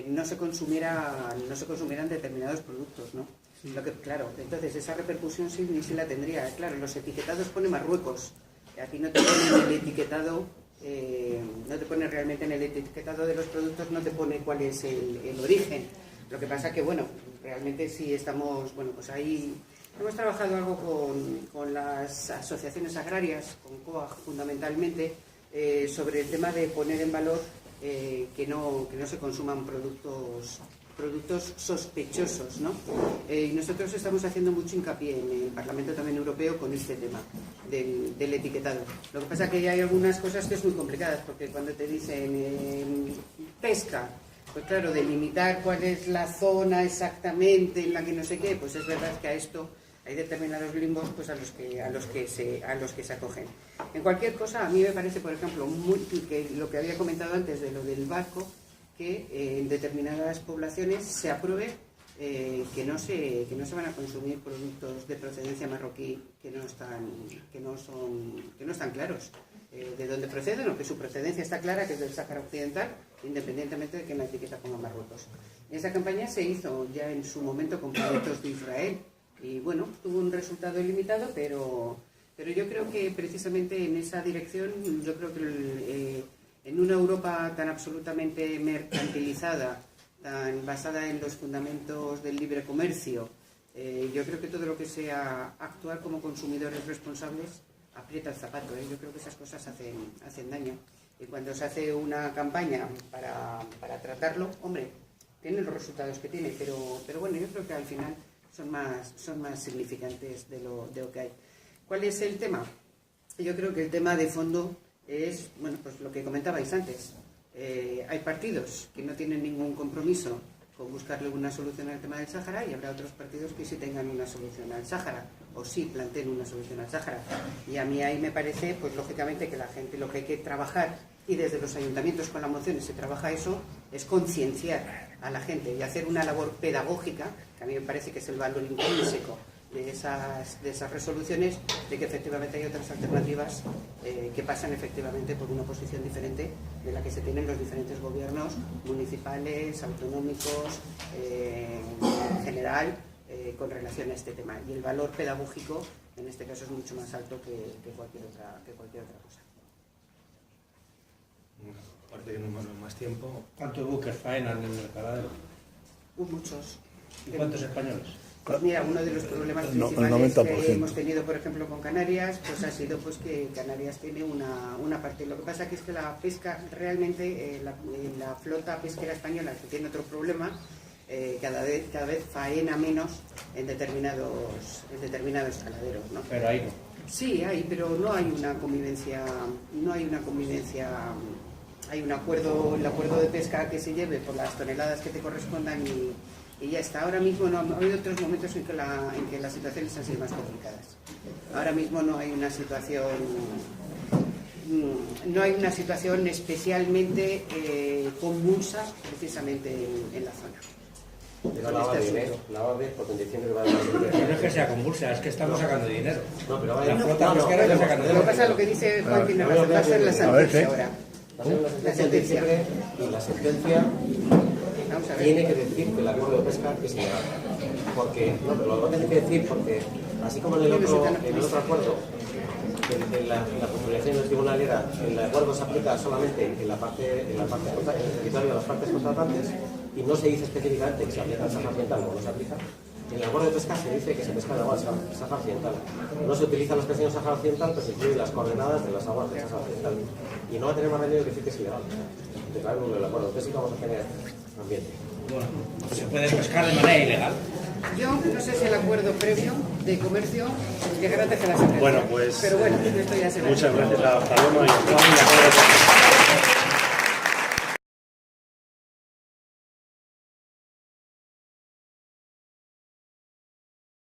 no se consumieran determinados productos, ¿no? Sí. Claro, entonces esa repercusión sí la tendría. Claro, los etiquetados pone Marruecos. Aquí no te ponen el etiquetado, no te pone realmente en el etiquetado de los productos, no te pone cuál es el origen. Lo que pasa que, bueno, realmente sí estamos, bueno, pues ahí hemos trabajado algo con las asociaciones agrarias, con COAG fundamentalmente, sobre el tema de poner en valor que no se consuman productos sospechosos, ¿no? Y nosotros estamos haciendo mucho hincapié en el Parlamento también Europeo con este tema del etiquetado. Lo que pasa es que hay algunas cosas que es muy complicadas, porque cuando te dicen pesca, pues claro, delimitar cuál es la zona exactamente en la que no sé qué, pues es verdad que a esto hay determinados limbos pues a los que se acogen. En cualquier cosa, a mí me parece, por ejemplo, que lo que había comentado antes de lo del barco, que en determinadas poblaciones se apruebe que no se van a consumir productos de procedencia marroquí que no están claros de dónde proceden, o que su procedencia está clara, que es del Sáhara Occidental, independientemente de que en la etiqueta ponga Marruecos. Esa campaña se hizo ya en su momento con productos de Israel y bueno, tuvo un resultado limitado, pero yo creo que precisamente en esa dirección, yo creo que en una Europa tan absolutamente mercantilizada, tan basada en los fundamentos del libre comercio, yo creo que todo lo que sea actuar como consumidores responsables aprieta el zapato. Yo creo que esas cosas hacen daño. Y cuando se hace una campaña para tratarlo, hombre, tiene los resultados que tiene, pero bueno, yo creo que al final son más significantes de lo que hay. ¿Cuál es el tema? Yo creo que el tema de fondo es, bueno, pues lo que comentabais antes. Hay partidos que no tienen ningún compromiso con buscarle una solución al tema del Sáhara, y habrá otros partidos que sí tengan una solución al Sáhara, o sí planteen una solución al Sáhara. Y a mí ahí me parece, pues lógicamente, que la gente, lo que hay que trabajar, y desde los ayuntamientos con las mociones se trabaja eso, es concienciar a la gente y hacer una labor pedagógica, que a mí me parece que es el valor intrínseco de esas resoluciones, de que efectivamente hay otras alternativas que pasan efectivamente por una posición diferente de la que se tienen los diferentes gobiernos municipales, autonómicos, en general, con relación a este tema. Y el valor pedagógico en este caso es mucho más alto que cualquier otra cosa. Aparte que no más tiempo. ¿Cuántos buques faenan en el Mercadero? Muchos. ¿Y cuántos españoles? Pues mira, uno de los problemas principales que hemos tenido, por ejemplo, con Canarias, pues ha sido pues que Canarias tiene una parte. Lo que pasa que es que la pesca realmente, la flota pesquera española, que tiene otro problema, cada vez faena menos en determinados caladeros, ¿no? Pero ahí no. Sí, hay, pero no hay una convivencia, hay un acuerdo, el acuerdo de pesca que se lleve por las toneladas que te correspondan y ya está. Ahora mismo no, ha habido otros momentos en que las situaciones han sido más complicadas. Ahora mismo no hay una situación no hay una situación especialmente convulsa precisamente en la zona. Pero la va bien, porque en diciembre va a dar Pero no es que sea convulsa, es que estamos sacando dinero. No, pero va La bien. flota pesquera está sacando Lo dinero. que pasa es lo que dice Juan, tiene razón, va a ser la sentencia ahora. Va a ser una sentencia en diciembre y la sentencia tiene que decir que el acuerdo de pesca es ilegal. Porque, no, pero lo tiene que decir porque, así como en el otro acuerdo, en la configuración del tribunal era el acuerdo se aplica solamente en el territorio de las partes contratantes y no se dice específicamente que se aplica el Sáhara Occidental o no se aplica. En el acuerdo de pesca se dice que se pesca en agua del Sáhara Occidental. No se utiliza la expresión Sáhara Occidental, pero se incluyen las coordenadas de las aguas del Sáhara Occidental. Y no va a tener más remedio que decir que es ilegal. Declararlo el acuerdo. Entonces sí que vamos a tener ambiente. Bueno, se puede pescar de manera ilegal. Yo no sé si el acuerdo previo de comercio llegará antes que la sentencia. Bueno, pues pero bueno, esto ya se verá. muchas gracias a Paloma y a Juan y a todos.